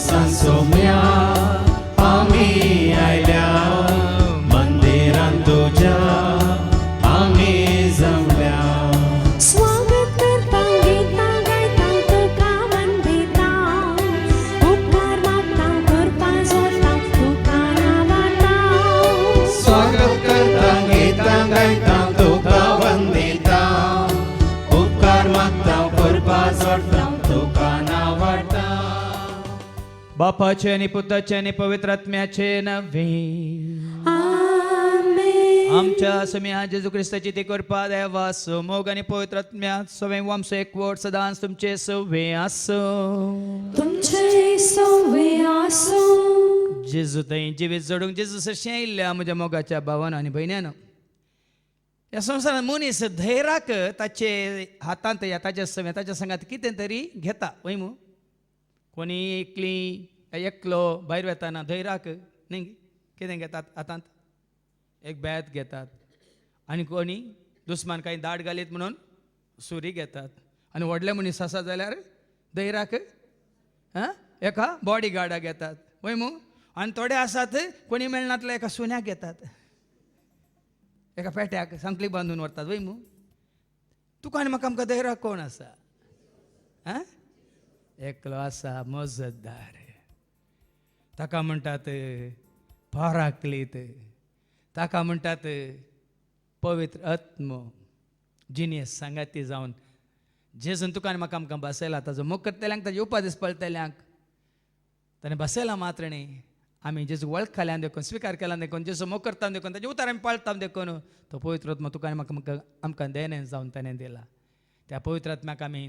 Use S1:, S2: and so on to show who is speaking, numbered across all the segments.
S1: सांसोम्या आम्ही आयल्या मंदिरांत तुझ्या आम्ही जमल्या
S2: स्वागत करता गीता गायता तुका वंदिता उपकार मागता करपा जोडटा तुका नावाता
S1: स्वागत करता गीता गायता तुका वंदिता उपकार मागता करपा जोडटा तुका नावाटा
S3: बापाचे आणि पुत्राचे आणि पवित्र आत्म्याचे नव्हे
S2: आमेन
S3: आमच्या समिया जेजू ख्रिस्ताची ती कृपा देवा मोग आणि पवित्र आत्म्यात सवय वामसो एक वोट सदांच तुमचे सवे असो
S2: तुमचे सोवे आसो
S3: जेजू थंय जिवीत जोडूंक जेजू सरशें आयिल्ल्या म्हज्या मोगाच्या भावान आनी भयण्यान ह्या संवसारांत मनीस धैर्याक ताचे हातांत या ताच्या सवे ताच्या संगात कितें तरी घेता वय मू कोणी एकलो भायर वेताना धैर्याक न्ही कितें घेतात हातांत एक बॅत घेतात आनी कोणी दुस्मान कांय दाड घालीत म्हणून सुरी घेतात आनी व्हडले मनीस आसा जाल्यार धैर्याक एका बॉडी गार्डाक घेतात वय मू आनी थोडे आसात कोणी मेळनातले एका सुन्याक घेतात एका पेट्याक सांकली बांदून व्हरतात वय मू तुका आनी म्हाका आमकां धैर्याक कोण आसा एकलो आसा मजतदार ताका म्हणटात पाराक्लीत ताका म्हणटात पवित्र आत्मो जिनियस सांगाती जावन जेजून तुका आनी म्हाका आमकां बसयला ताजो मोग करतल्यांक ताजे उपादेश पळतल्यांक ताणें बसयला मात्र न्ही आमी जेजू वळखल्यान देखून स्विकार केल्यान देखून जेजू मोग करता देखून ताजे उतार आमी पाळटा देखून तो पवित्र आत्मा तुका आनी म्हाका आमकां देणे जावन ताणें दिला त्या पवित्र आत्म्याक आमी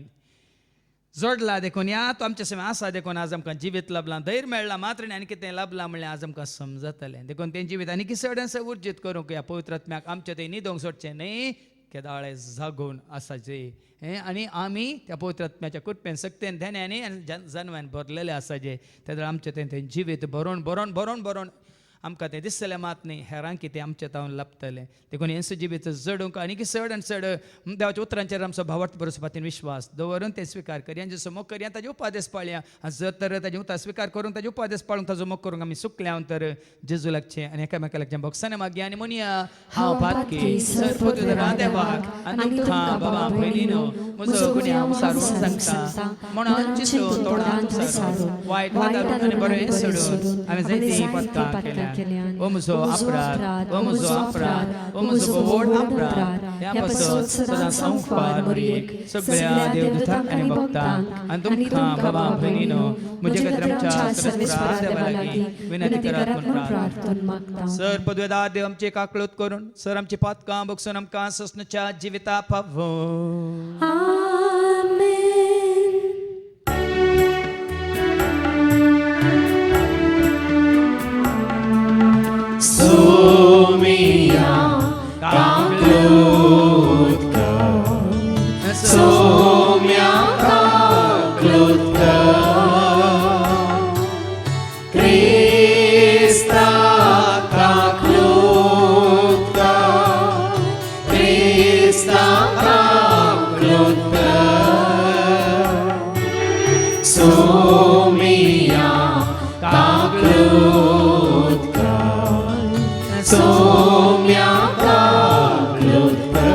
S3: जोडला देखून या तो आमच्या समय आसा देखून आज आमकां जिवीत लाभलां धैर्य मेळ्ळां मात्र आनी कितें लाभलां म्हणल्यार आज आमकां समजतलें देखून तें जिवीत आनी किसडन उर्जीत करूंक ह्या पवित्र आत्म्याक आमचें तें न्हिदोंक सोडचें न्ही केदाळे जागून आसाचे आनी आमी त्या पवित्र आत्म्याच्या कृपेन सक्तेन ध्यानांनी आनी जन्म्यान भरलेले आसाचे त्या आमचें तें जिवीत भरोवन भरोवन भरोवन भरोवन आमकां तें दिसतलें मात न्ही हेरांक कितें आमचें तावन लाभतलें देखून हें जिवीत जडूंक आनी की चड आनी चड देवाच्या उतरांचेर आमचो भावार्थ बरोवपा खातीर विश्वास दवरून तें स्विकार करया आनी जसो मोग करया ताजे उपादेश पाळया आनी जर तर ताजे उतर स्विकार करून ताजे उपादेश पाळूंक ताजो मोग करूंक आमी सुकल्या तर जेजू लागचें आनी एकामेका लागचें भोगसाने मागया आनी म्हणया हांव पातकी सर्वोदरा देवाक आनी तुमकां बाबा भयणीनो म्हजो गुन्यांव सारून सांगता म्हणून चिंतो तोडान सारून वायट वादारून आनी बरें सोडून हांवें जायतीं पथकां केल्या ओ म्हजो अपराध ओ म्हजो अपराध ओ म्हजो व्हड अपराध ह्या पासून सदांच संपार मरीक सगळ्या देवदूतांक आनी भक्तांक आनी तुमकां बाबा भयणीनो म्हजे खातीर आमच्या सरस्वता देवा लागीं विनंती करात म्हूण प्रार्थना मागता सर पदवेदार देव आमची काकळूत करून सर आमची पातकां बगसून आमकां ससनच्या जिविता पावो
S1: Somia kaklutka Somia kaklutka Krista kaklutka Krista kaklutka Somia kaklutka Somia kaklutka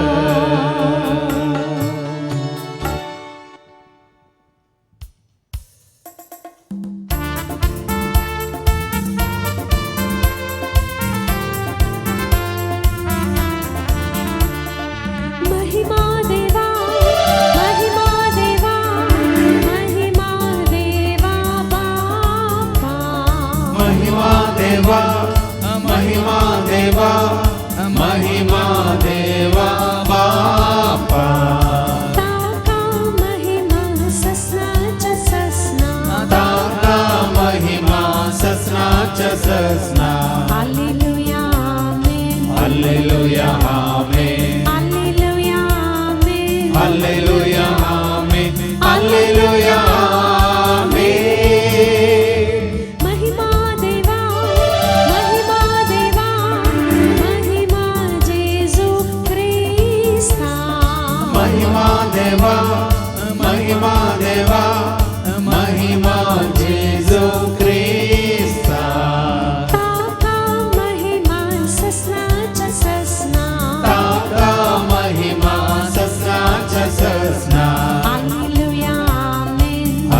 S2: महिमा देवा महिमा देवा महिमा देवा बापा
S1: महिमा देवा महिमा देवा महिमा देवा बापा
S2: ताका महिमा ससनाच्या ससना
S1: ताका महिमा ससनाच्या ससना
S2: hallelujah amen
S1: hallelujah amen
S2: hallelujah amen
S1: hallelujah amen hallelujah amen
S2: महिमा देवा महिमा जेजू ख्रिस्ता
S1: महिमा देवा महिमा देवा महिमा जेजू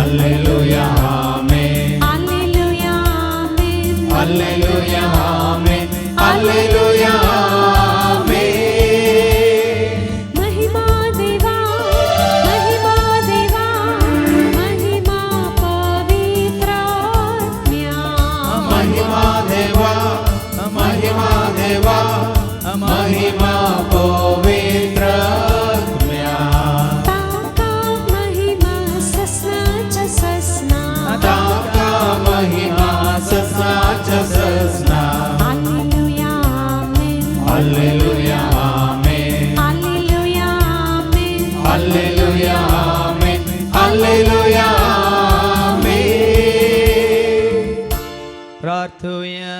S1: Alleluia, Amen.
S2: Alleluia, Amen.
S1: Alleluia, Amen. Alleluia, Amen.
S2: महिमा देवा, महिमा पवित्र आत्म्या.
S1: महिमा देवा, महिमा देवा, महिमा पवित्र आत्म्या.
S2: ताका महिमा ससनाच्या ससना.
S1: ताका महिमा ससनाच्या ससना.
S2: Alleluia, Amen.
S1: Alleluia, Amen.
S2: Alleluia, Amen.
S1: Alleluia, Amen. Alleluia, Amen.
S3: प्रार्थूया.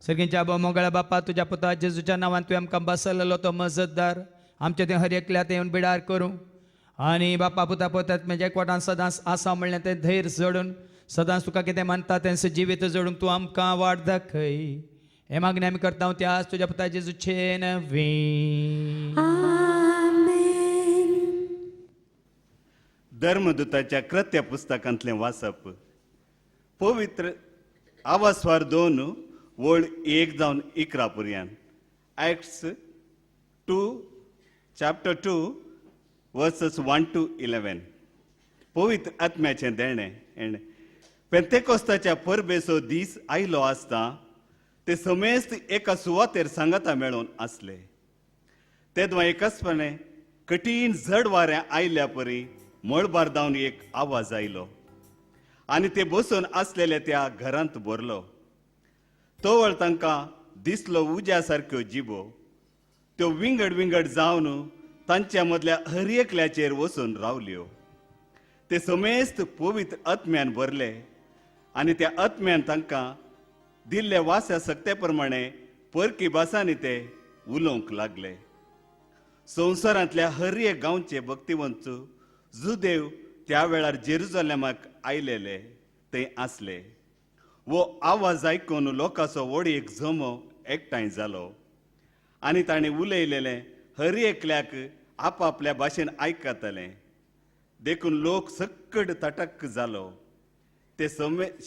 S3: सगळ्यांच्या आबा मोगळ्या बापा तुझ्या पुता जेजूच्या नावान तुवें आमकां बसयलेलो तो मजतदार आमच्या ते हर एकल्यात येवन बिडार करूं आनी बापा पुता पोतात म्हणजे एकवटान सदांच आसा म्हणलें तें धैर्य जोडून सदांच तुका कितें मानता तें जिवीत जोडून तूं आमकां वाट दाखय हे मागणी आमी करता त्या तुझ्या पुता जेजूचे नवी.
S2: Amen.
S4: धर्मदूताच्या कृत्य पुस्तकांतलें वाचप. पवित्र आवास्वार 2 वळ 1 जावन 11 पर्यंत. Acts 2 chapter 2 verses 1 to 11. पवित्र आत्म्याचें देणें. पेंतेकोस्ताच्या परबेचो दीस आयलो आसता ते समेस्त एका सुवातेर सांगाता मेळून आसले. तेदवा एकसपणे कठीण जड वारें आयल्या परी मळबार जावन एक आवाज आयलो आनी ते बसून आसलेले त्या घरांत भरलो. तोवळ तांकां दिसलो उज्या सारक्यो जिबो त्यो विंगड विंगड जावन तांच्या मदल्या हर एकल्याचेर वचून रावल्यो. ते समेस्त पवित्र आत्म्यान भरले आनी त्या आत्म्यान तांकां दिल्ले वास्या सक्ते प्रमाणे परकी भासांनी ते उलोवंक लागले. संवसारांतल्या हर एक गांवचे भक्तिवंत जुदेव त्या वेळार जेरुजलेमाक आयलेले ते आसले. वो आवाज आयकून लोकांचो व्हड एक जमो एकठांय जालो आनी ताणें उलयलेलें हर एकल्याक आपापल्या भाशेन आयकताले देखून लोक सक्कड तटक्क जालो. ते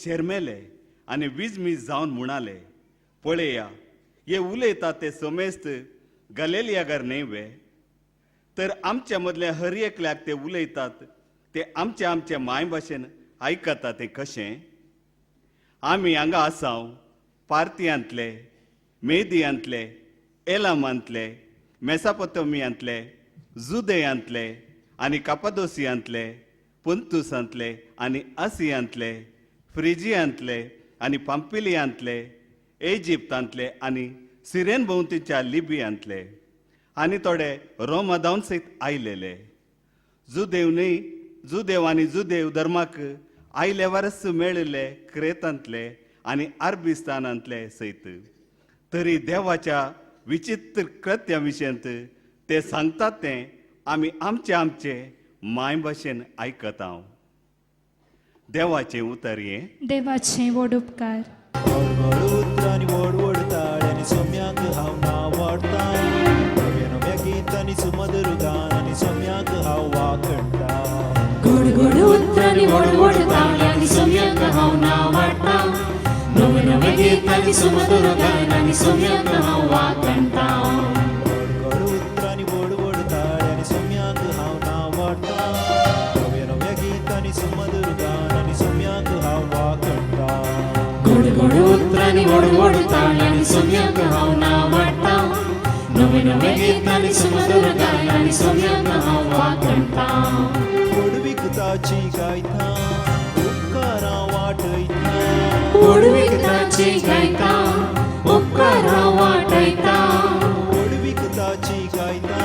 S4: शेरमेले आनी विजमीज जावन म्हणाले, पळया हे उलयतात ते समेस्त गलिलियाकार न्हय तर आमच्या मदल्या हर एकल्याक ते उलयतात ते आमच्या माय भाशेन आयकता ते कशें. आमी हांगा आसाव पार्थियांतले, मेदियांतले, एलामांतले, मेसापोतोमियांतले, जुदेयांतले आनी कापादोसियांतले, पुंतुसांतले आनी आसियांतले, फ्रिजियांतले आनी पांपिलियांतले, इजिप्तांतले आनी सिरेन भोंवतीच्या लिबियांतले आनी थोडे रोमादावन सयत आयलेले. जुदेव आनी जुदेव धर्माक आयले वर्स मेळिल्ले क्रेतांतले आनी अरबिस्तानांतले सयत. तरी देवाच्या विचित्र कृत्या विशयंत ते सांगतात ते आमी आमचे माय भाशेन आयकता. देवाचें उतर हें.
S5: देवाचे व्हड उपकार.
S6: व्हड उतरांनी व्हड व्हड ताळ्यांनी सोम्याक हांव नांव वाडटा. नव्या नव्या गितांनी सुमधुर गानांनी सोम्याक हांव वाकणटा.
S7: गोड गोड उतरांनी व्हड व्हड ताळ्यांनी सोम्याक हांव नांव वाडटा. नवे नवे गितांनी सुमधुर गानांनी सोम्याक हांव वाकणटा.
S6: व्हड उतरांनी व्हड व्हड ताळ्यांनी सोम्याक हांव नांव वाडटा. नव्या नव्या गितांनी सुमधुर गानांनी सोम्याक हांव वाकणटा.
S7: गोड गोड उतरांनी व्हड व्हड ताळ्यांनी सोम्याक हांव नांव वाडटा. नवे नवे गितांनी सुमधुर गानांनी सोम्याक हांव वाकणटा.
S6: पुडविकताची गायता उपकारां वाटयता.
S7: पुडविकताची गायता उपकारां वाटयता.
S6: पुडविकताची गायता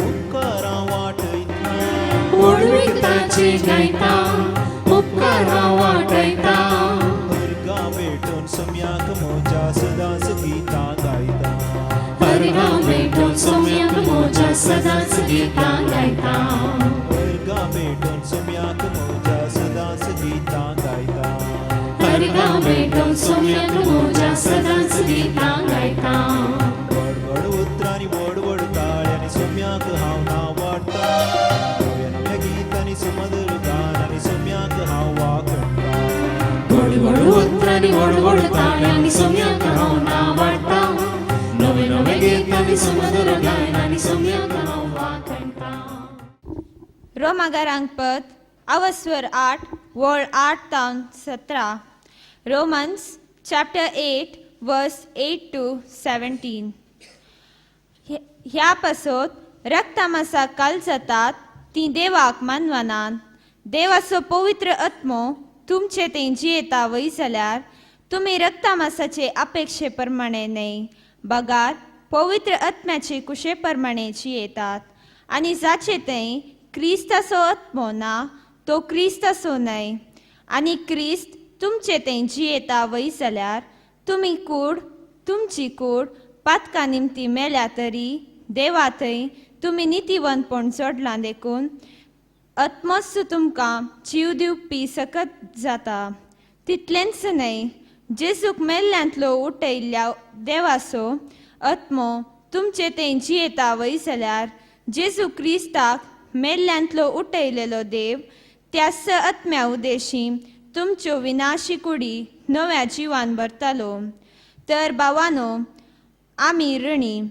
S6: उपकारां वाटयता.
S7: पुडविकताची गायता उपकारां वाटयता.
S6: हरगां भेटून सोम्याक मोज्या सदांच गितां गायता.
S7: हरगां भेटून सोम्याक मोज्या सदांच गितां गायता.
S6: हरगां भेटून सोम्याक मोज्या सदांच गितां गायता.
S7: हरगां भेटून सोम्याक मोज्या सदांच गितां गायता.
S6: व्हड व्हड उतरांनी व्हड व्हड ताळ्यांनी सोम्याक हांव नांव वाडटा. नव्या नव्या गितांनी सुमधुर गानांनी सोम्याक
S7: आनी व्हड व्हड ताळ्यांनी सोम्याक हांव नांव वाडटा नवे नवे गीत आनी सुमधुर गायन आनी सोम्याक हांव वाखणटा
S8: रोमागारांक पद अवस्वर 8 वळ 8 तावन 17 रोमन्स चॅप्टर 8 वर्स 8 to 17 ह्या पासत रक्तामासा काल जातात ती देवाक मानवनान देवाचो पवित्र आत्मो तुमचे ते जियेता वय जाल्यार तुमी रक्तामासाचे अपेक्षे प्रमाणे न्हय बगार पवित्र आत्म्याचे कुशे प्रमाणे जियेतात आनी जाचे ते क्रिस्ताचो आत्मो ना तो क्रिस्ताचो न्हय आनी क्रिस्त तुमचे ते जियेता वय जाल्यार तुमी तुमची कूड पातका निमती मेल्या तरी देवा थंय तुमी नितीवंतपण जोडलां देखून आत्मोस तुमकां जीव दिवपी सकत जाता तितलेंच न्हय जेजूक मेल्ल्यांतलो उठयल्ल्या देवाचो आत्मो तुमचे ते जियेता वय जाल्यार जेजू क्रिस्ताक मेल्ल्यांतलो उठयलेलो देव त्याच आत्म्या उदेशी तुमच्यो विनाशी कुडी नव्या जिवान भरतालो तर भावानो आमी ऋणी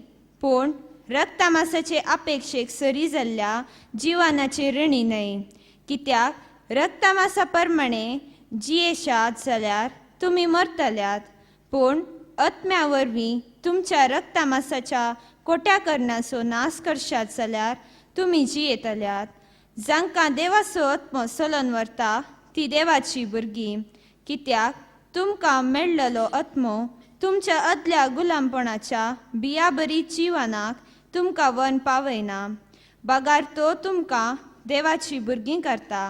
S8: पूण रक्तामासाचे अपेक्षेक सरी जाल्ल्या जिवानाचे ऋणी न्हय कित्याक रक्तामासा प्रमाणे जियेशात जाल्यार तुमी मरतल्यात पूण आत्म्या वरवीं तुमच्या रक्तामासाच्या कोट्याकरणाचो नाश करशात जाल्यार तुमी जियेतल्यात जांकां देवाचो आत्मो चलोन व्हरता ती देवाची भुरगीं कित्याक तुमकां मेळ्ळलो आत्मो तुमच्या आदल्या गुलामपणाच्या बियाबरी जिवानाक तुमकां वन पावयना बगार तो तुमकां देवाची भुरगीं करता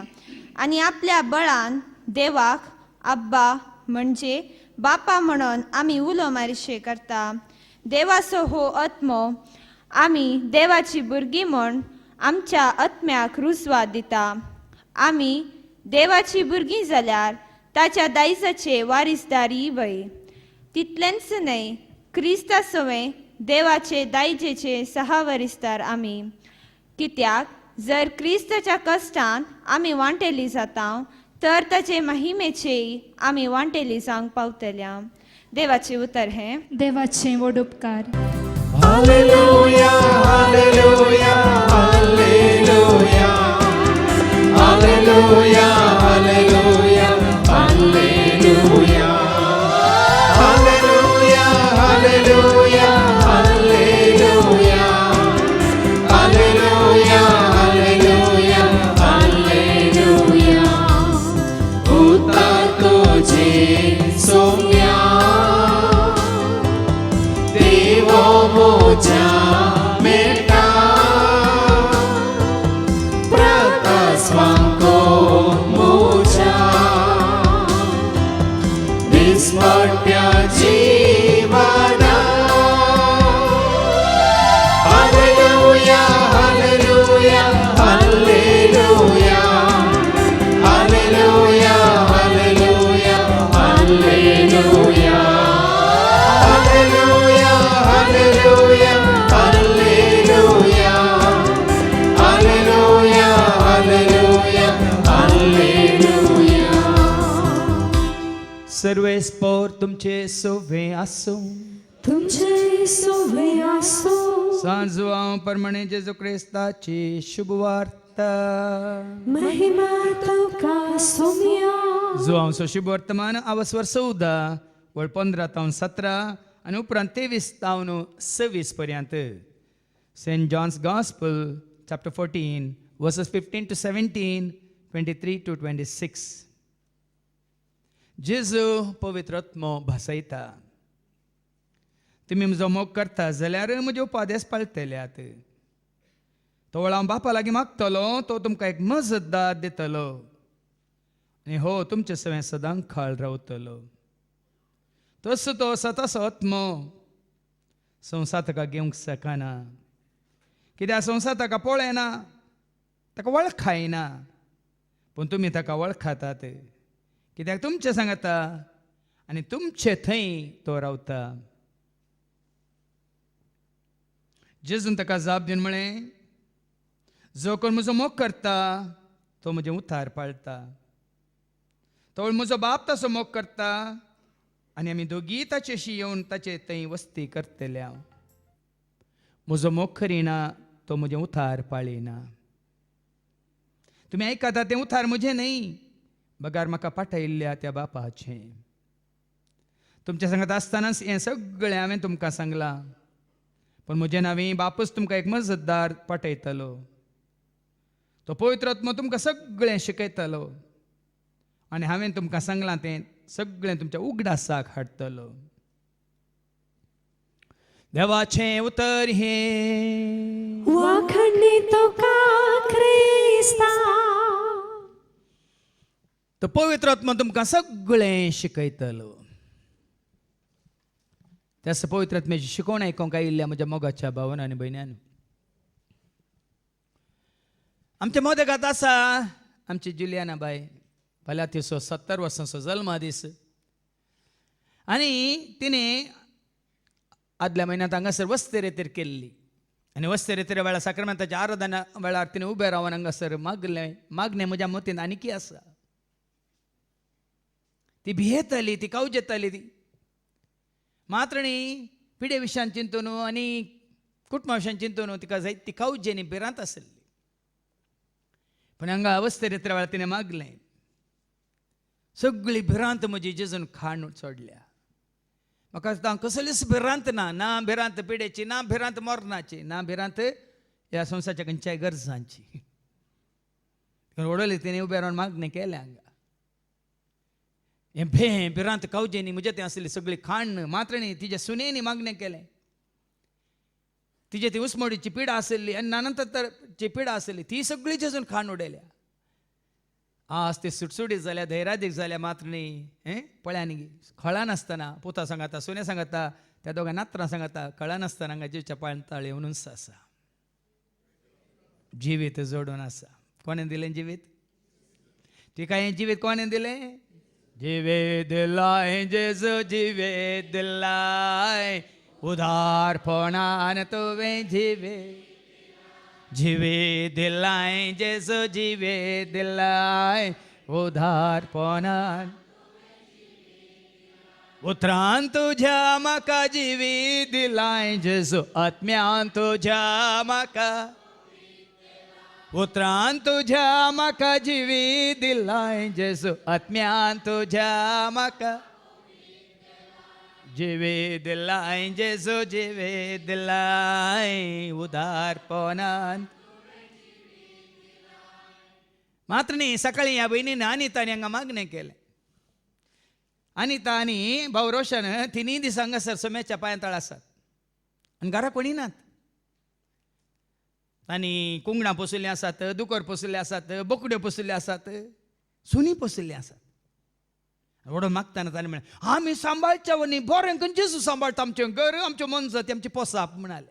S8: आनी आपल्या बळान देवाक अब्बा म्हणजे बापा म्हणून आमी उलो मारिशे करता देवाचो हो आत्मो आमी देवाची भुरगीं म्हूण आमच्या आत्म्याक रुजवात दिता आमी देवाची भुरगीं जाल्यार ताच्या दायजाचे वारिसदारी वय तितलेंच न्हय क्रिस्तासोवें देवाचे दायजेचे सहवारिसदार आमी कित्याक जर क्रिस्ताच्या कश्टान आमी वांटेली जाता तर ताचे महिमेचेय आमी वांटेली जावंक पावतल्या देवाचे उतर हे
S5: देवाचे व्हड उपकार
S1: hallelujah hallelujah hallelujah hallelujah hallelujah hallelujah hallelujah hallelujah hallelujah hallelujah hallelujah hallelujah उतार तुझे सोम्या देवो मोजा मेटा प्रकाशवांको मोजा दिसपट्ट्या जीवना hallelujah hallelujah hallelujah hallelujah hallelujah hallelujah hallelujah hallelujah hallelujah hallelujah hallelujah hallelujah
S3: सर्वे स्पोर तुमचे सोवे आसो
S2: तुमचे सोवे आसो
S3: सांजवां प्रमाणे जेजू क्रिस्ताची शुभवार्ता
S2: महिमा तुका सोम्या
S3: जुआंवचो शुभ वर्तमान अवस्वर 14 वळ 15 तावन 17 आनी उपरांत 23 तावन 26 पर्यंत saint John's gospel chapter 14 verses 15 to 17 23 to 26 जेजू पवित्र आत्मो भासयता तुमी म्हजो मोग करता जाल्यार म्हजे उपादेश पाळटल्यात तो वेळ हांव बापा लागीं मागतलो तो तुमकां एक मजतदार दितलो आनी हो तुमचे सवें सदां खाळ रावतलो तसो तो सताचो आत्मो संवसार ताका घेवंक शकना कित्याक संवसार ताका पळयना ताका वळखायना पूण तुमी ताका वळखातात कित्याक तुमचे सांगता आनी तुमचे थंय तो रावता जेजून ताका जाप दिवन म्हळें जो कोण म्हजो मोग करता तो म्हजें उतार पाळटा तो म्हजो बाप तसो मोग करता आनी आमी दोगी ताचेशी येवन ताचे थंय वस्ती करतल्या. म्हजो मोग करिना तो म्हजें उथार पाळिना. तुमी आयकता तें उथार म्हजें न्हय, बगार म्हाका पाठयल्ल्या त्या बापाचें. तुमच्या सांगात आसतनाच हें सगळें हांवें तुमकां सांगलां. पण म्हजे नांवें बापूच तुमकां एक मजतदार पाठयतलो. तो पवित्र आत्मो तुमकां सगळें शिकयतलो आनी हांवें तुमकां सांगलां तें सगळें तुमच्या उगडासाक हाडटलो. देवाचें उतर हें
S2: वाखडणी तुका क्रिस्ता.
S3: तो पवित्र आत्मो तुमकां सगळें शिकयतलो. त्यास पवित्र आत्म्याची शिकवण आयकोंक आयिल्ल्या म्हज्या मोगाच्या भावान आनी भयण्यान, आमच्या मोदेगांत आसा आमची जुलियाना बाय. फाल्यां तिचो 70 वर्सांचो जल्मा दीस आनी तिणें आदल्या म्हयन्यांत हांगासर वस्ते रेतीर केल्ली. आनी वस्ते रेतीर वेळार साक्रमेंताच्या आराधना वेळार तिणें उबें रावन हांगासर मागणें म्हज्या मतीन आनीकी आसा. ती भियेताली, ती कावजेताली. ती मात्र न्ही पिडे विशयान चिंतून आनी कुटुंबा विशयान चिंतून तिका जायती कावजी आनी भिरांत आसली. पण हांगा अवस्थे रेत्रे वेळार तिणें मागलें, सगळी भिरांत म्हजी जेजून खाण सोडल्या. म्हाका दिसता कसलीच भिरांत ना, ना भिरांत पिडेची, ना भिरांत मरणाची, ना भिरांत ह्या संवसाराच्या खंयच्याय गरजांची. ओडली तिणें उबें रावन मागणें केलें. हांगा हें भिरांत कावजेनी म्हजे तें आसली सगळी खाण. मात्र न्ही तिच्या सुनेनी मागणें केलें. तिजे ती उसमोडीची पिडा आसली आनी नानंतरची पिडा आसली, ती सगळी जेजून खाण उडयल्या. आज ती सुटसुडीत जाल्या, धैर्यादीक जाल्या. मात्र न्ही पळयानी कळनासतना पुता सांगता, सुने सांगता, त्या दोगां नात्रां सांगता, कळनासतना हांगा जीवच्या पाळंताळ येवनूच आसा. जिवीत जोडून आसा. कोणें दिलें जिवीत? तिका हें जिवीत कोणें दिलें? जिवे दिलाय जेजू, जिवे दिलाय उदारपणान तुवें जिवे दिलाय जेजू, जिवे दिलाय उदारपणान. उतरान तुझ्या म्हाका जिवी दिलाय जेजू, आत्म्यान तुझ्या म्हाका. उतरान तुझ्या म्हाका जिवी दिलाय जेजू, आत्म्यान तुझ्या म्हाका. जिवे दिलाय जेजू, जिवे दिलाय उदारपणान. मात्र न्ही सकाळी ह्या भयणीन अनितानी हांगा मागणें केलें. अनिता आनी भाऊ रोशन तिनूय दीस हांगासर सोम्याच्या पांयां आसात आनी घरा कोणी नात. आनी कुंगणां पोसुल्लीं आसात, दुकर पोसुल्ले आसात, बोकड्यो पोसुल्ले आसात, सुनी पोसुल्लीं आसात. ओडून मागतना ताणें म्हळें, आमी सांबाळच्या न्ही, बरें करून जेजू सांबाळटा आमचें घर, आमच्यो मनजत, आमची पोसाप म्हणाले.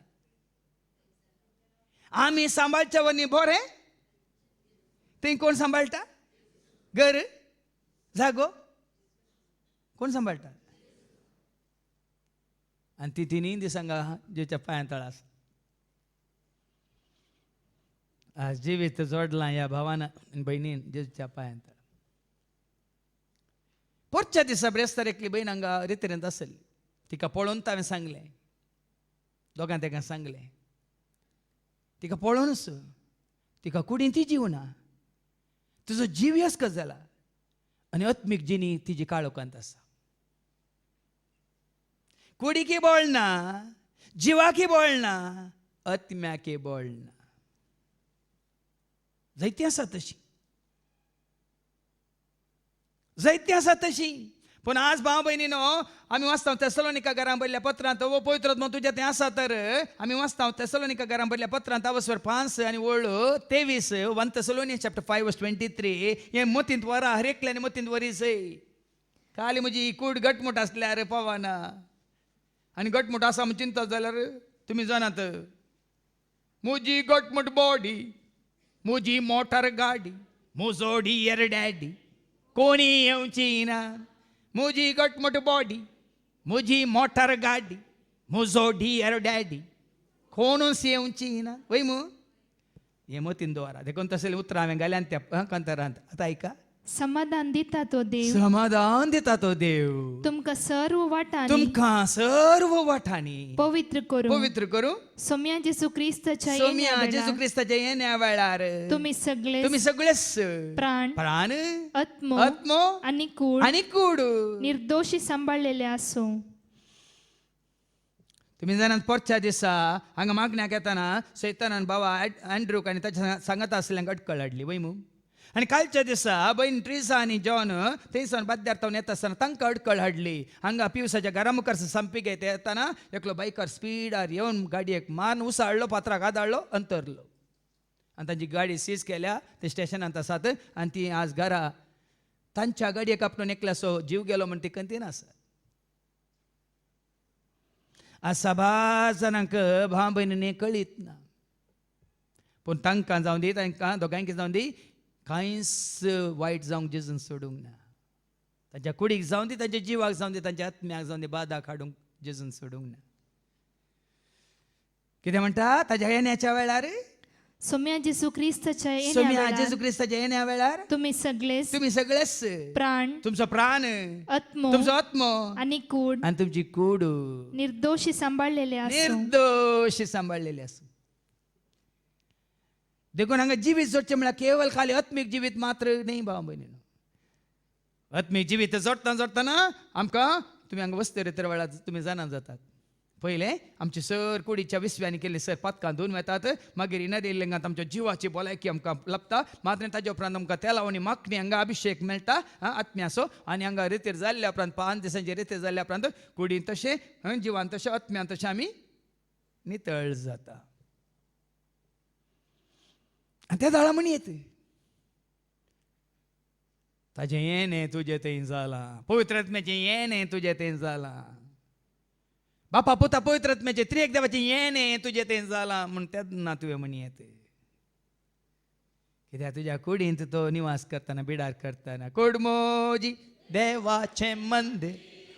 S3: आमी सांबाळच्या न्ही बरें, थंय कोण सांबाळटा? घर जागो कोण सांबाळटा? आनी ती तिनूय दीस हांगा जेच्या पांयां तळा आसा. आज जिवीत जोडलां ह्या भावान आनी भयणीन जेजूच्या पांयां तळा. पोरच्या दिसा ब्रेस्तार एकली बहीण हांगा रितीरेंत आसली. तिका पळोवन हांवें सांगलें, दोगां तेका सांगलें, तिका पळोवनच तिका कुडीन ती जिवना, तुजो जीव येसको जाला आनी आत्मीक जिणी तिजी काळोखांत आसा. कुडीकी बोळना, जिवाकी बोळना, आत्म्याकी बोळना. जायती आसा तशी, जायती आसा तशी. पूण आज भाव भयणीनो आमी वाचता तेसलोनिका घरां बरयल्ल्या पत्रांत, वो पवित्र आत्मो तुज्या थंय आसा तर आमी वाचता तेसलोनिका घरां बरयल्ल्या पत्रांत अवस्वर 5 आनी वळ 23 1 Thessalonians chapter 5 verse 23. हें मतींत वरा, हर एकल्यानी मतींत वरीस. खाली म्हजी कूड घटमूट आसल्यार पावना, आनी घटमूट आसा म्हूण चिंता जाल्यार तुमी जाणात, म्हजी घटमूट बॉडी, म्हजी मोटार गाडी, म्हजो डियर डॅडी, कोणी येवची ना. म्हजी घटमूट बॉडी, म्हजी मोटार गाडी, म्हजो डियर डॅडी, कोणूच येवची ना. वय मू हें मतीन दवरा. देखून तसले उतरां हांवें घाल्यान त्या कंतरांत. आतां आयका,
S5: समाधान दिता तो देव
S3: समाधान दिता तो देव
S5: तुमका सर्व वाटांनी
S3: तुमकां सर्व वाठांनी
S5: पवित्र करू
S3: पवित्र करू
S5: सोम्या जेसू ख्रिस्ताच्या
S3: सोम्या
S5: येण्या
S3: जेजू
S5: वेळार
S3: क्रिस्ताच्या येण्या वेळार
S5: तुम्ही सगळे
S3: तुम्ही सगळेच
S5: प्राण
S3: प्राण
S5: आत्मो
S3: आत्मो
S5: आणि कूड
S3: आणि कूड
S5: निर्दोषी सांभाळलेले असो.
S3: तुम्ही जाणात पोरच्या दिसा हांगा मागण्याक येताना सैतानान बाबा अँड्रूक आनी ताच्या सांगत आसल्यांक अटकळ हाडली वय मू आनी कालच्या दिसा बहीण ट्रिसा आनी जॉन थंयसान बाद्यार्थावन येता आसतना तांकां अडकळ हाडली. हांगा पिवसाच्या घरा मुखार संपी घेता येताना एकलो बायकर स्पीडार येवन गाडयेक मारून उसाळलो पात्राक आदाळलो अंतरलो आनी तांची गाडी सीज केल्या ते स्टेशनांत आसात आनी ती आज घरा तांच्या गाडयेक आपणून एकल्यासो जीव गेलो म्हण ती कंतीन आसा. आज सभा जाणांक भाव भयणींनी कळीत ना पूण तांकां जावं दी तांकां दोगांयकी जावं दी कांयच वायट जावंक जेजून सोडूंक ना. तांच्या कुडीक जावं दी तांच्या जिवाक जावं दी तांच्या आत्म्याक जावं दी बादाक हाडूंक जेजून सोडूंक ना. कितें म्हणटा ताच्या येण्याच्या वेळार
S5: सोम्या जेसू ख्रिस्ताच्या येण्या
S3: सोम्या
S5: वेळार
S3: जेजू क्रिस्ताच्या येण्या वेळार
S5: तुम्ही सगळेच
S3: तुम्ही सगळेच
S5: प्राण
S3: तुमचो प्राण
S5: आत्मो
S3: तुमचो आत्मो
S5: आणि कूड
S3: आणि तुमची कूड
S5: निर्दोषी सांभाळलेले असो.
S3: निर्दोष सांभाळलेले असो. देखून हांगा जिवीत जोडचें म्हळ्यार केवळ खाली आत्मीक जिवीत मात्र न्ही भाव भयणीनो. आत्मीक जिवीत जोडटा जोडटना आमकां तुमी हांगा वस्तेरेतर वेळार तुमी जाणा जातात पयले आमचे सर कुडीच्या विसव्यांनी केले सर पातकां धुवन वेतात मागीर इनारी लिंगांत आमच्या जिवाची भलायकी आमकां लपता मात्र ताजे उपरांत आमकां तेलावणी माखणी हांगा अभिशेक मेळटा आत्म्याचो आनी हांगा रितीर जाल्ल्या उपरांत 5 दिसांची रितीर जाल्ल्या उपरांत कुडीन तशें जिवान तशें आत्म्यान तशें आमी नितळ जाता. आनी त्या दाळा म्हणी येत ताजें येणें तुजें थंय जालां पवित्र आत्म्याचें येणें तुजें थंय जालां बापा पुता पवित्र आत्म्याचें त्रिएक देवाचें येणें तुजें थंय जालां म्हूण तेन्ना तुवें म्हणी येत. कित्याक तुज्या कुडींत तो निवास करतना बिडार करतना कुडमोजी देवाचें मंदीर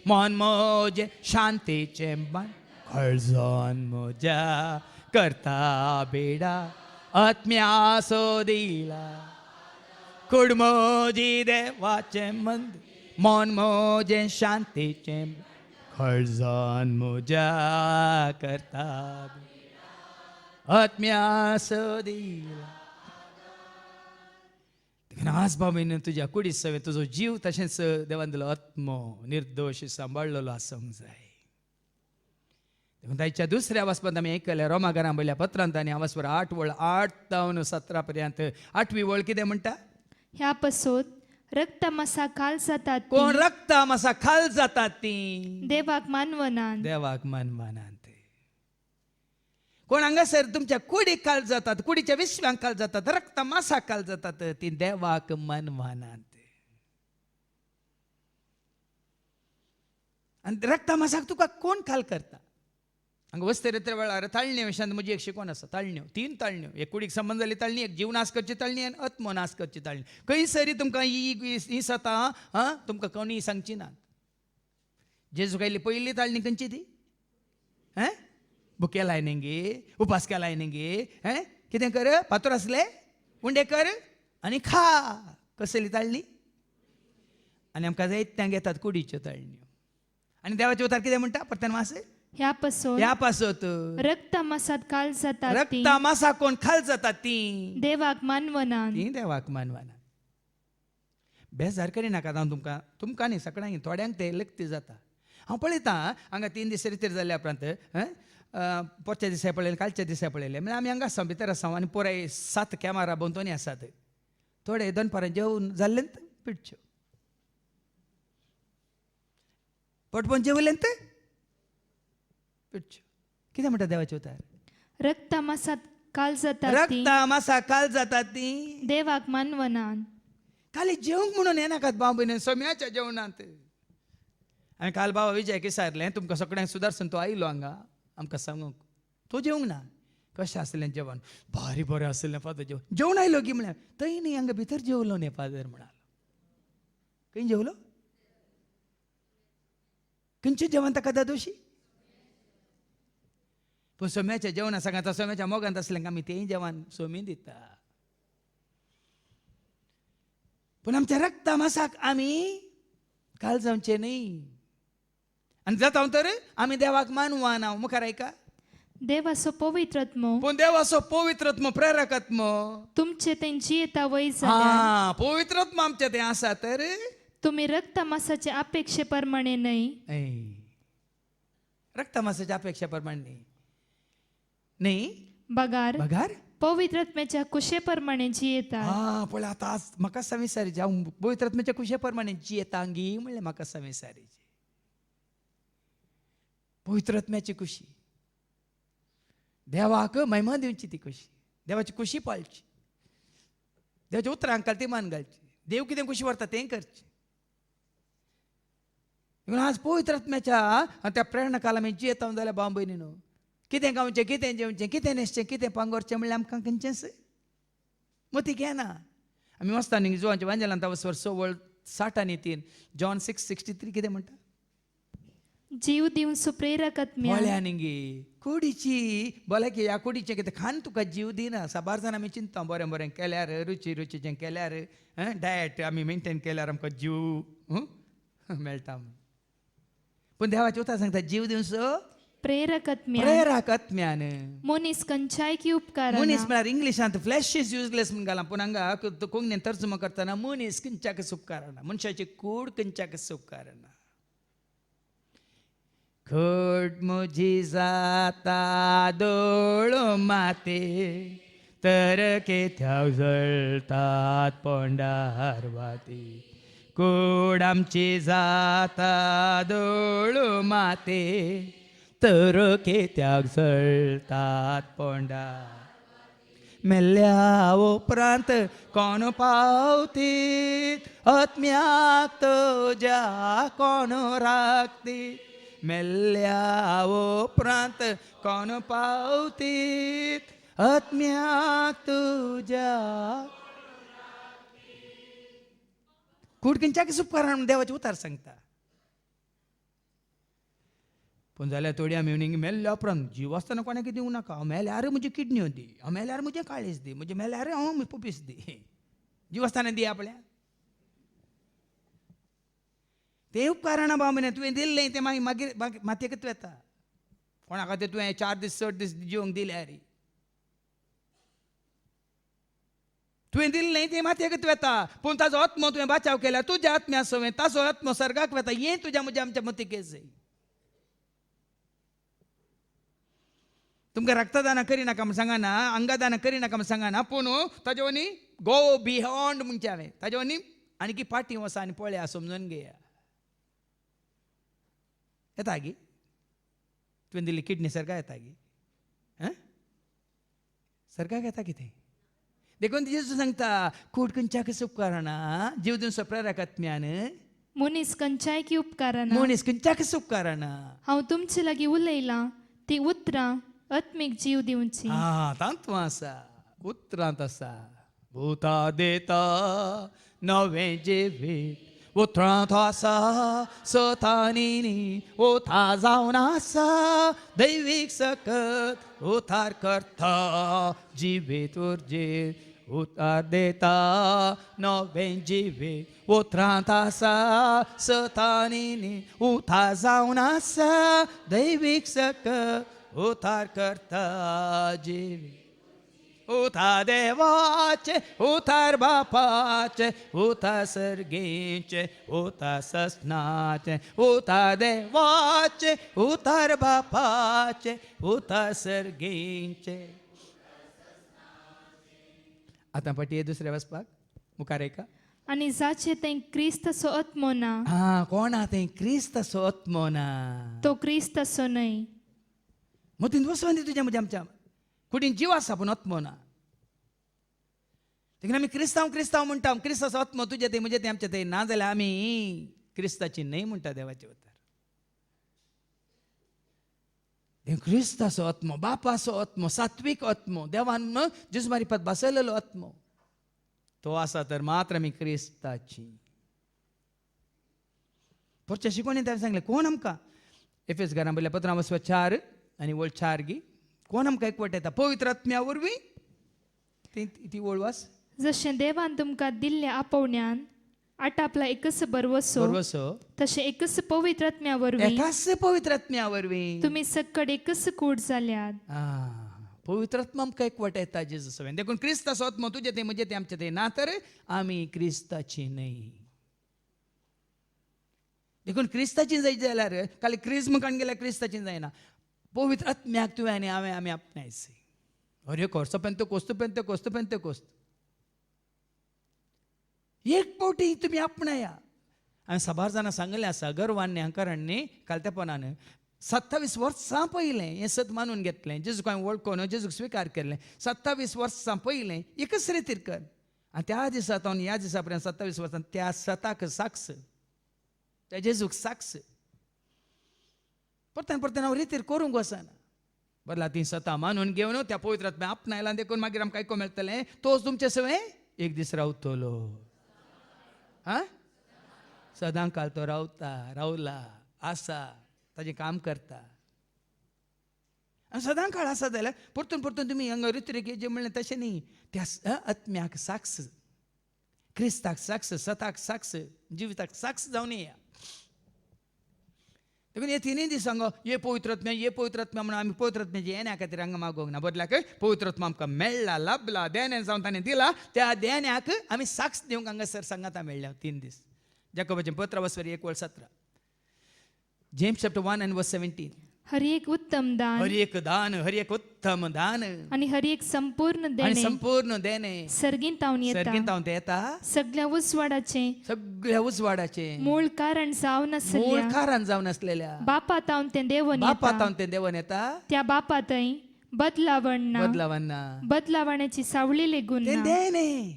S3: मन मोजे शांतीचें बन खळजोन म्हज्या करता बिडार आत्म्यासो दिला कुडमोजी देवाचें मंदीर मन मोजे शांतीचें खळजोन म्हज्या करता आत्म्यासो दिला. आज बाबीन तुज्या कुडी सवे तुजो जीव तशेंच देवान दिलो आत्मो निर्दोश सांबाळलेलो आसूंक जाय. ताच्या दुसऱ्या वाचपांत आमी आयकलें रोमाकारां बयल्या पत्रांत आनी हांगासर 8 वळ 8 तावन 17 पर्यंत 8वी वळ कितें म्हणटा
S5: ह्या पसोत रक्त मसा खाल जातात ती,
S3: कोण रक्ता मासा खाल जातात ती
S5: देवाक मानवनान
S3: देवाक मनमानांत. कोण हांगासर तुमच्या कुडीक काल जातात कुडीच्या विश्वांक काल जातात रक्ता मासा काल जातात ती देवाक मनमानांत. आनी रक्ता मासाक तुका कोण काल करता हांगा वस्तेरेत्र वेळार ताळण्यो विशयांत म्हजी एक शिकवण आसा. ताळण्यो 3 ताळण्यो एक कुडीक संबंद जाली ताळणी एक जीव नाश करची ताळणी आनी आत्मो नाश करची ताळणी. खंय सरी तुमकां ही सतां तुमकां कोणी सांगची नात. जेजू खायली पयली ताळणी खंयची ती भुके लायने गे उपास केलाय गे कितें कर फातर आसले उंडे कर आनी खा कसली ताळणी. आनी आमकां जायत्यांक येतात कुडीच्यो ताळण्यो आनी देवाचे उतार कितें म्हणटा परतन मास
S5: ह्या पसोत
S3: ह्या पासत
S5: रक्त मसात खाल जातात ती,
S3: रक्ता मासा कोण खाल जातात ती
S5: देवाक मानवनान.
S3: ती देवाक मानवाना. बेजार करिनाकात हांव तुमकां न्ही सगळ्यांक थोड्यांक ते लक्ती जाता. हांव पळयतां हांगा 3 दीस रितीर जाल्ल्या उपरांत पोरच्या दिसा पळयलें कालच्या दिसा पळयलें म्हळ्यार आमी हांगा आसा भितर आसा आनी पुराय 7 कॅमेरा भोंवतणी आसात. थोडे दनपारां जेवून जाल्लेंत पिडच्यो पटपण जेवलेंत पिडच्यो. कितें म्हणटा देवाचे उतार
S5: रक्त मसात काल जातात ती,
S3: रक्ता मासा काल जातात ती
S5: देवाक मानवनान.
S3: खाली जेवंक म्हणून येनाकात भाव भयण सोम्याच्या जेवणांत. हांवें काल बाबा विजय विचारलें तुमकां सगळ्यांक सुदारसून तो आयलो हांगा आमकां सांगूंक तो जेवंक ना कशें आसलें जेवण भारी बरें आसलें फादर जेवण आयलो की म्हळ्यार थंय न्ही हांगा भितर जेवलो न्ही फादर म्हणालो. खंय जेवलो खंयचें जेवण ताका दादोशी पूण सोम्याच्या जेवणा सांगात सोम्याच्या मोगांत असल्यांक आमी तेंय जेवण सोमी दिता. पण आमच्या रक्ता मासाक आम्ही काल जावचे नाही. आणि जाता तर आम्ही देवाक मानवा ना मुखार ऐका.
S5: देवाचो पवित्रत्म
S3: पण देवाचो पवित्रत्म प्रेरकत्म
S5: तुमचे ते जियेता वय जाल्यार
S3: हा पवित्रत्म आमच्या ते आसा तर
S5: तुम्ही रक्त मासाच्या अपेक्षेप्रमाणे नाही
S3: रक्तमासाच्या अपेक्षेप्रमाणे नाही
S5: बगार
S3: बघार
S5: पवित्रत्म्याच्या कुशेप्रमाणे जियेता.
S3: हा पण आता आज म्हाका विचारीचे हांव पवित्रत्म्याच्या कुशेप्रमाणे जियेतांगी म्हणले म्हाका विचारीचे. पवित्रत्म्याची कुशी देवाक महिमा दिवची ती कुशी देवाची कुशी पाळची देवाच्या उतरांक ती मान घालची देव कितें कुशी व्हरता तें करचें. आज पवित्रत्म्याच्या त्या प्रेरणा काला आमी जियेता जाल्यार भाव भयणीनो कितें गावचें कितें जेवचें कितें न्हेसचें कितें पांगोरचें म्हणल्यार आमकां खंयचेंच मती घेना. आमी वाचता न्ही जोहांच्या वांजेलांत वचवर 6:60 जॉन 6:63 कितें म्हणटा
S5: जीव दिवन सुप्रेरकत्म्या
S3: म्हळ्या गे कुडीची भलायकी ह्या कुडीचें कितें खान तुका जीव दिना. साबार जाण आमी चिंतता बरें बरें केल्यार रुचीचें केल्यार डायट आमी मेंटेन केल्यार आमकां जीव मेळटा. पूण देवाचें उतर सांगता जीव दिवचो प्रेरकत्म्यान.
S5: मनीस खंयच्याय की उपकार
S3: मनीस म्हळ्यार इंग्लिशांत फ्लॅश इज युजलेस म्हण घाला पूण हांगा कोंकणीन तर्जुमो करतना मनीस खंयच्याकच उपकार ना मनशाची कूड खंयच्याकच उपकार ना. खट म्हजी जाता दोळ माते तर केथ्याव जळतात पोंडार वाती. कूड आमची जाता दोळ माते तर केत्याक जळतात पोंडार. मेल्ल्या उपरांत कोण पावतीत आत्म्याक तुज्या कोण राखतीत. मेल्ल्या उपरांत कोण पावतीत आत्म्याक तुज्या कूड खंयच्याक उपकारान देवाचे उतार सांगता. पूण जाल्यार थोडी आमी मेल्ल्या उपरांत जीव आसतना कोणाक दिवं नाका. हांव मेल्यार म्हजी किडन्यो दी हांव मेल्यार म्हजें काळीज दी म्हजें मेल्यार हांव पुपीस दी. जीव आसतना दी आपल्या तें उपकारां बाव म्हणे तुवें दिल्लें तें मागीर मातयेकच वेता. कोणा खातीर तुवें 4 दीस 6 दीस जिवंक दिल्यार तुवें दिल्लें तें मातयेकच वेता. पूण ताजो आत्मो तुवें बाचाव केल्यार तुज्या आत्म्या सवें ताजो आत्मो सर्गाक वेता. हें तुज्या म्हज्या आमच्या मतीक जाय. तुमकां रक्तदान करिनाका म्हण सांगना अंगदान करिनाका म्हण सांगना पूण ताजे वनी गो बियॉन्ड म्हणचे हांवें ताजे वनी आनी पाटी वसा आनी पळया समजून घेया. येता गी तुवें दिल्ली किडनी सर्गा येता गी सर्गाक येता कितें देखून जेजू सांगता कूड खंयच्याकच उपकारना जीव दिवचो प्रेरकत्म्यान
S5: मनीस खंयच्याय की उपकारान
S3: मनीस खंयच्याकच उपकारना.
S5: हांव तुमचे लागीं उलयलां ती उतरां आत्मीक जीव दिवची.
S3: तांतू आसा उतरांत आसा भुता देता नवें जिवीत उतरांत आसा सतांनी उथा जावन आसा दैवीक सकत उतार करता जिवीत उर्जीत उतार देता नवें जिवीत उतरांत आसा सतांनी उथा जावन आसा दैवीक सकत उतार करता जिवीत. उतार देवाचे उतार बापाचे उतार सर्गेचे उतार ससनाचे उतार देवाचे उतार बापाचे उतार सर्गेचे. आतां पटी दुसऱ्या वचपाक मुखार एका
S5: आनी जाचे तें क्रिस्तसो आत्मो ना.
S3: कोणा तें क्रिस्तसो आत्मो ना
S5: तो क्रिस्तसो न्हय.
S3: मतीन वचोन दी तुज्या म्हज्या आमच्या कुडीन जीव आसा पूण आत्मो ना. देखून आमी क्रिस्तांव म्हणटा क्रिस्ताचो आत्मो तुजे ते म्हजे ते आमचे ते ना जाल्यार आमी क्रिस्ताची न्हय म्हणटा देवाचे उतर. क्रिस्ताचो आत्मो बापाचो आत्मो सात्वीक आत्मो देवान जेजू मार्फत बसयलेलो आत्मो तो आसा तर मात्र आमी क्रिस्ताची. परच्या शिकवणेंत हांवें सांगलें कोण आमकां एफेस घरां बरयल्या पत्रां 4 आनी 4 गी कोण आमकां एकवट येता पवित्र आत्म्या वरवीं ती वळवास.
S5: जशें देवान तुमकां दिल्ल्या आपोवण्यान आट आपला एकच बरवसो
S3: बरोबर
S5: तसे एकच पवित्र आत्म्यावरवी
S3: एकाच पवित्र आत्म्यावरवी
S5: तुम्ही सकड एकच कूट जाल्यात.
S3: पवित्र आत्मा आमकां एकवट येता जेजूस हांवें देखून क्रिस्ताचो आत्मा तुजें तें म्हजें तें आमचें तें ना तर आमी क्रिस्ताची न्हय. देखून क्रिस्ताची जायत जाल्यार खाली क्रिस्म काण गेल्यार क्रिस्ताची जायना. पवित्र आत्म्याक तुवें आनी हांवें आमी आपणायचे. अरे कोर्सो पेंतकोस्त एक पावटी तुमी आपणाया. हांवें साबार जाणां सांगलें आसा गर्वांनी अहंकारांनी काल तेंपणान 27 वर्सां पयलें हें सत मानून घेतलें. जेजूक हांवें वळखून जेजूक स्विकार केलें. 27 वर्सां पयलें एकच रितीर कर आनी त्या दिसांतून ह्या दिसा पर्यंत 27 वर्सां त्या सताक साक्ष त्या जेजूक साक्ष परतन हांव रितीर करूंक वचना. बरला ती सता मानून घेवन त्या पवित्र आत्म्या आपणायला देखून मागीर आमकां आयको मेळटलें तोच तुमचे सवय एक दीस रावतलो. सदां काळ तो रावला आसा ताजें काम करता आनी सदां काळ आसा जाल्यार परतून तुमी हांगा रितीर जें म्हणलें तशें न्ही. त्या आत्म्याक साक्ष क्रिस्ताक साक्ष सताक साक्ष जिविताक साक्ष जावन येया. देखून हे तिनूय दीस सांगो ये पवित्र आत्म्या म्हणून आमी पवित्र आत्म्याची येण्या खातीर हांगा मागोवंक ना. बदलाक पवित्र आत्मा आमकां मेळ्ळा लाभला देण्यान जावन ताणें दिला त्या देण्याक आमी साक्ष दिवंक हांगासर सांगाता मेळ्ळ्या 3 दीस. जाकोबाचें पत्र वसवरी 1:17 James chapter 1 and verse 17
S5: Hari एक उत्तम दान
S3: हरी एक उत्तम दान
S5: आणि हरी एक संपूर्ण
S3: आणि
S5: देणे
S3: संपूर्ण देणे
S5: सर्गीन तावन
S3: सर्गीन येता
S5: सगळ्या
S3: सगळ्या उजवाडाचे
S5: मूळ कारण जावन
S3: मूळ कारण जावन असलेल्या
S5: बापा तावन ते
S3: देवन येता
S5: त्या बापातय बदलावण्याची सावळी लेगून
S3: ते देणे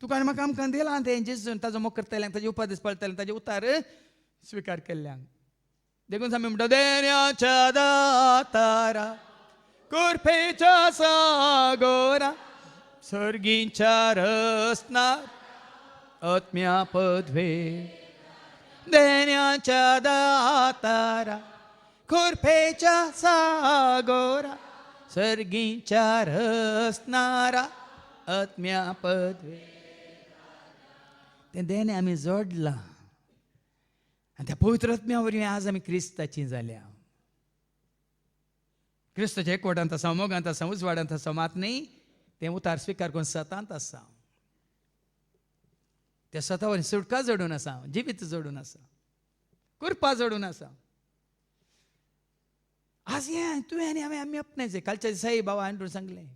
S3: तुका म्हाका आमकां दिलां तें जेजून ताजो मोग करतल्यांक ताजे उपदेश पळतल्यांक ताजे उतार स्विकार केल्ल्यांक. देखून आमी म्हणटा देण्याच्या दातारा कुरपेच्या सागोरा सर्गीच्या रसनार आत्म्या पदवे देण्याच्या दातारा कुरपेच्या सागोरा सर्गीच्या रसनारा आत्म्या पदवे तें देणे आमी जोडलां आनी त्या पवित्र आत्म्या वरवीं आज आमी क्रिस्ताची जाल्या. क्रिस्ताच्या एकवटांत आसा मोगांत आसा उजवाडांत आसा मात न्ही तें उतार स्विकार करून सतांत आसा. त्या सता वरवीं सुटका जोडून आसा जिवीत जोडून आसा कृपा जोडून आसा. आज हें तुवें आनी हांवें आमी आपणायचें. कालच्या दिसा बाबा हांवें सांगलें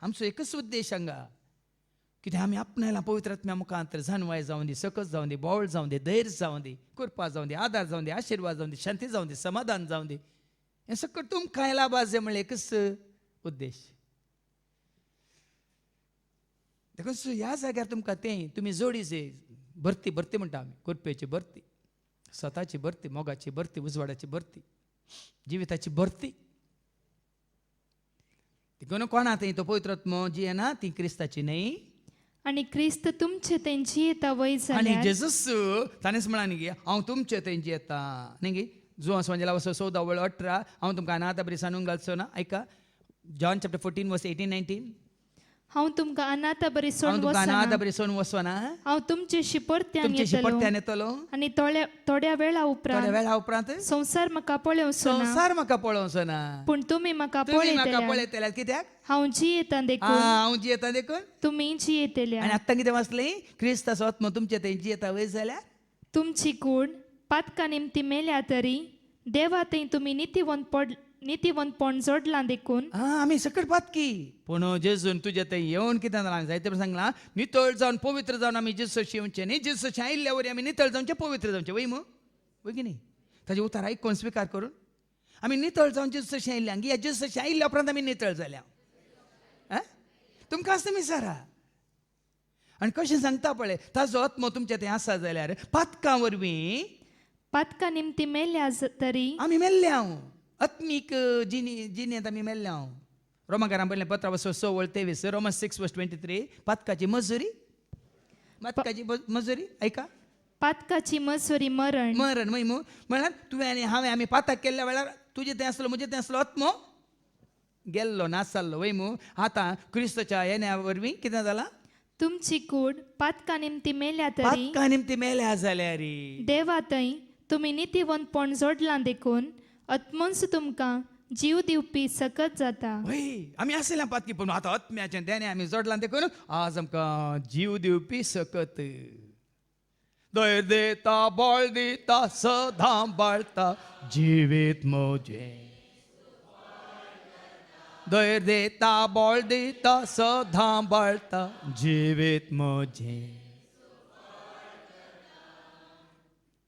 S3: आमचो एकच उद्देश हांगा कित्याक आमी आपणायला पवित्र आत्म्या मुखांतर जाणवाय जावं दी सकस जावं दी बोवळ जावं दी धैर्य जावं दी कृपा जावं दी आदार जावं दी आशिर्वाद जावं दी शांती जावं दी समाधान जावं दी हें सकट तुमकां लाभास जाय म्हणलें एकच उद्देश. देखून ह्या जाग्यार तुमकां तें तुमी जोडीचे भरती म्हणटा आमी कृपेची भरती स्वताची भरती मोगाची भरती उजवाडाची भरती जिविताची भरती. देखून कोणा थंय तो पवित्र आत्मो जी येना ती क्रिस्ताची न्हय
S5: आणि ख्रिस्त तुमचे तेंची येता वय
S3: आनी
S5: जाल्यार
S3: जेजूस ताणेंच म्हणला न्ही हांव तुमचे थंयची येता न्ही जो सांजेला वचो 14:18 हांव तुमकां अनाथ बरी सांगूंक घालचो ना. ऐका जॉन चॅप्टर 14 verse 18-19
S5: हांव तुमकां अनाथ बरी
S3: सोडून वचना
S5: हांव तुमचेशी परत्यान
S3: येतलो
S5: आनी थोड्या वेळा उपरांत संसार म्हाका
S3: पळोवचो ना
S5: पूण तुमी म्हाका
S3: पळयतल्यात कित्याक
S5: हांव जी येता
S3: देखून
S5: तुमी जी येतल्या.
S3: आनी आत्तां कितें वाचलें क्रिस्ताचो आत्मो तुमचे थंय येता वय जाल्यार
S5: तुमची कूड पातका निमती मेल्या तरी देवा थंय तुमी नितीवंतपण जोडलां देखून
S3: आमी सकट पातकी पूण जेजून तुजे थंय येवन कितें जालां जायते सांगलां नितळ जावन पवित्र जावन आमी जेजूशी येवचे न्ही जेजूशी आयिल्ल्या वरी आमी नितळ जावचे पवित्र जावचे वय वय की न्ही. ताजे उतार आयकून स्विकार करून आमी नितळ जावन जेजूशी आयिल्ल्या ह्या जेजूशी आयिल्ल्या उपरांत आमी नितळ जाल्या. तुमकां आसता विचारा आनी कशें सांगता पळय ताजो आत्मो तुमचे थंय आसा जाल्यार पातकां वरवीं
S5: पातका निमती मेल्या तरी
S3: आमी मेल्ले आत्मीक जिणेंत आमी मेल्ले रोमाकारां पयलें पत्र 6:23 Romans 6:23 पातकाची मजुरी ऐका
S5: पातकाची मजुरी मरण
S3: म्हळ्यार तुवें आनी हांवें आमी पातक केल्ल्या वेळार तुजें तें आसलो म्हजें तें आसलो आत्मो गेल्लो नासल्लो वय आतां क्रिस्ताच्या येण्या वरवीं कितें जालां
S5: तुमची कूड पातका निमती मेल्या तरी
S3: पातका निमती मेल्या जाल्या रे
S5: देवा थंय तुमी नितीवंतपण जोडलां देखून आत्मोन्स तुमकां जीव दिवपी सकत जाता
S3: वय आमी आसल्या पातकी पूण आतां आत्म्याचें देणे आमी जोडलां देखून आज आमकां जीव दिवपी सकत दयर देता बळ दिता सदां बाळता जिवीत म्हजें दयर देता बळ दिता सदां बाळता जिवीत म्हजें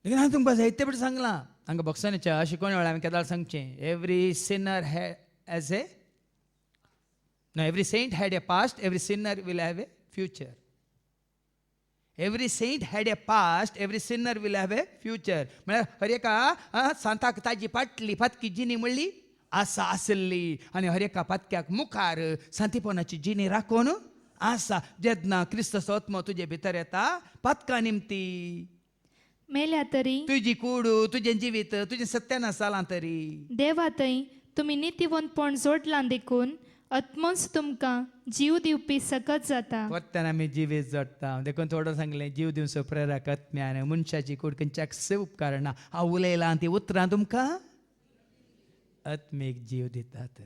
S3: लेकिन हांवें तुमकां जायते फावटी सांगलां हांगा बॉक्सांच्या शिकवणे वेळार हांवें केदार सांगचें every sinner has a no every saint had a past every sinner will have a future every saint had a past every sinner will have a future म्हळ्यार हर एका सांताक ताजी पाटली पातकी जिणी म्हणली आसा आसली आनी हर एका पातक्याक मुखार सांतीपणाची जिणी राखून आसा जेन्ना क्रिस्तचो आत्मो तुजे भितर येता पातका निमती
S5: मेल्या तरी
S3: तुजी कूड तुजें जिवीत तुजें सत्यानाश जालां तरी
S5: देवा थंय तुमी नितीवंतपण जोडलां देखून आत्मोन्स तुमकां जीव दिवपी सकत जाता
S3: परत्यान आमी जिवीत जोडटा देखून थोडं सांगलें जीव दिवचो प्रेरक आत्म्यान मनशाची कूड खंयच्याक उपकार ना हांव उलयलां ती उतरां तुमकां आत्मीक जीव दितात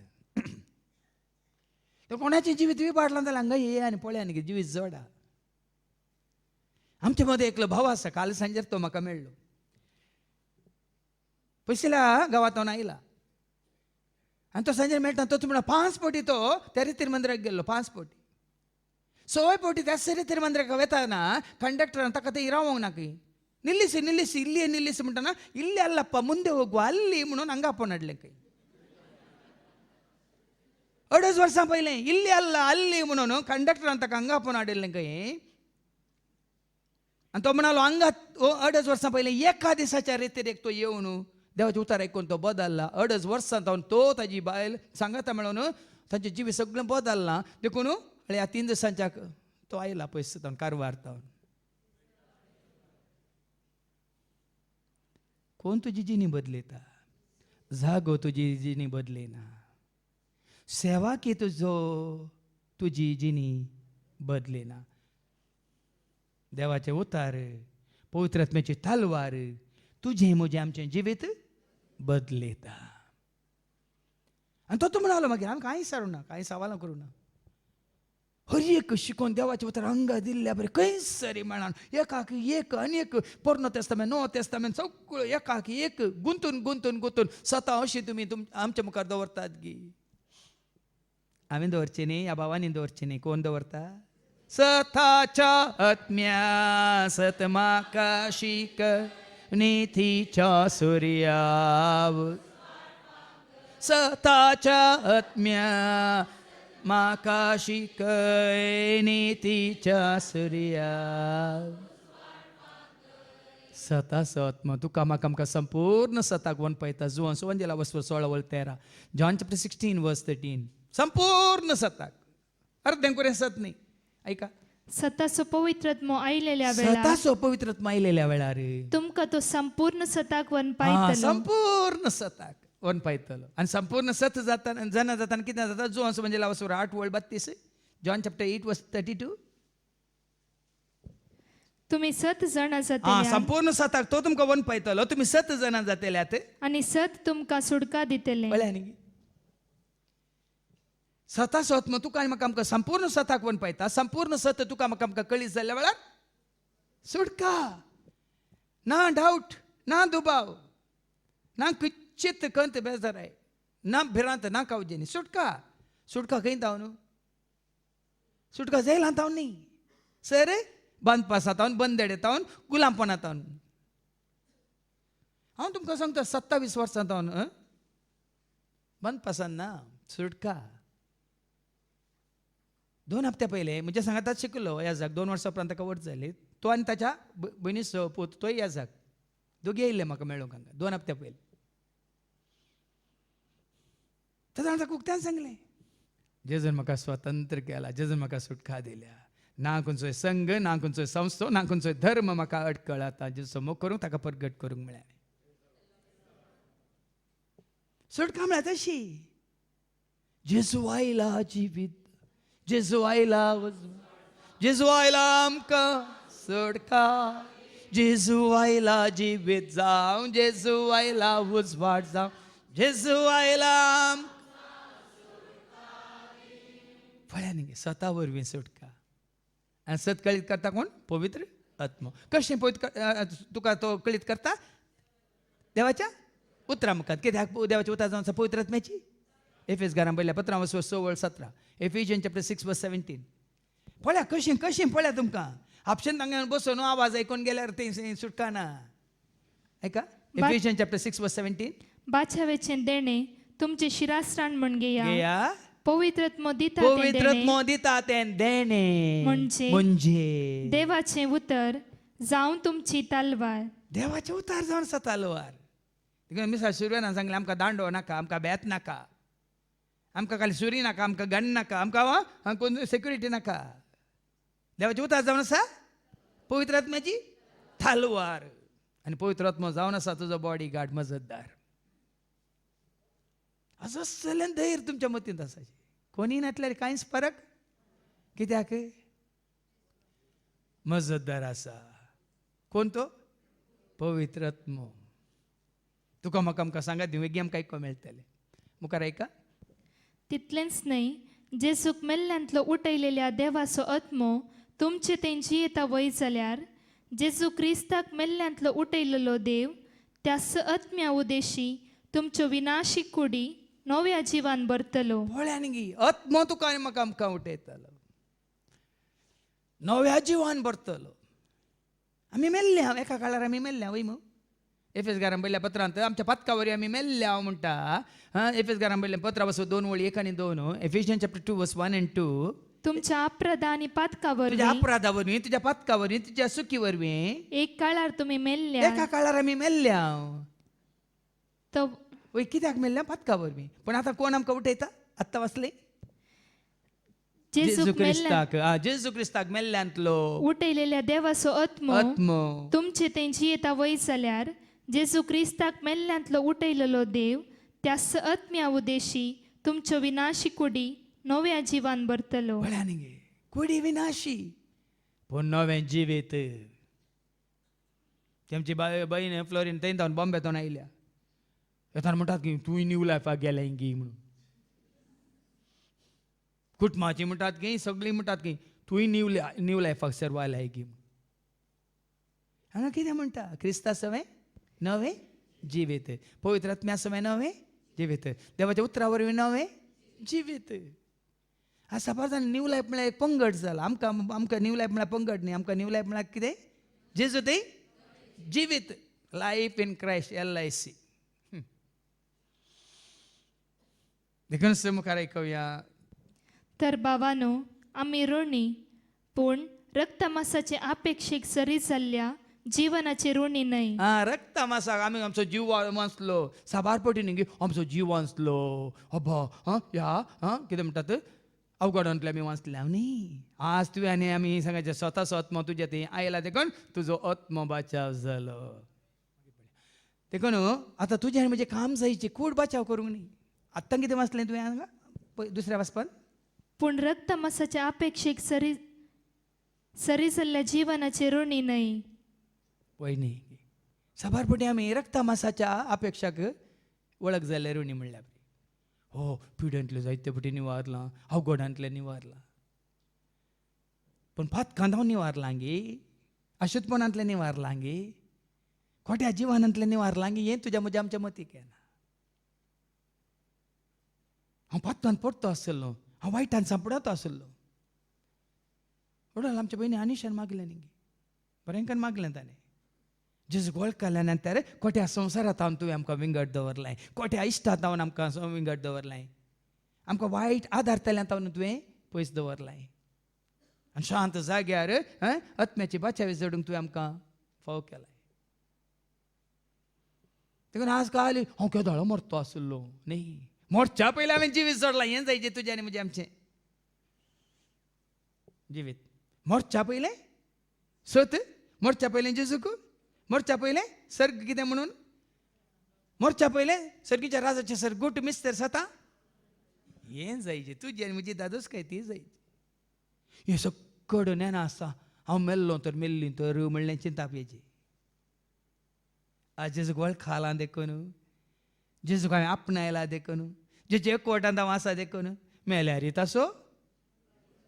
S3: कोणाचें जिवीत विबाडलां जाल्यार हांगा ये आनी पळय आनी जिवीत जोडा आमचे मदें एकलो भाव आसा काल सांजेर तो म्हाका मेळ्ळो पयसल्या गांवांतून आयला आनी तो सांजेर मेळटा तो म्हणून 5 फावटी तो त्या रितीर मंदिराक गेल्लो 5 फावटी 6 फावटी त्याच रितीर मंदिराक वेताना कंडक्टरान ताका थंय रावोंक ना की ನಿಲ್ಲಿಸಿ ನಿಲ್ಲಿಸಿ ಇಲ್ಲಿಯೇ ನಿಲ್ಲಿಸಿ ಮುಂಟನ ಇಲ್ಲಿ ಅಲ್ಲಪ್ಪ ಮುಂದೆ ಹೋಗುವ ಅಲ್ಲಿ म्हणून ಹಂಗಪ್ಪ ನಡ್ಲಿಕ್ಕೆ 2 ವರ್ಷ ಪहिले ಇಲ್ಲಿ ಅಲ್ಲ ಅಲ್ಲಿ म्हणून कंडक्टर ಅಂತ ಹಂಗಪ್ಪ नाडिल्लें आणि तो म्हणालो हांगा 2 वर्सां पयलीं एका दिसाच्या रेतीर एक तो येवन देवाचे उतार आयकून तो बदलला 2 वर्सां जावन तो ताजी बायल सांगाता मेळून तांचें जिवी सगळें बदललां देखून ह्या 3 दिसांच्या तो आयला पयस जावन कारवार जावन कोण तुजी जिणी बदलयता जागो तुजी जिणी बदलयना सेवा की तुजी जिणी बदलयना देवाचे उतार पवित्र आत्म्याची तलवार तुझे म्हजें आमचें जिवीत बदलयता आनी तो म्हणालो मागीर आमकां कांय विचारूं ना कांय सवालां करूं ना हर एक शिकोवन देवाचे उतार हांगा दिल्ल्या बरें खंयसरी मेळान एकाक एक आनी एक पोरनो तेस्तामेंट नवो तेस्तामेंट सगळो एकाक एक गुंतून गुंतून गुंतून स्वता अशी तुमी आमच्या मुखार दवरतात गी हांवें दवरचें न्ही ह्या भावांनी दवरचें न्ही कोण दवरता सताच्या आत्म्या सतमाकाशिक निथीच्या सूर्याव सताच्या आत्म्या माकाशिक निथीच्या सूर्याव सताचो आत्मा तुका म्हाका आमकां संपूर्ण सताक वन पळयता जुवान 16 जॉन चॅप्टर 16 वर्स 13 संपूर्ण सताक अर्दें करून सत न्ही ऐका
S5: सताचो पवित्रत्व आयलेल्या वेळार
S3: सताचो पवित्रत्व आयलेल्या वेळार
S5: तुमकां तो संपूर्ण सताक वन पायतलो
S3: संपूर्ण सताक वन पायतलो आनी संपूर्ण सत जाता जना जाताना कितें जाता जो असो म्हणजे 8:32 जॉन चॅप्टर 8 वर्स 32
S5: तुम्ही 7 जाणां जातल्यात
S3: संपूर्ण सताक तो तुमकां वन पायतलो तुमी 7 जाणां जातल्यात
S5: आनी 7 तुमकां सुटका दितले
S3: कळ्ळें न्ही सताचो आत्मा तुका आनी म्हाका आमकां संपूर्ण सताक वन पायता संपूर्ण सत तुका म्हाका आमकां कळीत जाल्ल्या वेळार सुटका ना डावट ना दुबाव ना चित्त कंत बेजाराय ना भिरांत ना कावजेनी सुटका सुटका खंय तावन सुटका जेलां तावन न्ही सर बंद पासातावन बंदेडेतावन गुलामपणातावन हांव तुमकां सांगता 27 वर्सां तावन बंद पासान ना सुटका 2 हप्ते पयले म्हणजे सांगातात शिकलो याजाक 2 वर्सां उपरांत ताका वर्स जाली तो आनी ताच्या भयणीचो पूत तोय याजाक दोगी येयल्ले म्हाका मेळूंक हांगा 2 हप्ते पयले ताका उक्त्यान सांगलें जेजून म्हाका स्वतंत्र केला जेजून म्हाका सुटका दिल्या ना खंयचोय संघ ना खंयचोय संस्थो ना खंयचोय धर्म म्हाका अडकळ आतां जेजूचो मोग करूंक ताका परगट करूंक मेळ्ळें सुटका म्हळ्यार तशी जेजू आयला जिवीत जेजू आयला जेजू आयला आमकां सोडका, जेजू आयला जिवीत जावं, जेजू आयला उजवाड जावं, जेजू आयला फळ्या न्ही स्वता वरवीं सुटका. आनी सत कळीत करता कोण? पवित्र आत्मो. कशें पवित्र तुका तो कळीत करता? देवाच्या उतरां मुखार. कित्याक देवाच्या उतरां जावन आसा पवित्र आत्म्याची? एफेस घरान पयल्या 15:16-17. एफिशियन चॅप्टर 6:17. पळया कशें कशें पळया तुमकां. आपशन तांगेर बसून आवाज आयकून गेल्यार तें सुटका ना. ऐका एफिशियन चॅप्टर 6:17.
S5: बाछावेचें देणें तुमचे शिरास्त्राण म्हण घेया.
S3: घेया.
S5: पवित्रत्म दिता तें
S3: पवित्र
S5: देणें
S3: आत्मो दिता तें देणें
S5: म्हणजे देवाचें उतर जावं तुमची तलवार.
S3: देवाचे उतार जावन आसा तलवार. देखून मिसाळ सुरवेरान सांगलें आमकां दांडो नाका, आमकां बेत नाका, आमकां खाली सुरी नाका, आमकां गन नाका, आमकां कोण सेक्युरिटी नाका. देवाचे उतार जावन आसा पवित्र आत्म्याची तलवार. आनी पवित्र आत्मो जावन आसा तुजो बॉडी गार्ड, मजतदार. असो सलन धैर्य तुमच्या मतींत आसाची. कोणी नातल्यार कांयच फरक. कित्याक मजतदार आसा. कोण तो? पवित्र आत्मो. तुका म्हाका आमकां सांगात दिवं आमकां आयको मेळटलें. मुखार ऐका.
S5: तितलेंच न्हय, जेजूक मेल्ल्यांतलो उठयलेल्या देवाचो आत्मो तुमचे तें जियेता वय जाल्यार जेजू क्रिस्ताक मेल्ल्यांतलो उठयलेलो देव त्या आत्म्या उदेशी तुमच्यो विनाशीक कुडी नव्या जिवान भरतलो.
S3: पळयान गी आत्मो तुका आनी म्हाका आमकां उठयतलो, नव्या जिवान भरतलो. आमी मेल्ल्या, एका काळार आमी मेल्ल्या वय मू. एफेस घरान पयल्या पत्रांत आमच्या पत्कावरी आमी मेल्ल्या म्हणटा. एफेस घरान पयल्या 15:2 1 आनी 2. एफिशियन चॅप्टर 2:1-2.
S5: तुमच्या अपराधा आनी पातकावर
S3: तुझ्या अपराधा वरवीं, तुझ्या पातका वरवीं, तुझ्या चुकी वरवीं
S5: एक काळार तुम्ही मेल्ल्या.
S3: एका काळार आमी मेल्ल्या.
S5: तो
S3: वय कित्याक मेल्ल्या? पातका वरवीं. पण आतां कोण आमकां उठयता? आत्तां वाचलें जेजू क्रिस्ताक मेल्ल्यांतलो
S5: उठयलेल्या देवाचो आत्मो तुमचे तें जियेता वय जाल्यार जेजू क्रिस्ताक मेल्ल्यांतलो उठयलेलो देव त्या आत्म्या उदेशी तुमच्यो विनाशी कुडी नव्या जिवान भरतलो.
S3: कुडी विनाशी पूण नवें जिवीत. तेमची बहीण फ्लोरीन थंय जावन बॉम्बेतून आयल्या. येताना म्हणटात की तूंय न्यू लायफाक गेलें गी म्हणून. कुटुंबाची म्हणटात की सगळीं म्हणटात की तूंय न्यू लायफाक सर्वायला गी म्हणून. हांगा कितें म्हणटा? क्रिस्ता सवें नवें जिवीत, पवित्र आत्म्या सवें नवें जिवीत, देवाच्या उतरा वरवीं नवें जिवीत. सपोज न्यू लायफ म्हळ्यार एक पंगड जाला. आमकां न्यू लायफ म्हळ्यार पंगड न्ही. आमकां न्यू लायफ म्हळ्यार कितें? जेजू तें जिवीत. Life in Christ LIC. देखून मुखार ऐकूया.
S5: तर भावानो, आमी ऋणी पूण रक्तमासाचे अपेक्षेक सरी जाल्ल्या जीवनाचे ऋणी न्हय.
S3: रक्त मासाक आमी आमचो जीव वाचलो. साबार पटी न्ही आमचो जीव वाचलो. अबा ह्या कितें म्हणटात अवघडांतले आमी वाचल्या न्ही. आज तुवें आनी आमी सांगायचे स्वताचो आत्मो तुज्या थंय आयला देखून तुजो आत्मो बचाव जालो. देखून आतां तुजें आनी म्हजें काम जायचें. कूड बचाव करूंक न्ही. आत्तां कितें वाचलें तुवें हांगा दुसऱ्या वाचपान?
S5: पूण रक्तमासाच्या अपेक्षेक सरी जाल्ल्या जीवनाचे ऋणी न्हय.
S3: पळय न्ही साबार पटी आमी रक्तमासाच्या अपेक्षाक वळख जाल्ले ऋणी म्हणल्यार हो पिड्यांतले जायते पटी निवारलां, अवघडांतले निवारलां. पण पातकांत हांव निवारलां गे, अशुद्धपणांतले निवारलां गे, खोट्या जिवानांतले निवारलां गे. हें तुज्या म्हज्या आमच्या मतीक येना. हांव पातकांत पडतो आसलो, हांव वायटान सांपडतो आसलो. म्हणून आमच्या भयणी आनिशान मागलें न्ही गे, बरेंकान मागलें ताणें. जेजूक वळखल्या नंतर खोट्या संवसारांत हांव तुवें आमकां विंगड दवरलाय, खोट्या इश्टांत हांव आमकां विंगड दवरलाय, आमकां वायट आदारतल्यांत हांव तुवें पयस दवरलाय. आनी शांत जाग्यार आत्म्याची बाचावी जोडूंक तुवें आमकां फाव केलाय. देखून आज कळ्ळें हांव केदोळो मरतो आसलो न्ही. मरच्या पयलीं हांवें जिवीत जोडलां. हें जायचें तुजें आनी म्हजें आमचें जिवीत. मरच्या पयलें सत, मरच्या पयलें जेजूक, मरच्या पयलें सर्ग कितें म्हणून, मरच्या पयलें सर्गीच्या राजाचें सरगूट मिस्तर सता. हें जायचें तुजें आनी म्हजी दादोस काय ती जायची. हें उकडून येना आसा हांव मेल्लो तर मेल्ली तर म्हणलें चिंता पेजी आज जेजूक वळखाला देखून जेजूक हांवें आपणायला देखून जेचे एकवटांत हांव आसा देखून मेल्यार तासो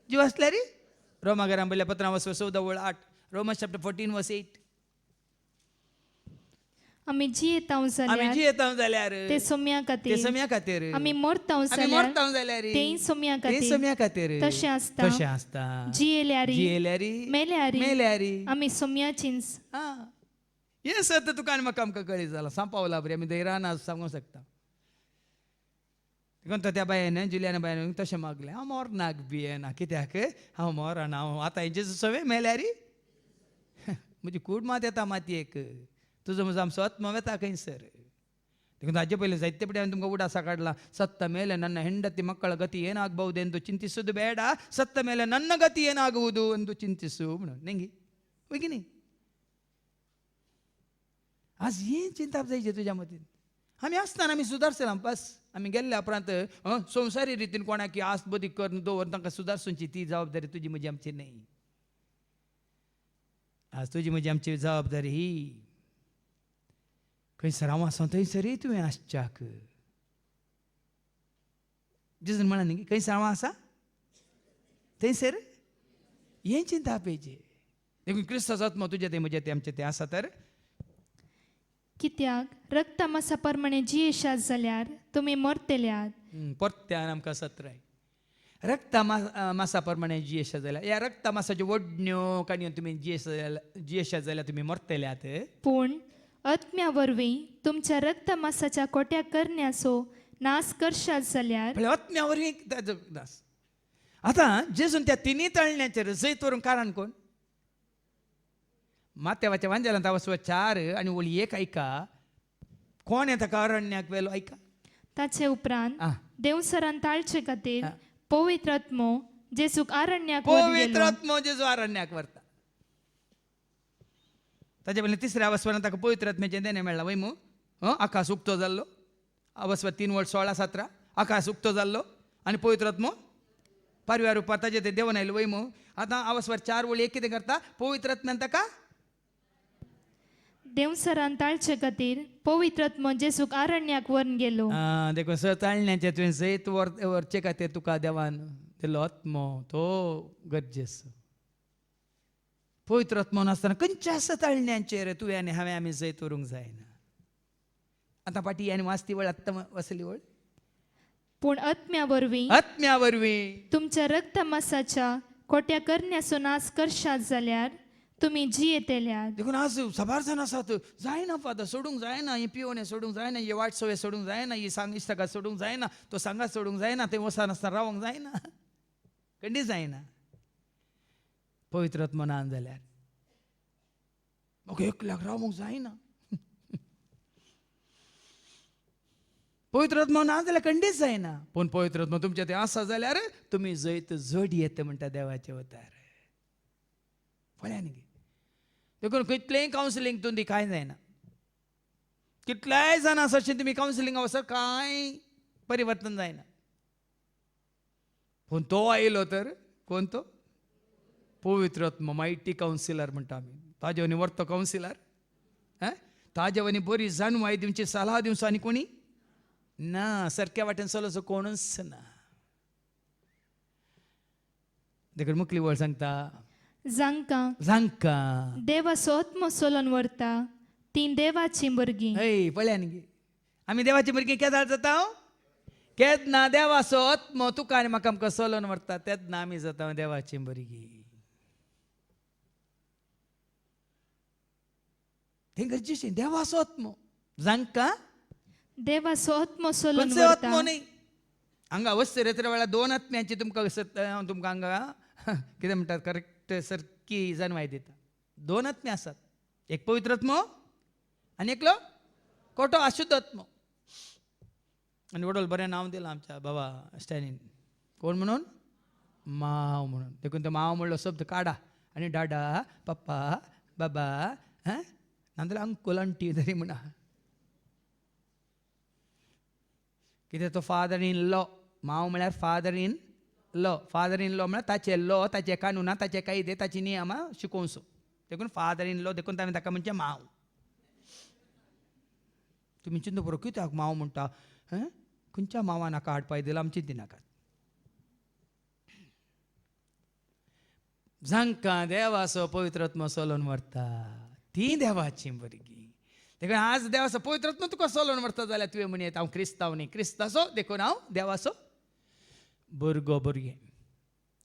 S3: जीव आसल्यार रोमागराम बरयल्या पत्रां 14:8 Romans chapter 14:8
S5: आमी जियेताव
S3: आमी
S5: जाल्यार
S3: जी येता जाल्यार
S5: ते सोम्या
S3: ते
S5: खातीर
S3: सम्या खातीर
S5: आमी मरताव
S3: आमी
S5: जाल्यार
S3: मरता जाल्यार
S5: तेय सोम्या
S3: ते
S5: खातीर
S3: सम्या खातीर
S5: तशें आसता.
S3: तशें आसता
S5: जियेल्यार
S3: जियेल्यारी
S5: मेल्यार
S3: मेल्यारी
S5: आमी सोम्याचींच.
S3: हें सत्य तुका आनी म्हाका आमकां कळी जाला सांपावला बरी आमी धैर्यान सांगूंक शकता. देखून तो त्या बायन जुलियाना बायन तशें मागलें हांव मोरनाक बी येना कित्याक हांव मोरना हांव आतां हेंचे सवे मेल्यारी म्हजी कूड मात येता मातयेक तुजो म्हजो आमचो आत्मा वेता खंयसर. देखून हाजे पयलीं साहित्य पिड्यान तुमकां उडासा काडला ಸತ್ತ ಮೇಲೆ ನನ್ನ ಹೆಂಡತಿ ಮಕ್ಕಳ ಗತಿ ಏನಾಗಬಹುದೆಂದು ಚಿಂತಿಸುವುದು ಬೇಡ ಸತ್ತ ಮೇಲೆ ನನ್ನ ಗತಿ ಏನಾಗುವುದು ಎಂದು ಚಿಂತಿಸು म्हणून नेंगी होय आज हें चिंताप जायचें तुज्या मतीन आमी आसतना आमी सुदारसला बस आमी गेल्ल्या उपरांत संवसारी रितीन कोणाक आस्त बदी कर दवर तांकां सुदारसूंची ती जबाबदारी तुजी म्हजी आमची न्ही. आज तुजी म्हजी आमची जबाबदारी ही खंयसर हांव आसा थंयसरी तुवें आसच्याक जेजून म्हणा न्ही खंयसर हांव आसा थंयसर हें चिंता पेजे देखून क्रिस्ताचो आत्मा तुजें तें म्हजें तें आमचें तें आसा तर
S5: कित्याक रक्ता मासा प्रमाणे जियेशात जाल्यार तुमी मरतेल्यात.
S3: परत्यान आमकां सत्राय रक्ता मासा प्रमाणे जियेशा जाल्यार ह्या रक्ता मासाच्यो वडण्यो काणयो तुमी जियेशा जाल्यार तुमी मरतेल्यात.
S5: पूण आत्म्या वरवीं तुमच्या रक्त मासाच्या कोट्या करण्याचो नाश करशात जाल्यार
S3: आत्म्यावरी नास. आतां जेजून त्या तिनी तळण्याचेर जैत व्हरून कारण कोण मातेवाच्या वांजेलांत वचवा 4 आनी ओळी 1 ऐका कोण येता कारण्याक वेलो ऐका.
S5: ताचे उपरांत
S3: आं.
S5: देवसरान ताळचे खातीर पवित्र आत्मो जेजूक आरण्याक
S3: पवित्र आत्मो जेजू आरण्याक व्हरता. ताचे पयलीं 3ऱ्या अवस्वरांत ताका पवित्र आत्म्याचें देणें मेळ्ळां वय मू आकाश उक्तो जाल्लो अवस्वर 3:16-17 आकाश उक्तो जाल्लो आनी पवित्र आत्मो पारव्या रुपार ताजें तें देवन आयलो वय मू. आतां अवस्वर 4:1 कितें करता पवित्र आत्म्यान ताका
S5: देवसरान ताळचे खातीर पवित्र आत्मो जेजूक आरण्याक व्हरून गेलो.
S3: देखून चालण्याचें तुवें जैत व्हरचे खातीर तुका देवान दिलो आत्मो तो गरजेचो. पवित्र आत्मो नासतना खंयच्या आसा ताळण्यांचेर तुवें आनी हांवें आमी जैत व्हरूंक जायना. आतां पाटी आनी वाचती वळ आत्ता वसली वळ
S5: पूण आत्म्या वरवीं
S3: आत्म्या वरवीं
S5: तुमच्या रक्त मासाच्या कोट्या करण्याचो नाश करशात जाल्यार तुमी जियेतेल्यात.
S3: देखून आज साबार जाण आसात जायना फादर सोडूंक जायना ही पिवणें सोडूंक जायना ही वायट सवय सोडूंक जायना ही इश्टागात सोडूंक जायना तो सांगात सोडूंक जायना ते वसानासतना रावंक जायना खंडी जायना. पवित्र आत्मा ना जाल्यार म्हाका एकल्याक रावंक जायना. पवित्र आत्मा ना जाल्यार खंडीच जायना. पूण पवित्र आत्मा तुमचें तें आसा जाल्यार तुमी जैत जड येता म्हणटा देवाचे अवतार. पळया न्ही देखून कितलेंय कावन्सिलींग तुमी कांय जायना. कितल्याय जाण आसा अशें तुमी कावन्सिलिंगा वचत कांय परिवर्तन जायना. पूण तो आयलो तर कोण तो पवित्र आत्मा मायटी कावन्सिलर म्हणटा आमी ताजे वनी वर्तो कावन्सिलर ताजे वनी बरी जाणवाय दिवची सल्हा दिवचो आनी कोणी ना सारक्या वाटेन चलोचो कोणूच ना. देखून मुखली वळ सांगता जांकां
S5: देवाचो आत्मो चलोवन व्हरता ती देवाची भुरगीं.
S3: हय पळया न्ही आमी देवाची भुरगीं केदां जाता केदना देवाचो आत्मो तुका आनी म्हाका आमकां चलोवन व्हरता तेदना आमी जाता देवाची भुरगीं. तें गरजेचें देवाचो आत्मो जांकां
S5: देवाचो आत्मो चलोवन
S3: खंयचो आत्मो
S5: व्हरता.
S3: न्ही हांगा वचत रेत्र वेळार 2 आत्म्यांची तुमकां हांव तुमकां हांगा कितें म्हणटात करेक्ट सारकी जाणवाय दिता. 2 आत्मे आसात एक पवित्र आत्मो आनी एकलो खोटो अशुद्ध आत्मो. आनी वडोल बरें नांव दिलां आमच्या बाबा स्टॅलिन कोण म्हणून माव म्हणून. देखून तो माव म्हणलो शब्द काडा आनी डाडा पप्पा बाबा नाजाल्यार अंकल आंटी तरी म्हणा कितें तो फादर इन लॉ माव म्हळ्यार father in law father in law म्हळ्यार ताचे लॉ ताचे कानुना ताचे कायदे ताची नियमां शिकोवचो देखून फादर इन लॉ देखून आमी ताका म्हणजे माव. तुमी चिंतू बरो कित्याक माव म्हणटा खंयच्या मावा नाका हाडपाक दिला आमची दिनाकात. जांकां देवाचो पवित्रत्म चलोवन व्हरता ती देवाची भुरगीं. देखून आज देवाचो पवित्रत्म तुका चलोवन व्हरता जाल्यार तुवें म्हणयत हांव क्रिस्तांव न्ही क्रिस्ताचो देखून हांव देवाचो भुरगो भुरगें.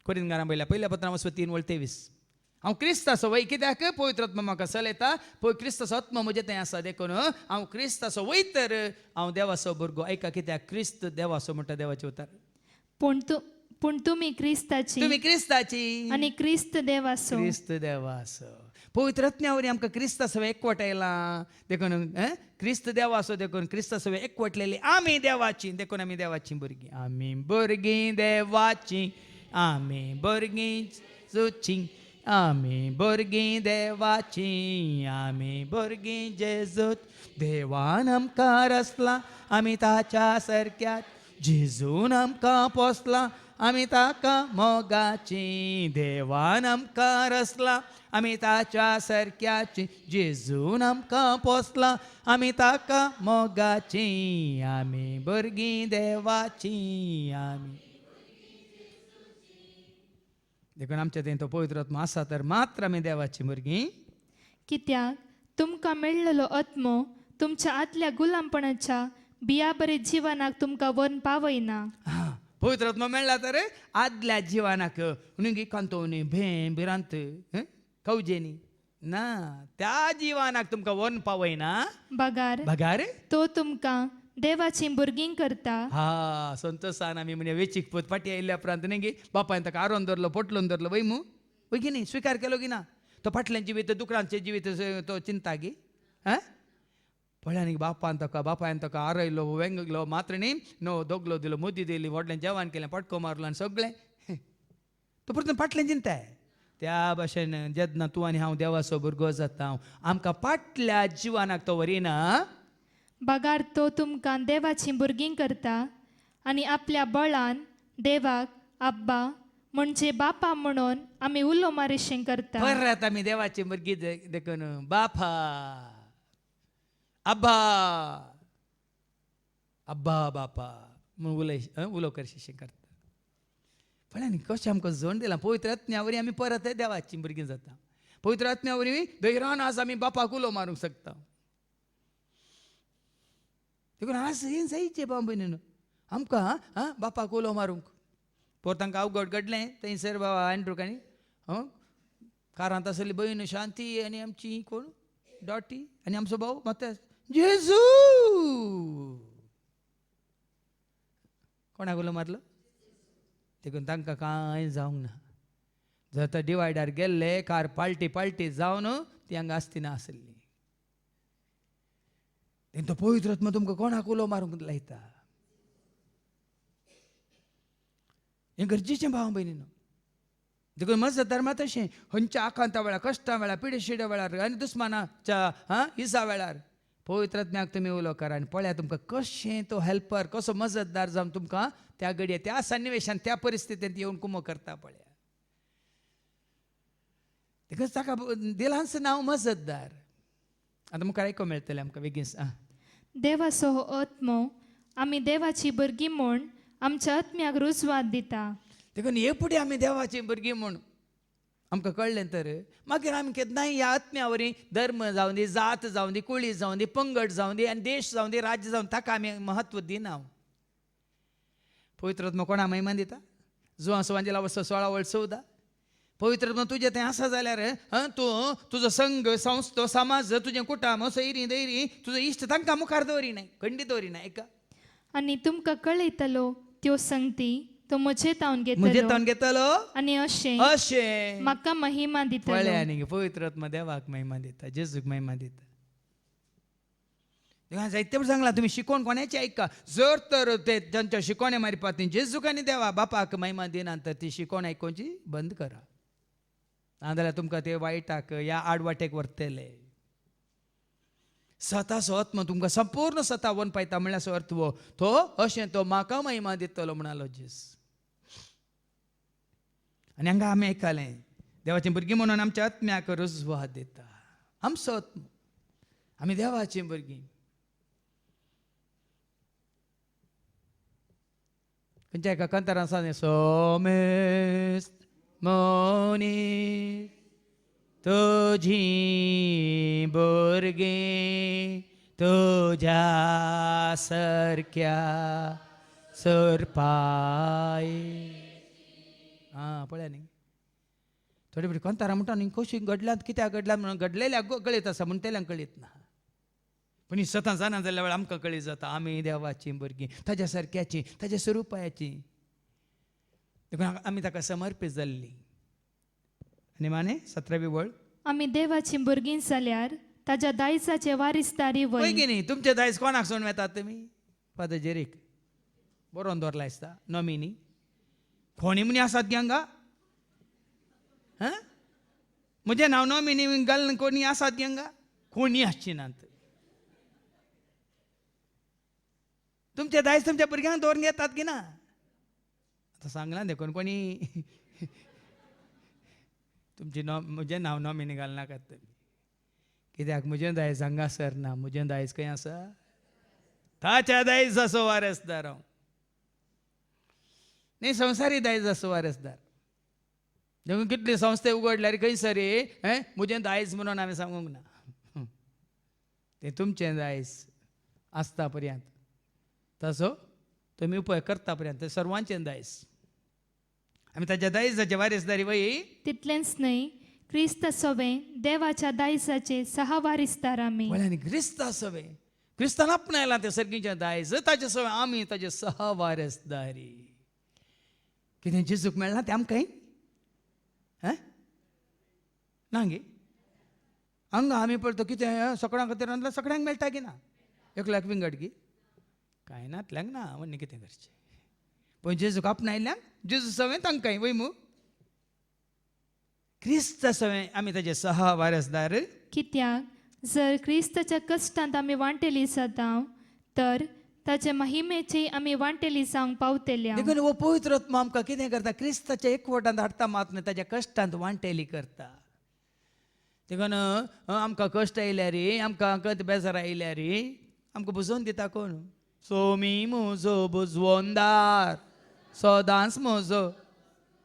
S3: कोरिंथांकारांक पयल्या पत्रां 3:23 हांव क्रिस्ताचो वय कित्याक पवित्रत्म म्हाका चलयता क्रिस्ताचो आत्मा म्हजे थंय आसा देखून हांव क्रिस्ताचो वय तर हांव देवाचो भुरगो. ऐका कित्याक क्रिस्त देवाचो म्हणटा देवाचे उतर.
S5: पूण तुमी क्रिस्ताची
S3: तुमी क्रिस्ताची
S5: आनी क्रिस्त देवाचो.
S3: क्रिस्त देवाचो पवित्रत्म्या वरी आमकां क्रिस्ताचो एकवट येयला देखून क्रिस्त देवाचो देखून क्रिस्ताचो एकवटलेली आमी देवाची देखून आमी देवाची भुरगीं. आमी भुरगीं देवाची आमी भुरगीं जेजूची आमी भुरगीं देवाची आमी भुरगीं जेजूच. देवान आमकां रचला आमी ताच्या सारक्याच जेजून आमकां पोसला आमी ताका मोगाची. देवान आमकां रचला आमी ताच्या सारक्याची जेजून आमकां पोसला आमी ताका मोगाची. आमी भुरगीं देवाची आमी देखून आमच्या थंय तो पवित्रत्मा आसा तर मात्र आमी देवाची भुरगीं.
S5: कित्याक तुमकां मेळ्ळलो आत्मो तुमच्या आदल्या गुलामपणाच्या बिया बरे जिवनाक तुमकां व्हरून पावयना.
S3: पवित्रत्मा मेळ्ळा तर आदल्या जिवानाक नुंगी कांतोवनी भें भिरांत कवजेनी ना त्या जिवानाक तुमकां व्हरून पावयना बगार
S5: तो तुमकां देवाची भुरगीं करता.
S3: हा संतोषान आमी म्हणजे वेचीक पोत फाटी आयिल्ल्या उपरांत न्ही बापायन ताका आरोन धरलो पोटलोन धरलो वय मू वय की न्ही स्विकार केलो की ना. तो फाटल्यान जिवीत दुकरांचे जिवीत तो चिंता गी पळय न्ही बापायन ताका आरयलो वेंगलो मात्र न्ही नो दोगलो दिलो मुदी दिली व्हडलें जेवण केलें पटको मारलो आनी सगळें तो परतून फाटल्यान चिंताय. त्या भाशेन जेन्ना तूं आनी हांव देवाचो भुरगो जाता आमकां फाटल्या जिवानाक तो व्हरिना
S5: बगार तो तुमकां देवाची भुरगीं करता आनी आपल्या बळान देवाक आब्बा म्हणजे बापा म्हणून आमी उलो मारिशें करता.
S3: परत आमी देवाची भुरगीं देखून बापा अब्बा अब्बा बापा म्हणून उलो करशें करता. पळय न्ही कशें आमकां जण दिलां. पवित्र आत्म्या वरी आमी परत देवाची भुरगीं जाता. पवित्र आत्म्या वरी धैर्यान आज आमी बापाक उलो मारूंक शकता. देखून आज हें जायचें बाब भयणीनो आमकां बापाक उलो मारूंक. पोर तांकां अवघड घडलें थंयसर बाबा एंड्रूक आनी कारांत आसली भयण शांती आनी आमची कोण डॉटी आनी आमचो भाऊ मात जेजू कोणाक उलो मारलो. देखून तांकां कांय जावंक ना. जर तर डिवायडार गेल्ले कार पाल्टी जावन ती हांगा आसतना आसली. तो पवित्र आत्मा तुमकां कोणाक उलो मारूंक लायता. हें गरजेचें भाव भयणीनो. देखून मजत धर्मा तशें खंयच्या आकांता वेळार कश्टा वेळार पिडेशिडे वेळार आनी दुस्मानाच्या हिसा वेळार पवित्र आत्म्याक तुमी उलो करा आनी पळया तुमकां कशें तो हेल्पर कसो मजतदार जावन तुमकां त्या घडये त्या सन्निवेशान त्या परिस्थितींत येवन कुमो करता पळया. देखून ताका दिलांचं नांव मजतदार. आतां मुखार आयको मेळटलें आमकां बेगीन.
S5: देवाचो हो आत्मो आमी देवाची भुरगीं म्हूण आमच्या आत्म्याक रुजवात दिता.
S3: देखून हे फुडें आमी देवाची भुरगीं म्हूण आमकां कळ्ळें तर मागीर आमी केन्नाय ह्या आत्म्या वरी धर्म जावं दी जात जावं दी कुळी जावं दी पंगड जावं दी आनी देश जावं दी राज्य जावं ताका आमी महत्व दिना. पवित्र आत्मा कोणा महिमा दिता. जुवां सुवांजेला वर्स 16:14 पवित्र आत्मा तुजें थंय आसा जाल्यार तूं तुजो संघ संस्थो समाज तुजें कुटुंब सैरी दैरी तुजो इश्ट तांकां मुखार दवरिनाय खंडीत दवरिनाय. एका
S5: आनी तुमकां कळयतलो त्यो संगती तो म्हजे तावन
S3: घेतलो
S5: आनी अशें म्हाका महिमा दितलो.
S3: आनी पवित्र आत्मा देवाक महिमा दिता जेजूक महिमा दिता. जायते सांगला तुमी शिकोवन कोणाची ऐका. जर तर ते तांच्या शिकोण्या मारपात जेजूक आनी देवा बापाक महिमा दिना तर ती शिकोवन आयकोवची बंद करा. नाजाल्यार तुमकां ते वायटाक ह्या आडवाटेक व्हरतले. स्वताचो आत्मा तुमकां संपूर्ण स्वता वन पायता म्हणल्यार अर्थ तो अशें तो म्हाका महिमा दितलो म्हणालो जेस. आनी हांगा आमी आयकलें देवाचीं भुरगीं म्हणून आमच्या आत्म्याक रुजवात दिता. आमचो आत्मो, आमी देवाचीं भुरगीं. खंयच्या एका कंतारान सांगलें सोमेस्त मोनी तुझीं भुरगीं तुज्या सारक्या सरपाय. पळया न्ही थोडी बरी कंतारां म्हणटा न्ही कशी घडल्यात कित्याक घडल्यात म्हणून घडलेल्या कळीत आसा म्हणून तेल्यांक कळीत ना. पूण ही सतां जाणा जाल्या वेळार आमकां कळीत जाता आमी देवाचीं भुरगीं ताज्या सारक्याचीं ताज्या स्वरुपायाचीं. देखून आमी ताका समर्पीत जाल्लीं. आनी माने 17वी वळ
S5: आमी देवाचीं भुरगीं जाल्यार ताज्या दायजाचे वारिसदारी
S3: पळय
S5: वय.
S3: की न्ही तुमचे दायज कोणाक सोडून येतात तुमी? फादर जेरीक बरोवन दवरला दिसता नॉमिनी कोणी म्हणी आसात गे हांगा? म्हजें नांव नॉमिनी घालून कोणी आसात गे हांगा? कोणी आसची नात. तुमचे दायज तुमच्या भुरग्यांक दवरून घेतात की ना? आतां सांगलां देखून कोणी तुमची म्हजें नांव नॉमिनी घालनाकात तुमी. कित्याक म्हजें दायज हांगा सर ना, म्हजें दायज खंय आसा? ताच्या दायजाचो वारसदार हांव न्ही, संवसारी दायजाचो वारसदार. देखून कितले संस्थे उगडल्यार खंय सरी म्हजें दायज म्हणून हांवें सांगूंक ना. तें तुमचें दायज आसता पर्यंत तसो तुमी उपाय करता पर्यंत सर्वांचें दायज. आमी ताच्या दायजाचे वारसदारी वय.
S5: तितलेंच न्हय क्रिस्त सोबे देवाच्या दायजाचे सहवारिसदार आमी.
S3: म्हळ्यार क्रिस्ता सवे क्रिस्तान आपणायला ते सर्गीचें दायज ताचे सवे आमी ताचे सहवारसदारी. कितें जेजूक मेळना तें आमकां ना गे. हांगा आमी पळयता कितें सगळ्यां खातीर रांदल्यार सगळ्यांक मेळटा की ना? एकल्याक विंगड गी कांय नातल्यांक ना म्हणून कितें करचें. पण जेजूक आपणायल्यांक जेजू सवें तांकांय वय मू. क्रिस्त सवें आमी ताचे सहवारसदार.
S5: कित्याक जर क्रिस्ताच्या कश्टांत आमी वांटेली जाता तर ताचे महिमेची आमी वांटेली जावंक पावतल्या.
S3: देखून हो पवित्र आत्मा आमकां कितें करता? क्रिस्ताच्या एकवटांत हाडटा मात न्हय ताच्या कश्टांत वांटेली करता. देखून आमकां कश्ट येयल्यार आमकां कत बेजार आयल्यार आमकां बुजोवन दिता कोण? सोमी म्हजो बुजवंदार सदांच म्हजो.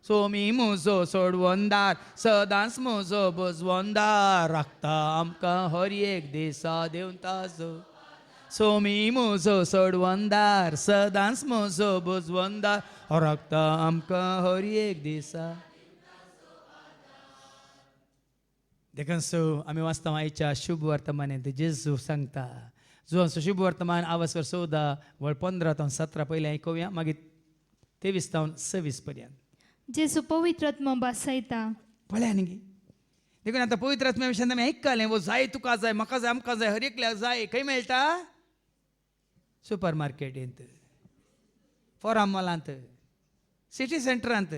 S3: सोमी म्हजो सोडवंदार सदांच म्हजो बुजवंदार. राखता आमकां हर एक दिसा देवन ताजो. सोमी म्हजो सोडवंदार सदांच म्हजो बुजवंदार. राखता आमकां हर एक दिसा. देखून आमी वाचता आयच्या शुभ वर्तमानांत जेजू सांगता जो शुभ वर्तमान आवसवर 14 वळ 15 तो 17 पयलें आयकुया मागीर 23 तो 26 पर्यंत.
S5: जेजू पवित्र आत्मा बसयता.
S3: पळया न्ही देखून आतां पवित्र आत्म्या विशयान आमी आयकलें वो जाय तुका जाय म्हाका जाय आमकां जाय हर एकल्याक जाय. खंय मेळटा? सुपर मार्केटींत, फोरम मॉलांत, सिटी सेंटरांत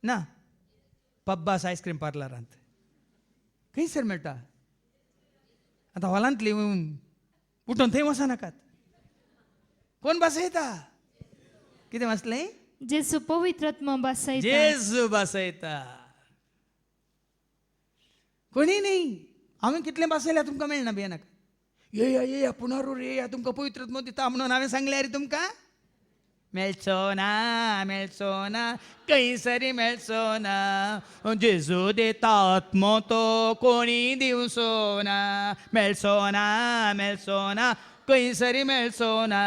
S3: ना, पब्बास आयस्क्रीम पार्लरांत खंयसर मेळटा. आतां हॉलांतली उठून थंय वचनाकात. कोण बसयता? कितें वाचलें?
S5: जेजू पवित्र आत्मा बसयता.
S3: जेजू बसयता. कोणी न्ही. हांवें कितलें बसयल्या तुमकां मेळना भियेनाका. येया येया पुनरू येया तुमकां पवित्र आत्मा दिता म्हणून हांवें सांगल्यार तुमकां मेळचो ना मेळचो ना खंयसरी मेळचो ना. जेजू दिता आत्मो तो कोणी दिवचो ना. मेळचो ना मेळचो ना खंयसरी मेळचो ना.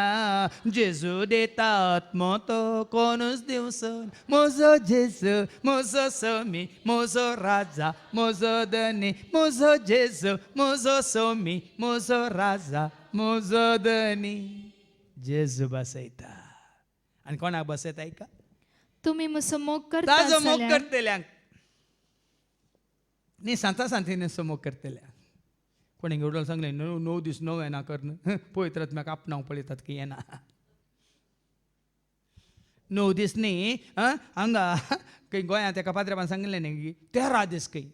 S3: जेजू दिता आत्मो तो कोणूच दिवचो ना. म्हजो जेजू म्हजो सोमी म्हजो राजा म्हजो धनी म्हजो जेजू म्हजो सोमी म्हजो राजा म्हजो धनी. जेजू बसयता. आनी कोणाक बसयता आयका?
S5: तुमी म्हजो मोग करता
S3: ताजो मोग
S5: जाल्यार
S3: करतल्यांक न्ही सांता सांतीन मोग करतल्यांक. कोणी उडोवन सांगलें 9 दीस 9 येना कर पवित्र आत्म्याक आपणावंक पळयतात की येना. 9 दीस न्ही हांगा खंय गोंयांत एका पाद्रेबान सांगलें न्ही 13 दीस खंय.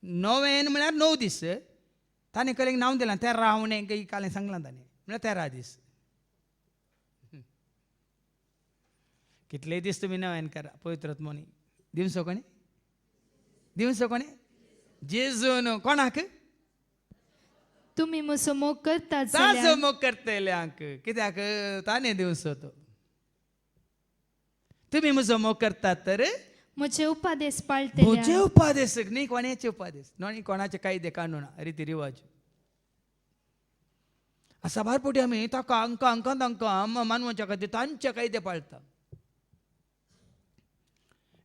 S3: 9 म्हळ्यार 9 दीस. ताणें कलेक नांव दिलां 13 हावणें खंय कालें सांगलां ताणें म्हळ्यार 13 दीस. कितले दीस तुमी नव्यान करा पवित्र आत्मोनी दिवसो कोणी जेजून कोणाक
S5: तुम्ही म्हजो मोग करतात
S3: ताजो
S5: जाल्यार
S3: मोग करतल्यांक कित्याक ताणे दिवसो तो तुम्ही म्हजो मोग करतात तर
S5: म्हजे उपादेश
S3: म्हजे
S5: पाळटल्या
S3: उपादेशक न्ही कोणाचे उपादेश न्ही कोणाचे कायदे कानून रिती रिवाज असा भारपोटी आमी ताका तांकां मानवाच्या खातीर तांचे कायदे पाळटा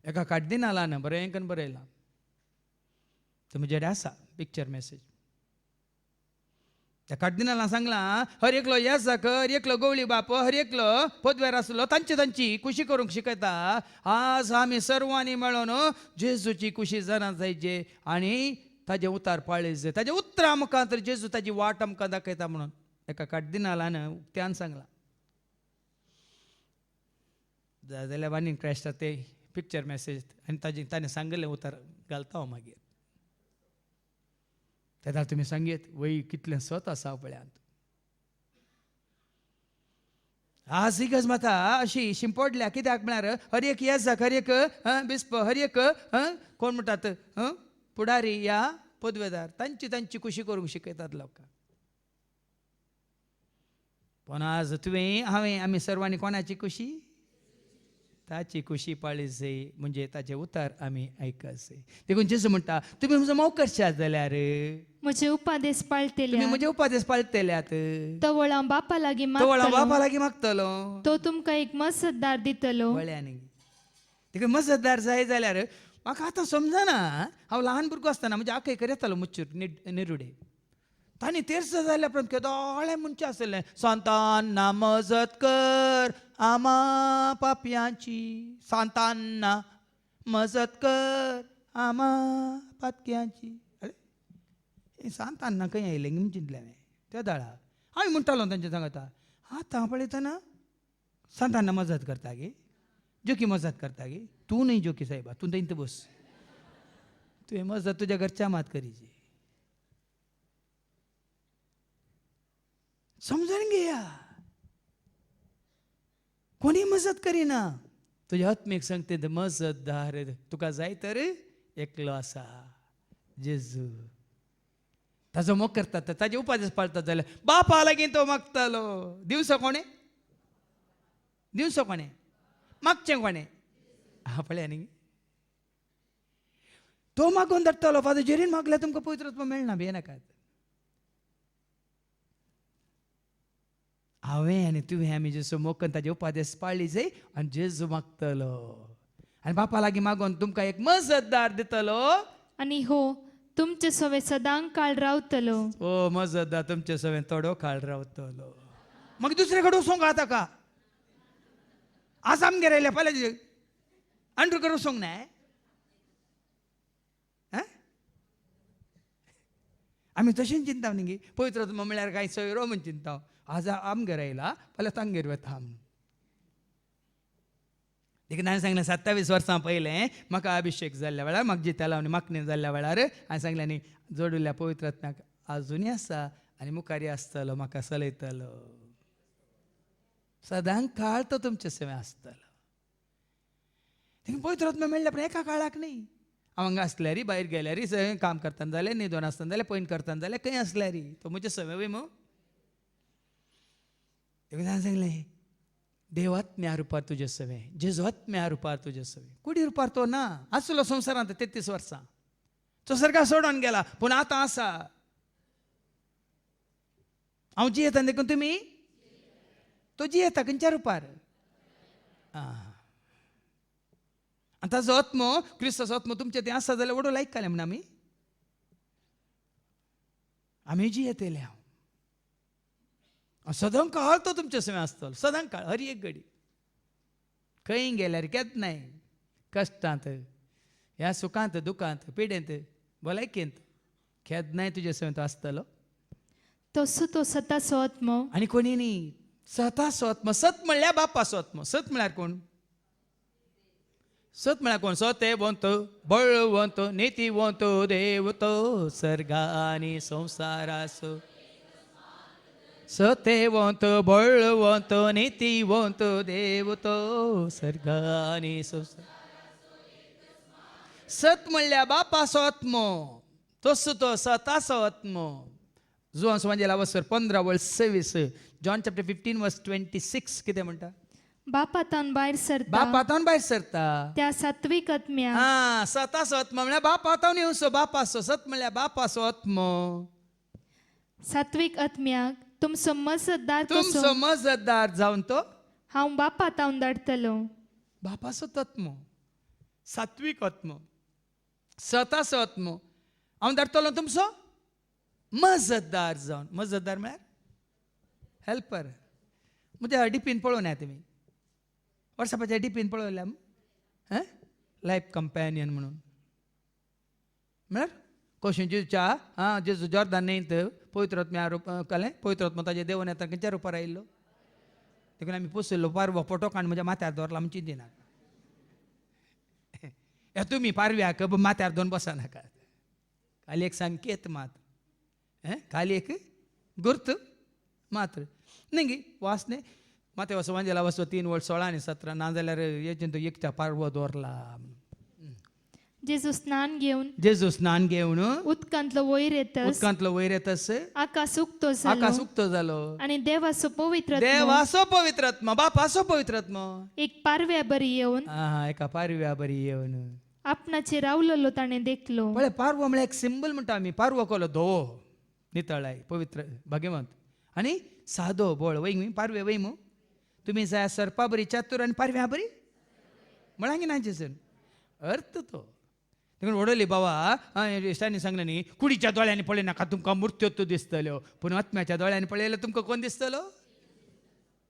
S3: एका कार्डिनालान बरें बरयलां तो म्हजे आसा पिक्चर मेसेज त्या कार्डिनालान सांगलां हर एकलो येसाक हर एकलो गवळी बाप हर एकलो पदव्यार आसलो तांची खुशी करूंक शिकयता आज आमी सर्वांनी मेळून जेजूची खुशी जाणा जायचे आनी ताजे उतार पाळले जाय ताजे उतरां मुखार जेजू ताजी वाट आमकां दाखयता म्हणून एका कार्डिनालान उक्त्यान सांगलां जाल्यार आनी क्रायस्टा ते पिक्चर मेसेज आनी ताणें सांगलें उतर घालता हांव मागीर तेन्ना तुमी सांगीत वय कितलें सत आसा पळयात आज ही गज माता अशी शिंपडल्या कित्याक म्हळ्यार हर एक येसाक हर एक बिस्प हर एक कोण म्हणटात पुढारी या पदवेदार तांची खुशी करूंक शिकयतात लोकांक पण आज तुवें हांवें आमी सर्वांनी कोणाची खुशी ताची खुशी पाळी जाय म्हणजे ताचे उतार आमी आयकत जाय देखून जेजू म्हणटा तुमी म्हजो मोग करशात जाल्यार
S5: म्हजे उपादेश
S3: तुमी
S5: पाळटल्या
S3: म्हजे उपादेश पाळटल्यात
S5: तवळ हांव बापा लागीं
S3: तो वळा
S5: मागतलों
S3: बापा लागीं मागतलो
S5: तो तुमकां एक मसतदार दितलो
S3: वळ्यांनी देखून मजतदार जाय जाल्यार म्हाका आतां समजना हांव ल्हान भुरगो आसतना म्हणजे आखयकर येतालो मुच्चूर निरुडे तांणी तेर्स जाल्या उपरांत केदोळे म्हणचे आसले सांतान्ना मजत कर आमा पापयांची सांतान्ना मजत कर आमा पातक्यांची अरे सांतान्ना खंय आयलें म्हूण चिंतलें हांवें त्या दाळा हांवें म्हणटालो तांचे सांगता आतां पळयतना सांतान्ना मजत करता गे जोकी मजत करता गे तूं न्ही जोकी सायबा तूं थंय बस तुवें मजत तुज्या घरच्या मात करीची समजून घेया कोणी मजत करिना तुज्या आत्मेक सांगते मजतदार तुका जाय तर एकलो आसा जेजू ताजो मोग करतात ताजे उपादेश पाळतात जाल्यार बापा लागीं तो मागतलो दिवसो कोणे मागचें कोणे पळया न्ही तो मागून धाडटलो फादर जेरीन मागल्यार तुमकां पवित्रत्व मेळना भियेनाकात हांवें आनी तुवें आमी जेजू मोग करून ताजे उपादेश पाळली जाय आनी जेजू मागतलो आनी बापा लागीं मागून तुमकां एक मजतदार दितलो
S5: आनी हो तुमचे सवे सदां काळ रावतलो
S3: ओ मजतदार तुमचे सवें थोडो काळ रावतलो मग दुसरे कडेन वचोंक आहा ताका आज आमगेर आयल्या फाल्यां अंड्रू कडेन वचोंक नाय आमी तशें चिंता न्ही पवित्र म्हळ्यार कांय सोयरो म्हूण चिंता आज आमगेर आयला फाल्यां तांगेर वता देखून हांवें सांगलें 27 वर्सां पयलें म्हाका अभिशेक जाल्ल्या वेळार म्हाका जित्या लावनी मागणी जाल्ल्या वेळार हांवें सांगलें न्ही जोडिल्ल्या पवित्र आत्म्याक आजुनूय आसा आनी मुखारय आसतलो म्हाका चलयतलो सदां काळ तो तुमचे सेवे आसतलो देखून पवित्र आत्मा मेळ्ळ्या पूण एका काळाक न्ही हांव हांगा आसल्यार भायर गेल्यार काम करतना जाल्यार न्हिदोन आसतना जाल्यार पयन करतना जाल्यार खंय आसल्यार तो म्हजे सवे वय मो देखून हांवें सांगलें देव आत्म्या रुपार तुजे सवे जेजू आत्म्या रुपार तुजे सवे कुडी रुपार तो ना आसलो संवसारांत 33 वर्सां तो सर्गा सोडून गेला पूण आतां आसा हांव जियेता देखून तुमी तो जियेता खंयच्या रुपार आनी ताजो आत्मो क्रिस्ताचो आत्मो तुमचे थंय आसा जाल्यार वडो लायक काले म्हण आमी जियेतले हांव सदां काळ तो तुमचे सवे आसतलो सदां काळ हर एक घडी खंय गेल्यार केन्नाय कश्टांत ह्या सुखांत दुखांत पिडेंत भलायकेंत केन्नाय तुजे सवे तो आसतलो
S5: तसो तो सताचो आत्मो
S3: आनी कोणी न्ही सताचो आत्मो सत म्हणल्यार बापाचो आत्मो सत म्हळ्यार कोण सत म्हळ्यार कोण सतेवंत बळवंत नितीवंत देव तो सर्गा आनी संवसाराचो सत्यवंत बळवंत नीतिवंत देव तो सर्गानी सत म्हणल्या बापाचो आत्मो तसो तो सताचो आत्मो जो म्हणजे वसर 15:26 जॉन चॅप्टर 15:26 कितें म्हणटा
S5: बापातान भायर सरता
S3: बापातान भायर सरता
S5: त्या सात्विक आत्म्या
S3: हा सताचो आत्मो म्हळ्यार बापातान येवचो बापाचो सत म्हणल्यार बापाचो आत्मो
S5: सात्विक आत्म्याक तुमचो मजतदार
S3: तुमचो
S5: कसो
S3: मजतदार जावन तो
S5: हांव बापातावन धाडटलो
S3: बापाचो आत्मो सात्विक आत्मो सताचो आत्मो हांव धाडटलो तुमचो मजतदार जावन मजतदार म्हळ्यार हेल्पर म्हणजे डिपीन पळोवन या तुमी वॉट्सॅपाच्या डिपीन पळयल्या लायफ कंपॅनियन म्हणून म्हळ्यार कशें जेजूच्या जेजू जॉर्दान न्हंयत पवित्र आत्म्या कळ्ळें पवित्र आत्मो ताजे देवून येता खंयच्या रुपार आयिल्लो देखून आमी पुसयल्लो पारवो फोटो काडून म्हज्या माथ्यार दवरला आमी चिंतिनात हे तुमी पारव्याक माथ्यार दोन बसनाकात खाली एक संकेत मात खाली एक गुर्त मात्र न्ही वासने माते वसो वांजेला वसो 3:16 आनी 17 नाजाल्यार हेजें तो एकच्या पारवो दवरला
S5: जेजू स्नान घेवन
S3: जेजू स्नान घेवन
S5: उदकांतलो वयर येतस
S3: उदकांतलो वयर येतस
S5: आकाश उक्तो
S3: आकाश
S5: जालो
S3: उक्तो जालो
S5: आनी देवाचो पवित्र आत्मो
S3: देवाचो पवित्र आत्मा बापाचो पवित्र आत्मा
S5: एक पारव्या बरी येवन
S3: एका पारव्या बरी येवन
S5: आपणाचेर रावलेलो ताणें देखलो
S3: पळय पारवो म्हळ्यार एक सिंबल म्हणटा आमी पारवो कोलो धवो नितळाय पवित्र भाग्यवंत आनी सादो बोळ वैमी पारवे वैमू तुमी जाय सरपा बरी चातूर आनी पारव्या बरी म्हळ्यार ना जेजून अर्थ तो देखून वडोली बाबा इश्टांनी सांगलें न्ही कुडीच्या दोळ्यांनी पळयनाका तुमकां मुर्त्यो दिसतल्यो पूण आत्म्याच्या दोळ्यांनी पळयल्यार तुमकां कोण दिसतलो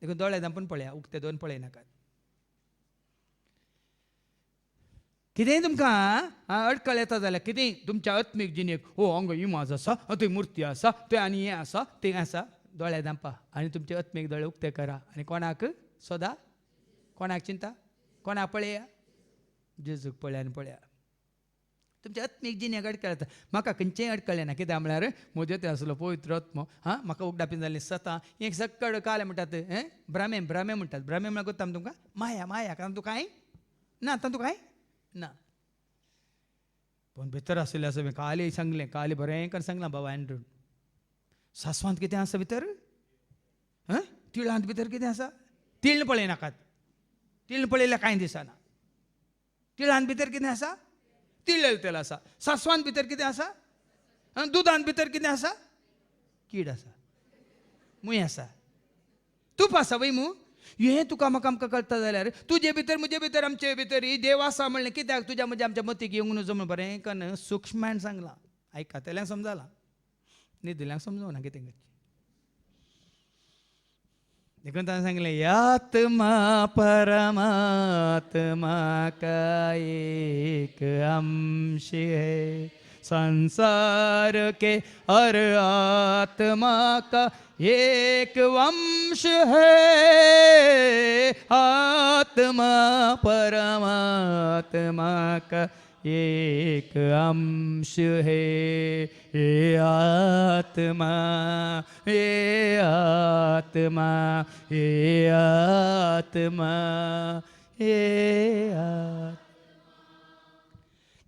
S3: देखून दोळे धांपून पळया उक्ते दोन पळयनाकात कितेंय तुमकां अडकळ येता जाल्यार कितेंय तुमच्या आत्मीक जिणेक हांगा इमाज आसा थंय मुर्ती आसा थंय आनी हें आसा तें आसा दोळे धांपा आनी तुमचे आत्मीक दोळे उक्ते करा आनी कोणाक सोदा कोणाक चिंता कोणाक पळया जेजूक पळया आनी पळया तुमच्या आत्मीक जिणेक अडकळ येता म्हाका खंयचेंय अडकळ्ळें ना कित्याक म्हळ्यार म्हज्यो तें आसलो पवित्र आत्मो म्हाका उगडापीन जाल्लीं सतां एक सक्कड काले म्हणटात भ्रामे भ्रामे म्हणटात भ्रामे म्हळ्यार कोत्ता तुमकां माया माया कारण तूं कांय ना आतां तूं कांय ना पूण भितर आसलें आसा हांवें काली सांगलें काली बरें कर सांगलां बाबा एंड्रून सासवांत कितें आसा भितर तिळांत भितर कितें आसा तिळ पळयनाकात तिळ पळयल्यार कांय दिसना तिळांत भितर कितें आसा तिळेल तेल आसा सासवांत भितर कितें आसा दुदांत भितर कितें आसा कीड आसा मूय आसा तूप आसा वय मू हें तुका म्हाका आमकां कळटा जाल्यार तुजे भितर म्हजे भितर आमचे भितर ही देव आसा म्हणलें कित्याक तुज्या म्हज्या आमच्या मतीक येवंक नजो म्हण बरें कन्न सूक्ष्मायन सांगलां आयकातल्यांक समजालां न्हिदल्यांक समजूना कितें करचें देखून ताणें सांगलें यात्मा परमात्मा का एक अंश है संसार के हर आत्मा का एक वंश है आत्मा परमात्मा का एक अंश है ये आत्मा ये आत्मा ये आत्मा ये आत्मा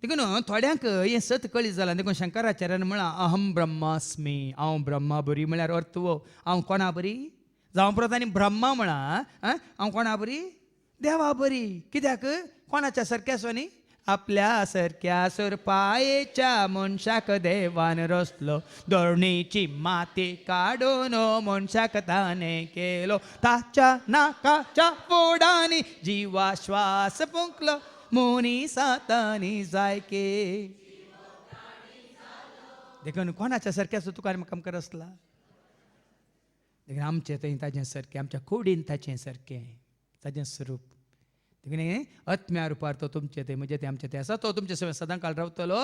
S3: देखून थोड्यांक हें सत कळीत जालां देखून शंकराचार्यान म्हळां अहम ब्रह्मास्मी हांव ब्रह्मा बरी म्हळ्यार अर्थ वो हांव कोणा बरी जावं परत आनी ब्रह्मा म्हणा हांव कोणा बरी देवा बरी कित्याक कोणाच्या सारक्या न्ही आपल्या सारक्या सुरपायेच्या मनशाक देवान रचलो धरणीची माती काडून मनशाक ताणें केलो ताच्या नाकाच्या फोडांनी जिवा श्वास फुंकलो मुनी सातांनी जायके देखून कोणाच्या सारक्या तुका म्हाका आमकां रचला देखून आमचें थंय ताजें सारकें आमच्या कुडीन ताचें सारकें ताजें स्वरूप देखून आत्म्या रुपार तो तुमचें तें म्हणजे तें आमचें तें आसा तो तुमचे सगळें सदां काळ रावतलो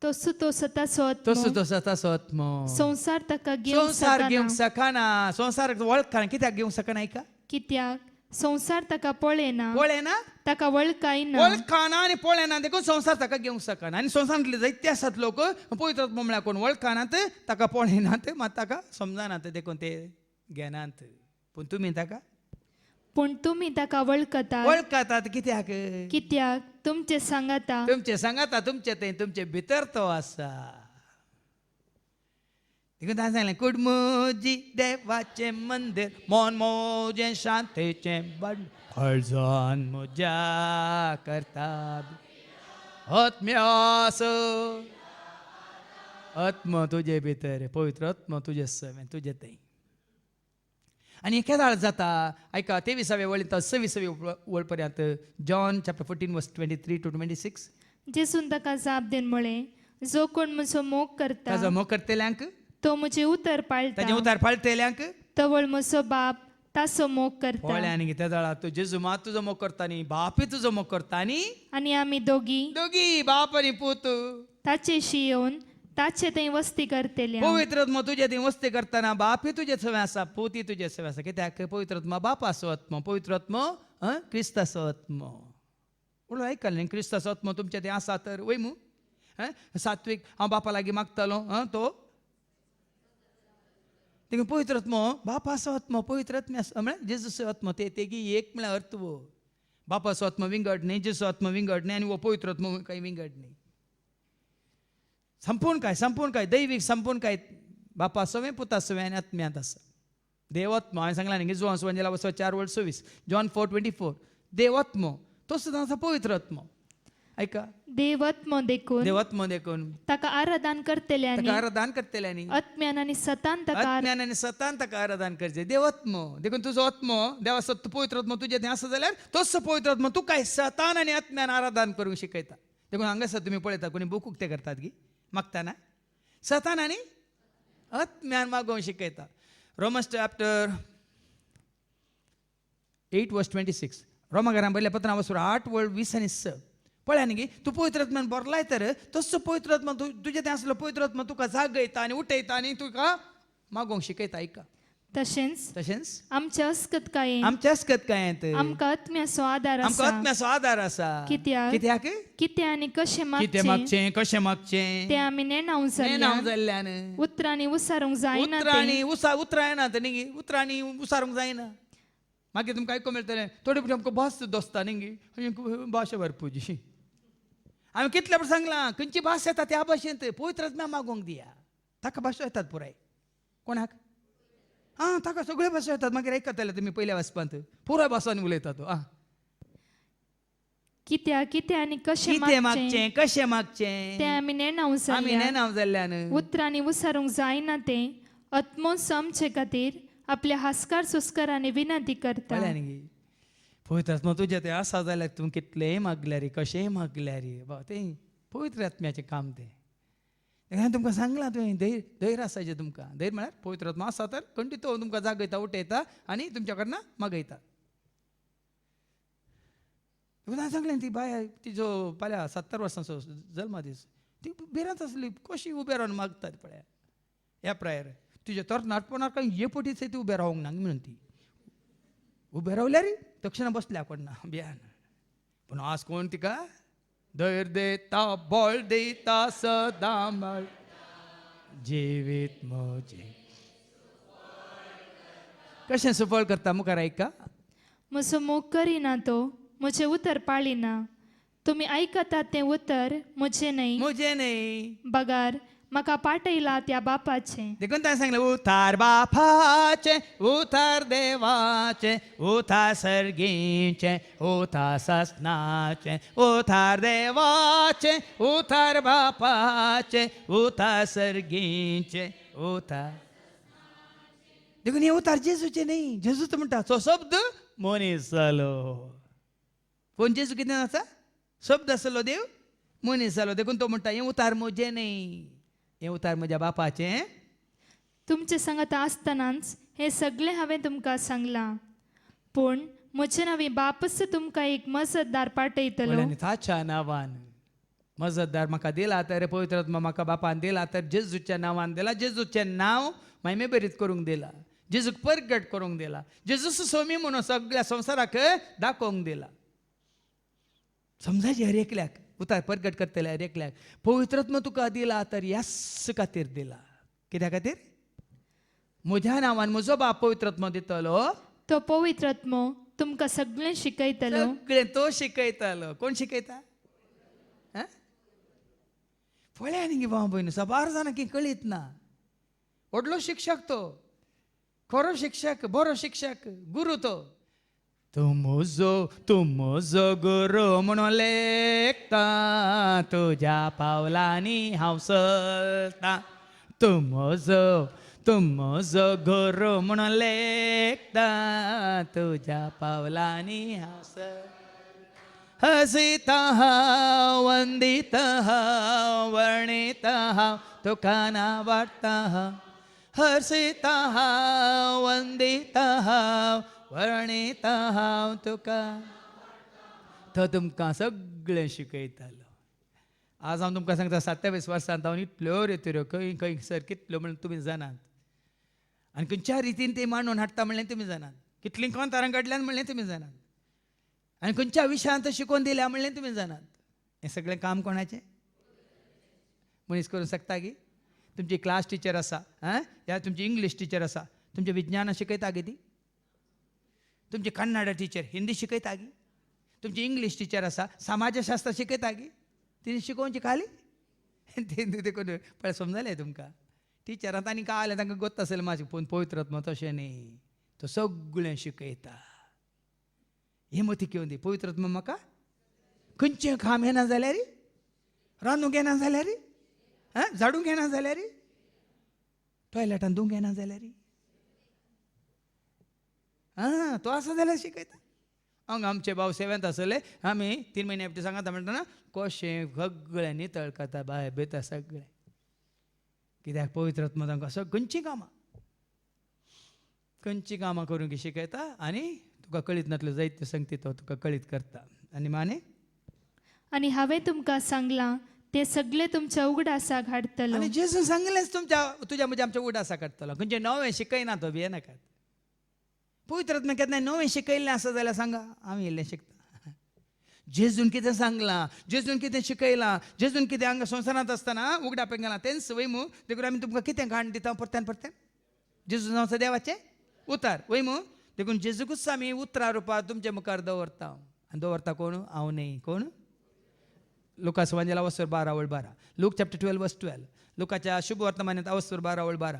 S5: तसो तो सताचो आत्मो
S3: तसो तो सताचो आत्मो
S5: संसार ताका घेवंक
S3: संसार
S5: शकना
S3: घेवंक शकना संसार वळखना कित्याक घेवंक शकना का
S5: कित्याक संसार ताका पळयना
S3: पळयना
S5: ताका वळखायना
S3: वळखाना आनी पळयना देखून संसार ताका घेवंक शकना आनी संवसारांतले जायते आसात लोक पवित्र आत्मो म्हळ्यार कोण वळखानात ताका पळयनात मात ताका समजनात देखून ते ज्ञानांत पूण तुमी ताका
S5: पूण तुमी ताका वळखतात
S3: वळखतात कित्याक
S5: कित्याक तुमचे सांगाता
S3: तुमचे सांगाता तुमचे ते तुमचे भितर तो आसा देखून ताणें सांगलें कुडमुजी देवाचें मंदीर मोन मोजें शांतेचें बंड खळजोन म्हज्या करता आत्म्यास आत्म तुजे भितर पवित्र आत्म तुजे सवें तुजे थंय आनी हे केदाळ जाता ऐका 23व्या वळींत 26व्या वळ पर्यंत जॉन चॅप्टर 14 वर्स 23 to 26
S5: जेसून ताका जाप दिवन म्हळें जो कोण म्हजो मोग करता
S3: ताजो मोग करतेल्यांक
S5: तो म्हजे उतर
S3: ताजे
S5: पाळटा
S3: उतार पाळटेल्यांक
S5: तवळ म्हजो बाप ताचो मोग करता
S3: पोळ्यान कितें जाळा तूं जेजू मात तुजो मोग करता न्ही बापूय तुजो मोग करता आनी
S5: आनी आमी दोगी
S3: दोगी बाप आनी पूत
S5: ताचेशी येवन ताचे थंय वस्ती करतले
S3: पवित्र आत्मा तुजे थंय वस्ती करतना बापूय तुजे सवें आसा पुती तुजे सवें आसा कित्याक पवित्र आत्मा बापाचो आत्मा पवित्र आत्मा क्रिस्ताचो आत्मा उलो आयकल्लें क्रिस्ताचो आत्मा तुमचे थंय आसा तर वयमू सात्वीक हांव बापा लागीं मागतलो तो देखून पवित्र आत्मा बापाचो आत्मा पवित्र आत्मा आसा म्हळ्यार जेजूचो आत्मा ते तेगी एक म्हळ्यार अर्थ वो बापाचो आत्मा विंगड न्ही जेजूचो आत्मा विंगड न्ही आनी वो पवित्र आत्मा काही विंगड न्ही संपूर्ण काय दैवीक संपूर्ण काय बापा सवें पुता सवें आनी आत्म्यांत आसा देवात्मा हांवें सांगलां न्ही जॉन सुवांजेला 4:26 जॉन 4:24 देवात्मा तो सुद्दां आसा पवित्र आत्मा ऐका
S5: देवत्म देखून
S3: देवात्मा देखून
S5: ताका आराधन करतल्यांनी
S3: ताका आराधन करतल्यांनी
S5: आत्म्यान आनी सतान ताका
S3: आत्म्यान आनी सतान ताका आराधन करचें देवात्मा देखून तुजो आत्मा देवा पवित्र आत्मा तुजे थंय आसा जाल्यार तोच पवित्र आत्मा तुका सतान आनी आत्म्यान आराधन करूंक शिकयता देखून हांगासर तुमी पळयता कोणी बूक उक्ते करतात गी मागतना सतान आनी आत्म्यान मागोवंक शिकयता रोमन्स चॅप्टर 8 वर्स 26 रोमाकारान बरयल्या पत्रां वचून 8 वर्स 20 आनी 6 पळया न्ही तूं पवित्र आत्म्यान बरलाय तर तसो पवित्र आत्मा तुजे थंय आसलो पवित्र आत्मा तुका जागयता आनी उठयता आनी तुका मागोवंक शिकयता ऐका
S5: तशेंच आमच्या अस्कतकायेन
S3: आमच्या अस्कतकायेंत
S5: आमकां आत्म्याचो आदार
S3: आमकां
S5: आसा
S3: आत्म्याचो आदार आसा
S5: कित्याक कितें आनी कशें
S3: कितें मागचें कशें मागचें
S5: तें आमी नेणाव
S3: जाल्ल्यान
S5: उतरांनी उसारूंक जायना
S3: उतरांनी उतरायना न्ही उतरांनी उसारूंक जायना मागीर तुमकां आयकूंक मेळटलें थोडे फावटी आमकां भास दोसता न्ही भाशा भरपूरची हांवें कितले फावटी सांगलां खंयची भास येता त्या भाशेंत पवित्र आत्म्या मागोवंक दिया ताका भाशा येतात पुराय कोणाक ताका सगळ्यो भाशा येतात मागीर आयकतले तुमी पयल्या वाचपांत पुराय भासांनी उलयता तो
S5: कितें आनी कशें
S3: मागचें कशें मागचें
S5: तें आमी नेणाव
S3: जाल्ल्यान
S5: उतरांनी उसारूंक जायना तें आत्मोस आमचे खातीर आपल्या हास्कार सुस्कारांनी विनंती करता
S3: पवित्र आत्मा तुजे थंय आसा जाल्यार तूं कितलेंय मागल्यार कशेंय मागल्यार तें पवित्र आत्म्याचें काम तें हांवें तुमकां सांगलां तुवें धैर्य आसाचें तुमकां धैर्य म्हळ्यार पवित्र आत्मा आसा तर खंयची तो तुमकां जागयता उठयता आनी तुमच्या कडल्यान मागयता हांवें सांगलें ती बाय तिजो फाल्यां 70 वर्सांचो जल्मा दीस ती भिरांत आसली कशी उबे रावन मागता पळया ह्या प्रायर तुजे तर नाटपणार काही हे पटीच ती उबे रावंक ना म्हणून ती उबे रावल्यार तक्षण बसल्या कोणा बियान पूण आज कोण तिका धैर्य देता बळ देता सदां जिवीत म्हजें कशें सुफळ करता मुखार ऐका
S5: म्हजो मोग करिना तो म्हजें उतर पाळिना तुमी आयकतात तें उतर म्हजें न्हय बगार म्हाका पाटयला त्या बापाचें
S3: देखून ताणें सांगलें उतार बापाचें उतार देवाचें उतार सर्गीचें उतार सस्नाचें उतार देवाचें उतार बापाचें उतार सर्गीचें उतार देखून हे उतार जेजूचें न्ही जेजूच म्हणटा तो शब्द मनीस जालो पूण जेजू कितें आसा शब्द आसलो देव मनीस जालो देखून तो म्हणटा हें उतार म्हजें न्ही हें उतार म्हज्या बापाचें
S5: तुमचे सांगता आसतनाच हें सगळें हांवें तुमकां सांगलां पूण म्हजे नांवी बापच तुमकां एक मजतदार पाठयतलो
S3: ताच्या नांवान मजतदार म्हाका दिला तर पवित्र आत्मा म्हाका बापान दिला तर जेजूच्या नांवान दिला जेजूचें नांव महिमे बरीत करूंक दिला जेजूक परगट करूंक दिला जेजूच सोमी म्हणून सगळ्या संवसाराक दाखोवंक दिला समजायचे हर एकल्याक उतार परगट करतले हर एकल्याक पवित्र आत्मा तुका दिला तर ह्याच खातीर दिला कित्या खातीर म्हज्या नांवान म्हजो बाप पवित्रत्म दितलो,
S5: तो पवित्रत्मो तुमकां सगळें शिकयतलो.
S3: सगळें तो शिकयतालो. कोण शिकयता? पळया न्ही गे भाव भयण, सबार जाणां की कळीत ना. व्हडलो शिक्षक तो, खरो शिक्षक, बरो शिक्षक, गुरू तो. तूं म्हजो गुरू म्हणून लेखता, तुज्या पावलांनी हांव चलतां. तूं म्हजो गुरू म्हणून लेखता, तुज्या पावलांनी हांव चलतां. हसिता हांव, वंदिता हांव, वर्णिता हांव, तुका नावाडटा हांव. हसिता हांव, वंदिता हांव, वर्णिता हांव, तुका. तो तुमकां सगळें शिकयतालो. आज हांव तुमकां सांगता 27 वर्सांत हांव इतल्यो रेत्यो खंय खंय सर कितल्यो म्हणून तुमी जाणात. आनी खंयच्या रितीन ते मांडून हाडटा म्हणलें तुमी जाणात. कितलीं कांतारां घडल्यान म्हणलें तुमी जाणात. आनी खंयच्या विशयांत शिकोवन दिल्या म्हणलें तुमी जाणात. हें सगळें काम कोणाचें? मनीस करूंक शकता गी? तुमची क्लास टिचर आसा, या तुमची इंग्लीश टिचर आसा, तुमचें विज्ञान शिकयता गे ती? तुमची कन्नड टिचर हिंदी शिकयता गी? तुमची इंग्लीश टिचर आसा, समाजशास्त्र शिकयता गी? तिने शिकोवची खाली ते कोण पळय समजलें तुमकां? टिचरांत आनी काय जालें तांकां गोत्त आसलें म्हाजें, पूण पवित्रत्म तशें न्ही. तो सगळें शिकयता. हे मती घेवन दी. पवित्रत्म म्हाका खंयचें काम येना जाल्यार, रांदूंक येना जाल्यार, झाडूंक येना जाल्यार, टॉयलेटान धुवंक येना जाल्यार, तो आसा जाल्यार शिकयता. हांगा आमचे भाव सेवेंत आसले, आमी 3 म्हयने फाटीं सांगता म्हणटना कशें सगळें नितळ करता, बाय बेता सगळें. कित्याक पवित्रत्म तांकां खंयचीं कामां करूंक शिकयता. आनी तुका कळीत नातल्यो जायत्यो संगती तो तुका कळीत करता. आनी माने
S5: आनी हांवें तुमकां सांगलां ते सगळे तुमच्या उगडासाक हाडटलो.
S3: आनी जेजू सांगलेंच तुज्या म्हज्या आमच्या उडासा काडटलो. खंयचें नवें शिकयना तो भियेनाकात. पवित्रत्म केन्ना नवें शिकयल्लें आसा जाल्यार सांगा, आमी इल्लें शिकता. जेजून कितें सांगलां, जेजून कितें शिकयलां, जेजून कितें हांगा संवसारांत आसतना उगडापेक गेलां तेंच वयमू. देखून आमी तुमकां कितें घाण दिता परत्यान परत्यान? जेजू जावं देवाचें उतार वयमू. देखून जेजूकूच आमी उतरां रुपांत तुमचे मुखार दवरता. आनी दवरता कोण? हांव न्ही. कोण? लुकास वांजेला अवस्वर 12:12. Look chapter 12:12. लुकाच्या शुभ वर्तमानांत अवस्वर 12:12.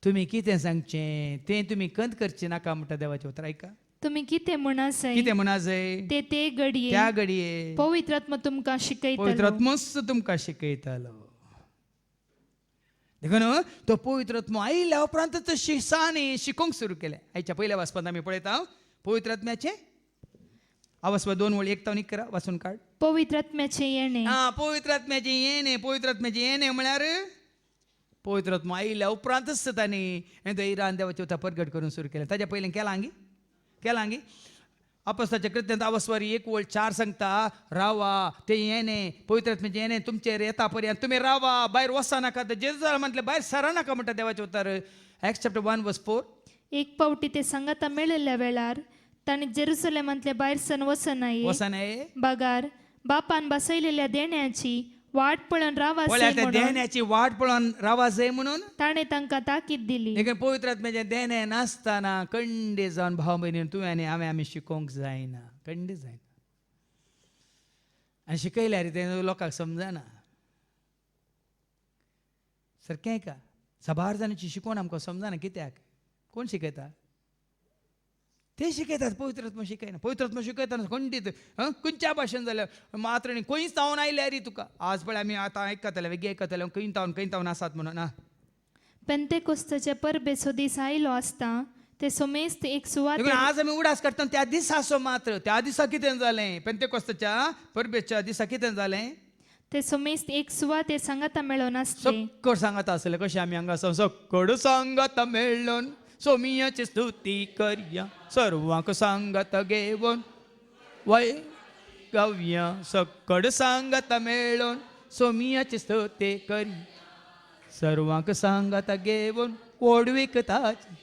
S3: तुमी कितें सांगचें तें तुमी कंत करचें नाका म्हणटा देवाचें उतर. ऐका,
S5: तुम्ही कितें म्हणा जाय
S3: कितें म्हणा जाय
S5: ते घडये
S3: त्या घडये
S5: पवित्रात्मा तुमकां शिकयतलो.
S3: पवित्रात्मोच तुमकां शिकयतालो. देखून तो पवित्रात्मो आयिल्ल्या उपरांतच शिसांनी शिकोवंक सुरू केलें. आयच्या पयल्या वाचपांत आमी पळयता पवित्रात्म्याचें अवस्व 2:1 तावन 1 करा, वाचून काड.
S5: पवित्रात्म्याचें येणे.
S3: पवित्रात्म्याचें येणे. पवित्रात्म्याचें येणे म्हळ्यार पवित्रात्मो आयिल्ल्या उपरांतच तांणी धैर्यान देवाचें उतर परगट करून सुरू केलें. ताच्या पयलीं केलांगी अपोस्तलाच्या कृत्यांत अवस्वर 1:4 सांगता, रावा ते येणे पवित्रात्म्याचें येणे तुमचेर येता पर्यंत तुमी रावा, भायर वचा नाका. जेजू म्हटलें भायर सरा नाका म्हणटा देवाचें उतर. Acts chapter 1:4.
S5: एक पावटी ते सांगाता मेळिल्ल्या वेळार तांणी जेरुसलेमांतले भायर सन वचनाये बागार बापान बसयलेल्या देण्याची वाट पळोवन रावा
S3: देण्याची वाट पळोवन रावा जाय म्हणून
S5: ताणें तांकां ताकीद दिली.
S3: देखून पवित्रात्म्याचें देणे नासतना खंडे जावन भाव भयणीन तुवें आनी हांवें आमी शिकोवंक जायना. खंडे जायना. आनी शिकयल्यार तें लोकांक समजना. सारकें का? साबार जाणांची शिकोवन आमकां समजना. कित्याक? कोण शिकयता? ते शिकयतात. पवित्रात्मा शिकयना. पवित्रात्मा शिकयतना खंडीत खंयच्या भाशेन जाल्यार मात्र न्ही खंयच तावन आयल्या रे तुका. आज पळय आमी आतां आयकतले वेगळी आयकतले खंय तावन आसात म्हणून.
S5: पेंतेकोस्ताचे परबेचो दीस आयलो आसता ते सोमेस्त एक सुवात.
S3: आज आमी उडास काडटा त्या दिसा असो मात्र त्या दिसा कितें जालें? पेंतेकोस्ताच्या परबेच्या दिसा कितें जालें?
S5: ते सोमेस्त एक सुवाते सांगाता मेळोन आसले.
S3: सक्कड सांगाता आसले. कशें आमी हांगा सक्कड सांगाता मेळोन सोमियाची स्तुती करया, सर्वांक सांगत घेवन वय गावया. सक्कड सांगत मेळोन सोमियाची स्तुती करी, सर्वांक सांगत घेवन ओडवीक ताची.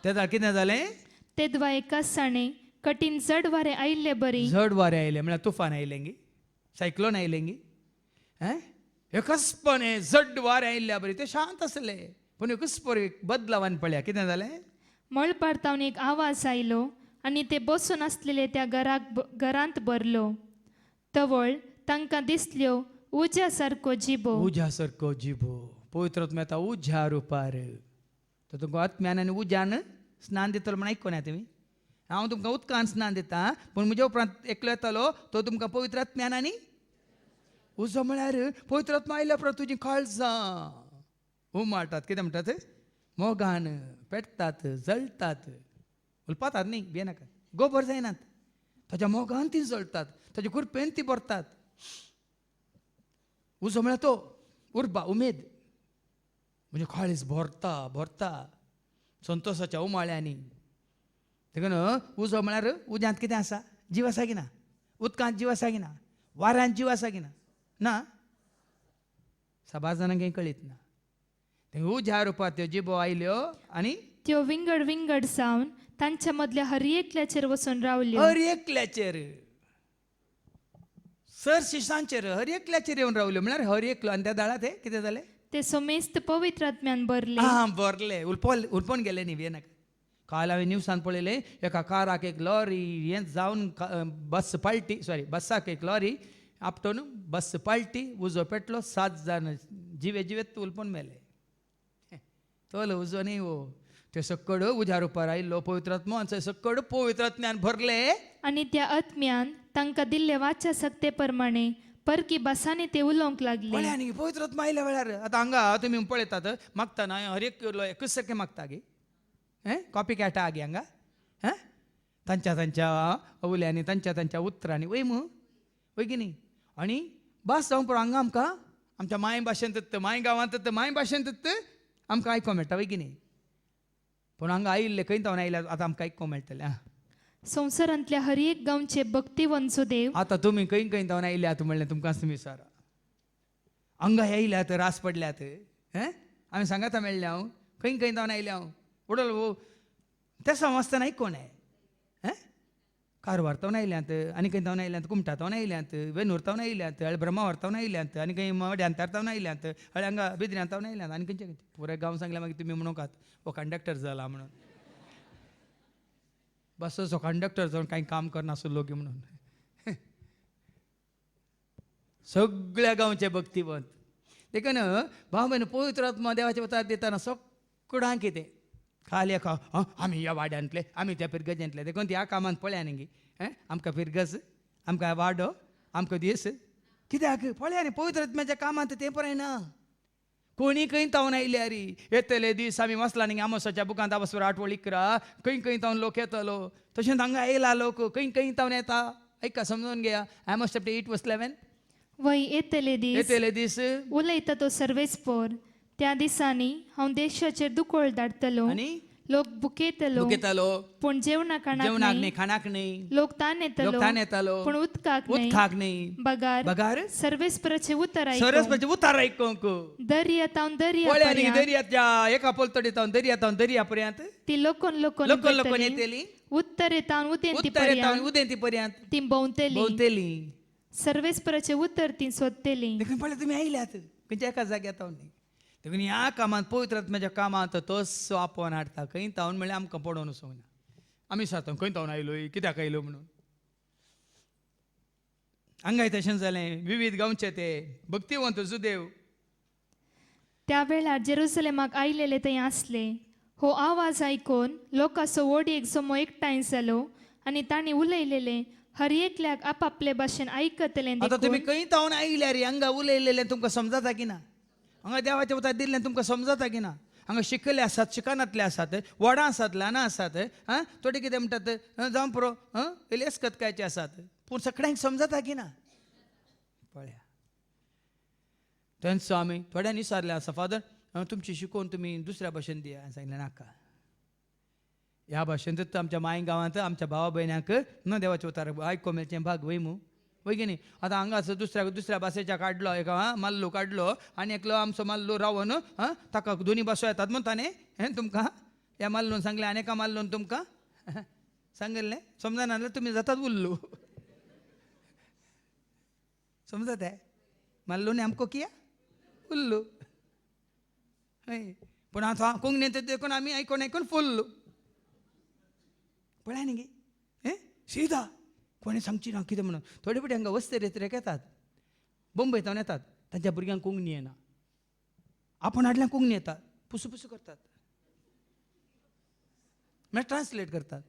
S3: तेदा कितें जालें?
S5: तेदवा एकाच साणे कठीण जड वारे आयिल्ले बरी.
S3: जड वारे आयले म्हळ्यार तुफान आयलें गी, सायक्लोन आयलें गी. एकचपणे जड वारे आयिल्ल्या बरी. ते शांत आसले. पूण कसपोर बदलावान पळया कितें जालें
S5: मळपारतावन एक आवाज आयलो आनी ते बसून आसलेले त्या घरांत भरलो. तवळ तांकां दिसल्यो उज्या सारको जिबो.
S3: उज्या सारको जिबो पवित्र आत्मा येता उज्या रुपार. तो तुमकां आत्म्यान आनी उज्यान स्नान दितलो म्हण आयकोना तुमी. हांव तुमकां उदकान स्नान दिता पूण म्हज्या उपरांत एकलो येतलो तो तुमकां पवित्र आत्म्यान आनी उजो म्हळ्यार पवित्र आत्मा आयल्या उपरांत तुजीं काळजां उमाळटात. कितें म्हणटात मोगान पेटतात जळटात. उलपातात न्ही भिये नाका गोबर जायनात. ताच्या मोगान ती जळटात ताच्या कुरपेन ती भरतात. उजो म्हळ्यार तो उर्बा उमेद म्हणजे काळीज भरता भरता संतोशाच्या उमाळ्यांनी. देखून उजो म्हळ्यार उज्यांत कितें आसा जीव आसा की ना उदकांत जीव आसा की ना वाऱ्यांत जीव आसा की ना ना सभा जाणांक हें कळीत ना. उज्या रुपार त्यो जिबो आयल्यो आनी
S5: त्यो विंगड विंगड जावन तांच्या मदल्या हर एकल्याचेर वचून रावल्यो.
S3: हर एकल्याचेर सर शिशांचेर हर एकल्याचेर येवन रावल्यो म्हळ्यार हर एकलो. आनी त्या दाळा ते कितें जालें
S5: ते समेस्त पवित्र आत्म्यान भरले.
S3: भरले उलपोन गेले न्ही भिये नाका. काल हांवें न्यूसान पळयलें एका काराक एक लॉरी हें जावन बस पाल्टी सॉरी बसाक एक लॉरी आपटून बस पाल्टी उजो पेटलो 7 जाण जिवे जिवेत उलपोन मेले. तोल उजो न्ही वो ते सकड उज्या रुपार आयिल्लो पवित्र आत्मा सकड पवित्र आत्म्यान भरले.
S5: आनी त्या आत्म्यान तांकां दिल्ले वाच्या सक्ते प्रमाणे परकी भासांनी ते उलोवंक लागले.
S3: पळया न्ही पवित्र आत्मा आयल्या वेळार आतां हांगा तुमी पळयतात मागतना हर एक एकच सारकें मागता गे कॉपी कॅटा गे हांगा तांच्या अवल्यांनी तांच्या उतरांनी वय मू वय की न्ही. आनी भास जावंक पळय हांगा आमकां आमच्या माय भाशेंत माय गांवांत माय भाशेंत आमकां आयकोंक मेळटा वय की न्ही. पूण हांगा आयिल्ले खंय जावन आयल्या आतां आमकां आयकोंक मेळटलें.
S5: संवसारांतल्या हर एक गांवचे भक्तिवंत देव
S3: आतां तुमी खंय जावन आयल्यात म्हणलें तुमकां तुमी विचारा. हांगा आयल्यात रास पडल्यात आमी सांगाता मेळ्ळे हांव खंय जावन आयले हांव उडल ते समजतना आयकोन कारवार जावन आयल्यांत आनी खंय जावन आयल्यांत कुमटा जावन आयल्यांत वेनूर जावन आयल्यांत हळे ब्रह्मावर जावन आयल्यांत आनी खंय मड्यांतार जावन आयल्यांत हळे हांगा बिद्र्यांत जावन आयल्यांत आनी खंयचे पुराय गांव सांगलें मागीर तुमी म्हणूकात हो कंडक्टर जाला म्हणून बसचो कंडक्टर जावन कांय काम करनासलो गे म्हणून. सगळ्या गांवचे भक्तिवंत देखून भाव भयण पवित्र आत्मा देवाचे वतात दिताना सगळ्यांक कितें खाली आमी ह्या वाड्यांतले आमी त्या पिरगजेंतले देखून ह्या कामांत पळया न्ही गे आमकां पिरगज आमकां वाडो आमकां दीस कित्याक पळया न्ही पवित्र आत्म्याच्या कामांत तें पळयना. कोणी खंय जावन आयल्या रे येतले दीस आमी वचला न्ही आमोसाच्या बुकांत आबसवर 8 वळी 11 खंय जावन लोक येतलो तशेंच हांगा येयला लोक खंय जावन येता ऐका समजून घेया. आमोस चॅप्टर 8 वर्स 11
S5: वय येतले दीस उलयता तो सर्वेस्पोर त्या दिसांनी हांव देशाचेर दुकोळ धाडटलो
S3: आनी
S5: लोक बुकेतलो पूण जेवणाक
S3: न्ही खाणाक न्ही
S5: लोक तान येतलो पूण उदकाक
S3: न्ही
S5: बगार सर्वेस्पराचे उतर
S3: सरस्वती उतार आयकोंक
S5: दर्यातावन
S3: दर्याच्या एका पलतडीतावन दर्या पर्यंत
S5: ती लोकोन
S3: लोकोन येतली
S5: उत्तरेतावन
S3: उदेंती पर्यंत
S5: ती
S3: भोंवतेली
S5: सर्वेस्पराचे उतर ती सोदतेली.
S3: देखून पळय तुमी आयल्यात खंयच्या एका जाग्यार तावन न्ही. देखून ह्या कामांत पवित्र आत्म्याच्या कामांत तसो आपोवन हाडटा खंय तावन म्हणल्यार आमकां पडोवन वचोंक ना. आमी सांगता खंय तावन आयलो कित्याक आयलो म्हणून. हांगाय तशें जालें विविध गांवचे ते भक्तिवंत जुदेव
S5: त्या वेळार जेरुसलेमाक आयलेले थंय आसले. हो आवाज आयकून लोकांचो ओडयेक जमो एकठांय जालो आनी तांणी उलयलेले हर एकल्याक आपापले भाशेन आयकतले.
S3: आतां तुमी खंय तावन आयल्या रे हांगा उलयलेलें तुमकां समजता की ना. हांगा देवाच्या उतर दिल्लें तुमकां समजता की ना. हांगा शिकले आसात शिकनातले आसात व्हडा आसात ल्हाना आसात थोडे कितें म्हणटात जावं पुरो एलेस्कतकायचे आसात पूण सगळ्यांक समजता की ना. पळया तेंच आमी थोड्यांनी विचारलें आसा फादर तुमची शिकोवन तुमी दुसऱ्या भाशेन दिया सांगलें नाका. ह्या भाशेंतूच आमच्या माय गांवांत आमच्या भावा भयणांक न देवाचे उतार आयको मेळचें भाग वय मू वय की न्ही. आतां हांगाच दुसऱ्या भाशेच्या काडलो एका माल्लू काडलो आनी एकलो आमचो माल्लू रावन ताका दोनी भासो येतात म्हणटा न्ही तुमकां ह्या माल्लून सांगलें आनी एका माल्लून तुमकां सांगलें समजना जाल्यार तुमी जातात उल्लू. समजत है माल्लूने आमको किया उल्लू. पण आता कोंगणें ते देखून आमी आयकून आयकून फुल्ल पळय न्ही गे सीधा कोणें सांगची ना कितें म्हणून. थोडे फावटी हांगा वस्ते रेत्रेक येतात, बंबयतावन येतात, तांच्या भुरग्यांक कोंकणी येना, आपण हाडल्यार कोंकणी येतात, पुसू पुसू करतात, मागीर ट्रान्सलेट करतात.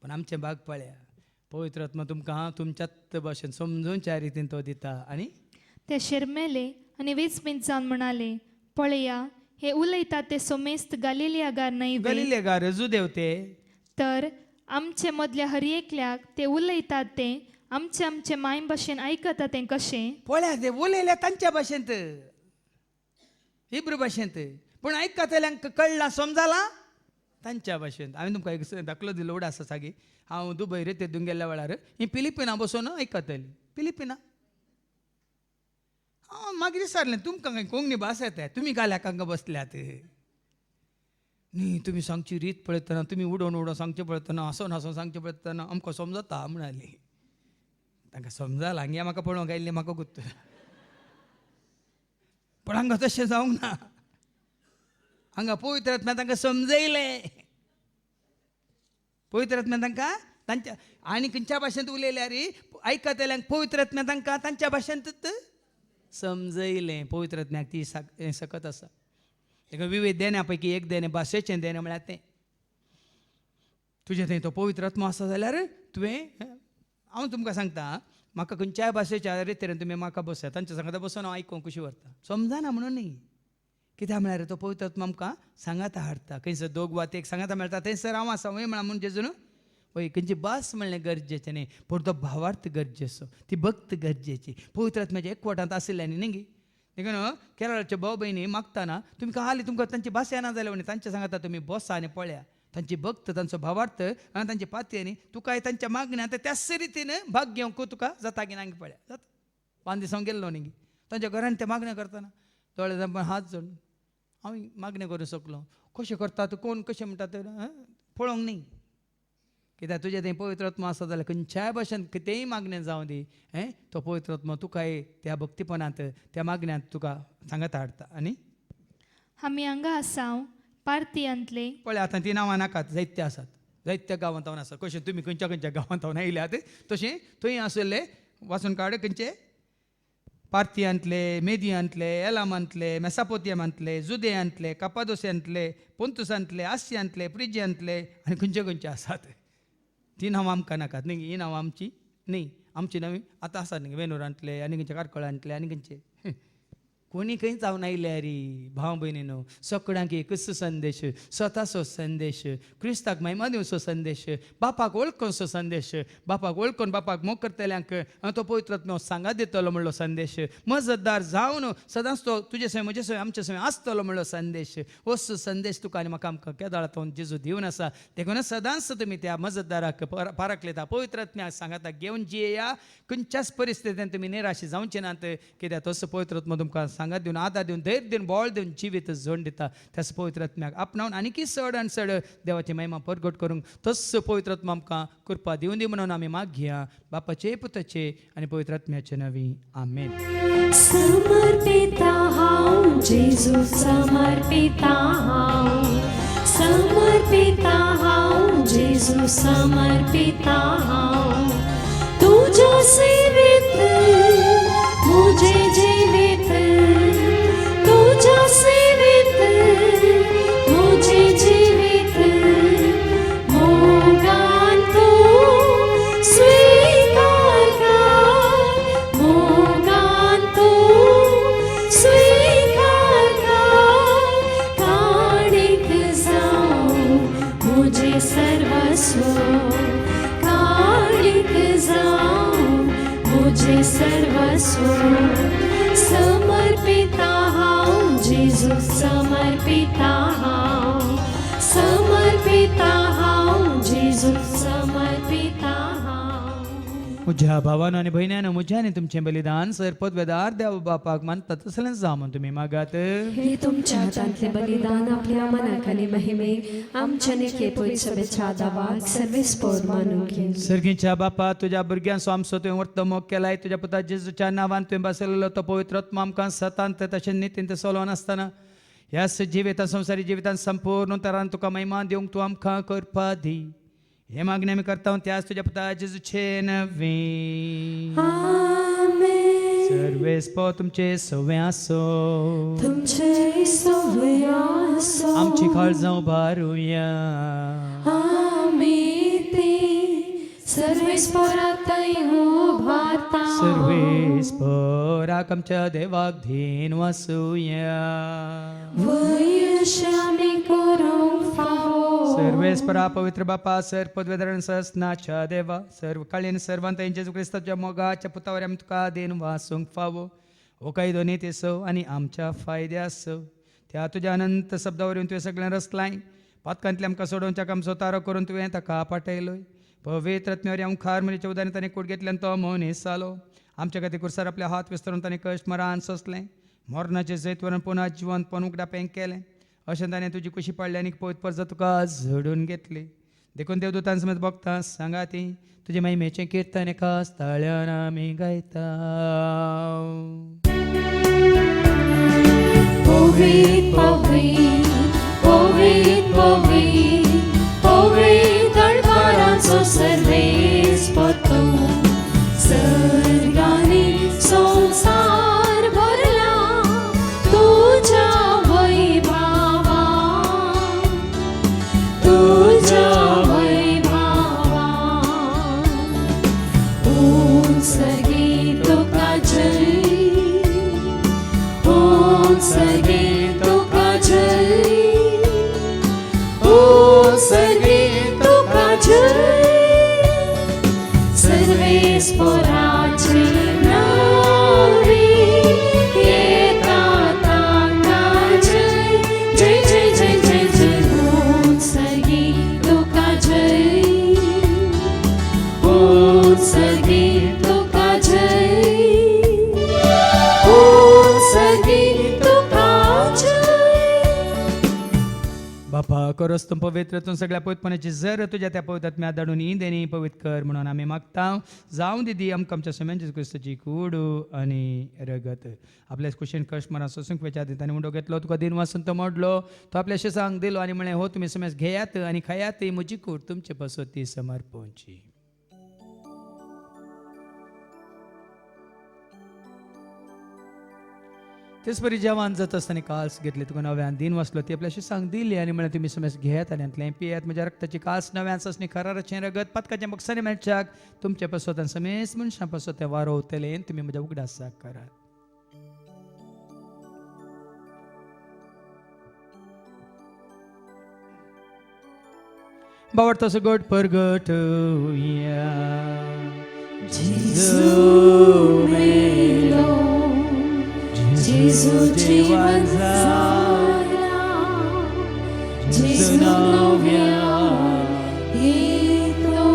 S3: पण आमचे भाग पळया, पवित्र आत्मा तुमकां तुमच्याच भाशेन समजून त्या रितीन तो दिता. आनी
S5: ते शिरमेले आणि वेचमीत जावन म्हणाले, पळया हे उलयतात ते सोमेस्त गालिलियागार नाही वे?
S3: गलिलेगार जुदेव ते
S5: तर आमचे मदल्या हर एकल्याक ते उलयतात ते आमचे आमचे माय भाशेन आयकतात ते कशें?
S3: पळया ते उलयले तांच्या भाशेंत, हिब्रू भाशेंत, पण आयकतल्यांक कळला समजाला तांच्या भाशेंत. हांवें तुमकां एक दाखलो दिलो उडा आसा सागी. हांव दुबय रे तेतून गेल्ल्या वेळार ही फिलिपिना बसून आयकतली. फिलिपिना मागीर विचारलें तुमकां खंय कोंकणी भास येता, तुमी काल्याक हांगा बसल्यात न्ही, तुमी सांगची रीत पळयतना, तुमी उडोवन उडोवन सांगचें पळयतना, हसोन हसोन सांगचें पळयतना आमकां समजता म्हणाली. तांकां समजालां, हांगे म्हाका पळोवंक आयिल्लें म्हाका गुर्त, पण हांगा तशें जावंक ना. हांगा पवित्र आत्म्यान तांकां समजयलें, पवित्र आत्म्यान तांकां तांच्या आनी खंयच्या भाशेंत उलयल्यार आयकतल्यांक पवित्र आत्म्यान तांकां तांच्या भाशेंतूच समजयलें. पवित्र आत्म्याक ती सकत आसा. ताका विविध देण्या पैकी एक देणें भाशेचें देणें म्हळ्यार तें तुजें थंय तो पवित्र आत्मा आसा जाल्यार तुवें, हांव तुमकां सांगता, म्हाका खंयच्याय भाशेच्या रितीन तुमी म्हाका बसया, तांच्या सांगता बसून हांव आयकूंक कशी व्हरता, समजना म्हणून न्ही. कित्याक म्हळ्यार तो पवित्र आत्मा आमकां सांगाता हाडटा. खंयसर दोग वा एक सांगाता मेळटा, थंयसर हांव आसा वय म्हणा म्हणजे जेजून वय. खंयची भास म्हणलें गरजेचें न्ही, पूण तो भावार्थ गरजेचो, ती भक्त गरजेची. पवित्र आत्म्याच्या एकवटांत आशिल्ल्यानी न्ही गे. देखून केरळाचे भाव भयणी मागतना तुमकां हालीं तुमकां तांची भास येना जाल्यार म्हणे तांचे सांगाता तुमी बसा आनी पळया, तांची भक्त, तांचो भावार्थ आनी तांची पातये न्ही तुका तांच्या मागण्यांत त्याच रितीन भाग घेवंक तुका जाता की ना पळया. जाता 5 दिसांक गेल्लो न्ही गे, तांच्या घरान ते मागण्यो करतना दोळे जावन हात जोडून हांव मागणी करूं शकलो. कशें करतात, कोण कशें म्हणटात पळोवंक न्ही. कित्याक तुजें थंय पवित्र आत्मा आसा जाल्यार खंयच्याय भाशेन कितेंय मागणें जावं दी, तो पवित्र आत्मा तुकाय त्या भक्तीपणांत त्या मागण्यांत तुका सांगता हाडटा. आनी
S5: आमी हांगा आसाव पार्थियांतले.
S3: पळय आतां ती नांवां नाकात, जायते आसात, जायत्या गांवांत हांव आसा. कशें तुमी खंयच्या खंयच्या गांवांत हांव येयल्यात तशें थंय आसले वाचून काड. खंयचे पार्थियांतले, मेदियांतले, एलामांतले, मेसापोतियमांतले, जुदेयांतले, कापादोसियांतले, पोंतुसांतले, आसियांतले, फ्रिजियांतले आनी खंयचे खंयचे आसात. ती नांवां आमकां नाकात न्ही, ही नांवां आमची न्ही. आमची नवी आतां आसात न्ही, वेनोरांतले आनी खंयचे कारकळांतले आनी खंयचे कोणी खंय जावन आयल्या रे भाव भयणीनो. सगळ्यांक एकच संदेश, स्वताचो संदेश, क्रिस्ताक महिमा दिवचो संदेश, बापाक वळखोचो संदेश, बापाक वळखून बापाक मोग करतल्यांक तो पवित्र आत्मा सांगात दितलो म्हणलो संदेश. मजतदार जावन सदांच तो तुजे सवय म्हजे सवय आमचे सवय आसतलो म्हणलो संदेश. होच संदेश तुका आनी म्हाका आमकां केदारांत जेजू दिवन आसा. देखून सदांच तुमी त्या मजतदाराक पाराकलेता पवित्र आत्म्याक सांगाता घेवन जियेया. खंयच्याच परिस्थितींत तुमी निराशी जावचे नात, कित्याक तसो पवित्र आत्मा तुमकां सांगात दिवन आदार दिवन धैर्य दिवन बळ दिवन जिवीत जोड दिता. त्याच पवित्र आत्म्याक आपणावन आनीकी चड आनी चड देवाची महिमा परगट करूंक तस पवित्र आत्मा आमकां कृपा दिवन दी म्हणून आमी मागया बापाचे पुताचे आनी पवित्र आत्म्याचे नवी. आमेन.
S2: समर्पिता हांव जेजू, समर्पिता हांव, समर्पिता हांव जेजू, समर्पिता हांव तुझ्या सेवेत मुझे जीवित, तुझ्या सेवेत मुझे जीवित. मोगान तू स्वीकार कर, मोगान तू स्वीकार कर. काढीक जाऊं मुझे सर्वस्व, काढीक जाऊं मुझे सर्वस्व. समर्पिता हांव जेजू, समर्पिता हांव, समर्पिता हांव जेजू, समर्पिता हांव.
S3: म्हज्या भावानो आनी भयण्यानो म्हज्या आनी तुमचें बलिदान सरपद वेदार देव बापाक मानता तसलेंच जावं म्हूण तुमी मागात.
S2: हे तुमच्या हातांतले बलिदान आपल्या मनाक आनी महिमेक आमच्या नेके सभेच्या आदावाक सर्वेस्पोर मानून घेन.
S3: सर्गीच्या बापा तुज्या भुरग्यांचो आमचो तुवें व्रत मोग केलाय. तुज्या पुता जेजूच्या नांवान तुवें बसयलेलो तो पवित्र आत्मा आमकां सतांत तशें नितीन चलोवन आसतना ह्या जिवितां संवसारी जिवितांत संपूर्ण तरान तुका महिमा दिवंक तूं आमकां करपा दी. हे मागणी आमी करता त्याच तुज्या पुता जेजूचे नवी. सर्वेस्पो तुमचे सवे आसो.
S2: तुमचे सवे आसो.
S3: आमची काळजां उबारुया.
S2: आमी ते सर्वेस्पराताय उबारता.
S3: सर्वेस्पराक आमच्या देवाक धीन वासुया.
S2: वयश आमी करूंक फावो.
S3: सर्वेस्परा पवित्र बापा सर्पद वेदरण ससनाच्या देवा सर्व काळीन सर्वांत जेजू क्रिस्ताच्या मोगाच्या पुतावर आमी तुका देन वासूंक फावो. हो काही दोनी तेसो आनी आमच्या फायद्यासो त्या तुज्या अनंत शब्दावर येवन तुवें सगळें रचलाय. पातकांतले आमकां सोडोवच्याक आमचो तारो करून तुवें ताका पाठयलोय. पवित्र आत्म्यावर हांव खार म्हणजे उदारण ताणें कूड घेतल्यान तो मनीस जालो. आमच्या खातीर कुर्सार आपले हात विस्तरून ताणें कश्ट मरान सोंसलें. मरणाचें जैतवरण पुन्हा जिवंतपण उगडापें केलें. अशें ताणें तुजी कुशी पडली आनी पवित्र परजा तुका झडून घेतली. देखून देवदूतां समेत भक्तां सांगा ती तुजे महिमेचें किर्तन एका स्थळ्यान आमी गायता.
S2: पवित्र पवित्र पवित्र पवित्र पवित्र दरबाराचो सर्वेस्पर तूं. सर्गांनी संसार भरला तुज्या वैभवान. तुज्या वैभवान उत्सर्गी तुका जय. उत्सर्गी तुका जय. उत्सर्गी तुका जय. सर्वेस्पराचे नावी येता ताका जय. जय जय जय जय जय. उत्सर्गी तुका जय. उत्सर्गी तुका जय. उत्सर्गी तुका जय.
S3: बापा करोस तूं पवित्र तूं सगळ्या पवित्रपणाची जर तुज्या त्या पवित्र आत्म्या धाडून ही देणी पवित्र कर म्हणून आमी मागता. जावं दिदी आमकां आमच्या समेन जेजू क्रिस्ताची कूड आनी रगत. आपल्या कुशीन कश्ट मरा सोसूंक वेच्या ताणें मुंडो घेतलो तुका दिन वासून तो मोडलो. तो आपल्या शिसांक दिलो आनी म्हळें हो तुमी समेज घेयात आनी खायात म्हजी कूड तुमचे पासो ती समर्पणची. तेच बरी जेवण जात आसतना काल्स घेतली तुका नव्यान दिन वाचलो ती आपल्या शिसांक दिली आनी म्हळें तुमी समेज घेयात आनी आंतलें पियात. म्हज्या रक्ताची काल्स नव्यान ससनी खराराचें रगत पातकाचें बक्षांनी मेळच्याक तुमचे पासोत समेज मनशां पासो तें वारोवतलें तुमी म्हज्या उगडासाक करात. बावडतो असो गोड परगटुया.
S2: जेजू मेलो. जेजू जीवन जाला. जेजू नव्या येतलो.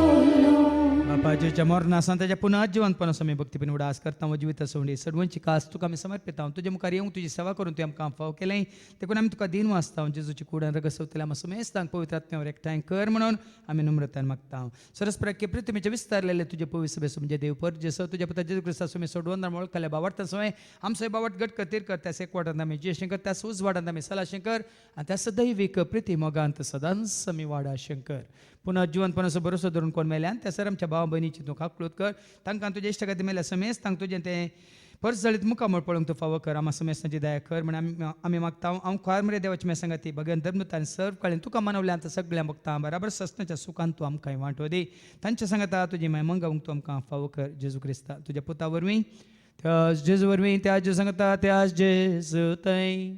S3: बापाजीच्या मरणासान त्याच्या पुन्हा जिवंतपणा आमी भक्तीपण उडास करता. व जिवित सोंडी सडवंची कास तुका आमी समर्पिता. तुजे मुखार येवंक तुजी सेवा करून तुवें आमकां फाव केलें देखून आमी तुका दिन वाचता. जेजूची कुडान रगत सवतले आमी समेस्तांक पवित्र आत्म्यावर एकठांय कर म्हणून आमी नम्रतान मागता. सरस्प्रके पृथ्वीचे विस्तारलेले तुजे पवित्र सभेसो म्हणजे देव पर जेसो तुज्या पुता जेजू क्रिस्ता सुमी सोडवून वळखल्या बावडता सवय आमचो बावट गट करतीर कर त्या एकवटांत आमी जे शंकर त्या सूज वाडांत आमी सला शंकर आनी त्या सदैवीक प्रिती मोगांत सदांच आमी वाडा शंकर. पुन्हा जिवंतपणाचो भरोसो धरून कोण मेल्यान त्या सर आमच्या भावा भयणीची तूं काकळूत कर. तांकां तुजे इश्ट खातीर मेल्या समेज तांकां तुजें तें परस जळीत मुखामळ पळोवंक तूं फावो कर. आम्हा समेस्तांची दया कर म्हणून आमी मागता. हांव खार मरे देवाची मे सांगाती भगवान धर्मतान सर्व काळीन तुका मानवल्यान सगळ्या भक्तां बराबर ससनाच्या सुखान तूं आमकां वांटो दी. तांच्या सांगाता तुजी महिमा गावंक तूं आमकां फावो कर. जेजू क्रिस्ता तुज्या पुता वरवीं त्या जेजू वरवीं त्या जेजू सांगता त्या जेजू थंय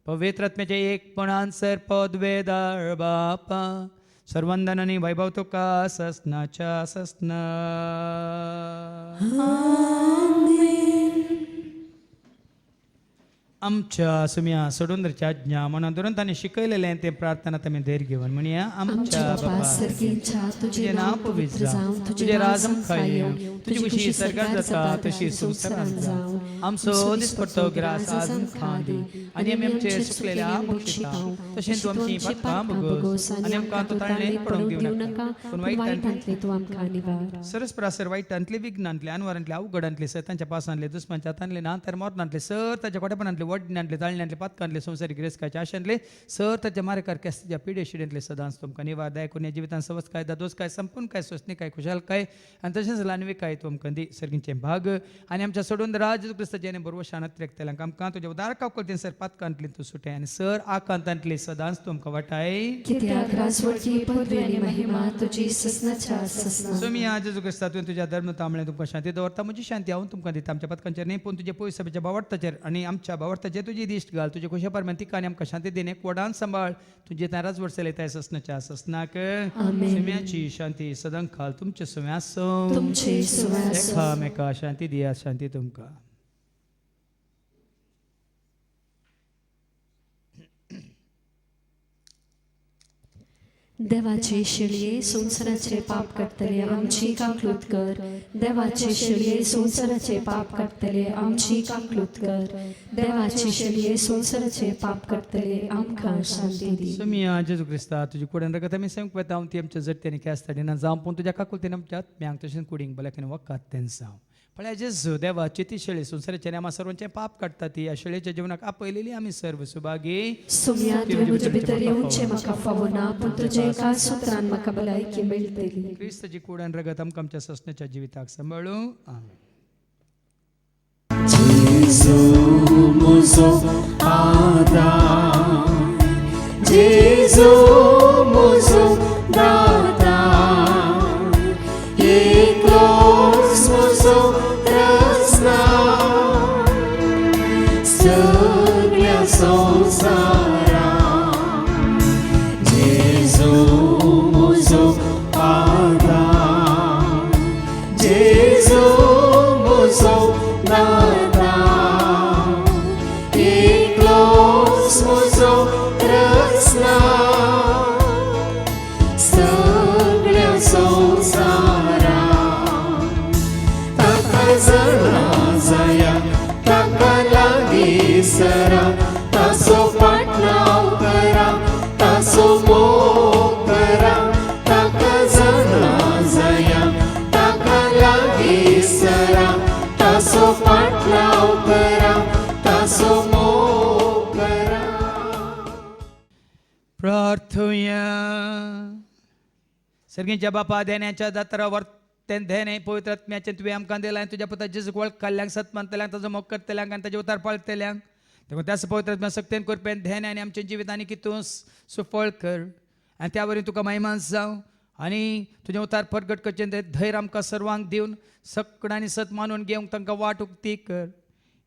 S3: पवित्र आत्म्याचे एकपणान सरपद वेदाळ बापा सर्वंदन आनी वैभव तुका ससनाच्या ससना. आमच्या सुम्या सोडूंदरच्या आज्ञा म्हणून धरून ताणे शिकयलेले ते प्रार्थना आमी धैर्य घेवन म्हणया आमच्या बाबा
S2: सर्गींच्या
S3: तुझे नाव पवित्र जावं तुझे राजम खाय येवं तुझी कुशी सरकार जाता तशी संवसारांत जावं आमचो दिसपट्टो ग्रास आज खांदी आनी आमी आमचे सुकलेल्या बक्षिता तशें तूं आमची पातकां भोगोस आनी आमकां तूं ताळणे पडोवंक दिवं नाका पूण वायटांतले
S2: तूं आमकां निवार
S3: सरस्परासर वायटांतले विघ्नांतले अनवरांतले अवघडांतले सैतांच्या पासांतले दुस्मांच्या हातांतले ना तर मोरणांतले सर ताच्या कोटेपणांतले वडण्यांतले ताळण्यांतले पातकांतले संवसारी गिरेस्काच्या आशांतले सर ताच्या मारेकार केस्ताच्या पिडे शिडेंतले सदांच तुमकां निवार दया करून जिवितांत सवस काय दादोस काय संपूर्ण काय सोसणी काय खुशाल काय आनी तशेंच लानवे काय तुमकां दी सर्गींचे भाग आनी आमच्या सोडून राज क्रिस्ताचे आनी बरोबर शानात रेखतल्यांक आमकां तुज्या उदार कावकलतेन सर पातकांतली तूं सुटे आनी सर आकांतांतले सदांच तुमकां वाटाय
S2: कित्याक राजवटी पदवी आनी महिमा तुजी ससनाच्या ससना
S3: सो मी आज क्रिस्ता तुवें तुज्या धर्म तांबळे तुमकां शांती दवरता म्हजी शांती हांव तुमकां दिता आमच्या पथकांचेर न्ही पूण तुजे पयस सभेच्या बावडताचेर आनी आमच्या बावडताचेर तुजी दिश्ट घाल तुजे खुशे परमेन तिका आनी आमकां शांती देने कोडान सांबाळ तुजे ताराच वर्सले त्या ससनाच्या ससनाक सुम्याची शांती सदांक खाल तुमचे सुम्या
S2: तुमचे सुवास
S3: एकामेका शांती दिया शांती तुमकां
S2: देवाचे शिळये संसाराचे पाप काडटले आमची काकलूत कर देवाचे शिळये संसाराचे पाप काडटले आमची काकलूत कर देवाचे शिळये संसाराचे पाप काडटले आमकां शांती दी
S3: सुमी जेजू क्रिस्ता तुजी कुडेन रगत आमी सेवंक वेता हांव ती आमच्या जट्ट्यांनी केस्ताडीना जावं पूण तुज्या काकुलतेन आमच्या आत्म्यांक तशेंच कुडींक बल्याकेन वकात तें जावं पण जेजू देवाची ती शेळी संसाराचे आमी सर्वांचे पाप काडटा ती ह्या शेळयेच्या जिवनाक आपयलेली आमी सर्व सुभागी
S2: सुम्या तुवें म्हजे भितर येवचें म्हाका फावना पूण तुजे एका सुत्रान म्हाका भलायकी मेळटली
S3: क्रिस्ताची कुडेन रगत आमकां आमच्या ससण्याच्या जिविताक सांबाळूं आमेन
S7: म्हजो आदार जेजू म्हजो दाता एकलोच म्हजो रस्ना सगळ्या संवसारांत जेजू म्हजो आदार जेजू म्हजो दाता एकलोच म्हजो रस्ना सगळ्या संवसारांत ताका जाणा जाया ताका लागीं सरा ताचो पाटलाव करा ताचो मोग करा ताका जाणा जाया ताका लागीं सरा ताचो पाटलाव करा ताचो मोग करा
S3: प्रार्थुया सर्गींच्या बापा देण्याच्या जात्रा वर्तेन देणे पवित्र आत्म्याचें तुवें आमकां दिलां आनी तुज्या पुता जेजूक वळख काडल्यांक सतमानतल्यांक ताचो मोग करतल्यांक आनी ताचे उतार पाळटल्यांक देखून त्याच पवित्र आत्म्या सक्तेन करपेन ध्यान आनी आमच्या जिवितांनी कितून सुफळ कर आनी त्या वरीं तुका महिमान जावं आनी तुजें उतार परगट करचें तें धैर्य आमकां सर्वांक दिवन सकडांनी सत मानून घेवंक तांकां वाट उक्ती कर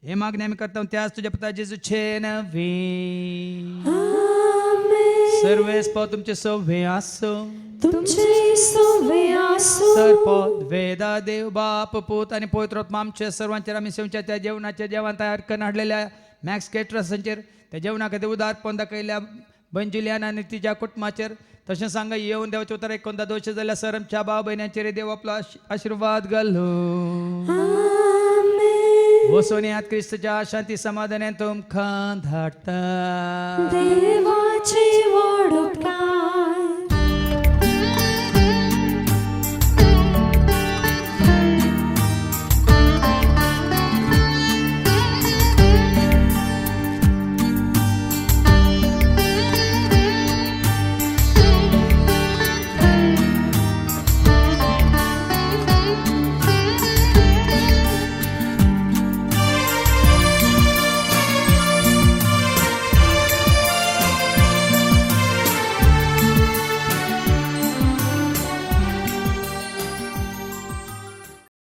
S3: हे मागणी आमी करता त्याच तुज्या पुता जेजूचे नवी सर्वेस पाव तुमचे सव्वे आसो
S2: तुमचे सवे आसो
S3: सरपद वेदा देव बाप पूत आनी पवित्र आत्मा आमचे सर्वांचेर आमी सेवच्या त्या जेवणाच्या जेवण तयार करून हाडलेल्या मॅक्स केटरसांचेर त्या जेवणा खातीर उदारपण दाखयल्या बंजुलियान आनी तिच्या कुटुंबाचेर तशें सांगा येवन देवाचे उतर एकोणदा दोश जाल्यार सर आमच्या भाव भयणांचेर देव आपलो आशिर्वाद घालो वसोन्यांत क्रिस्ताच्या शांती समाधानान तुमकां धाडटा
S2: देवाची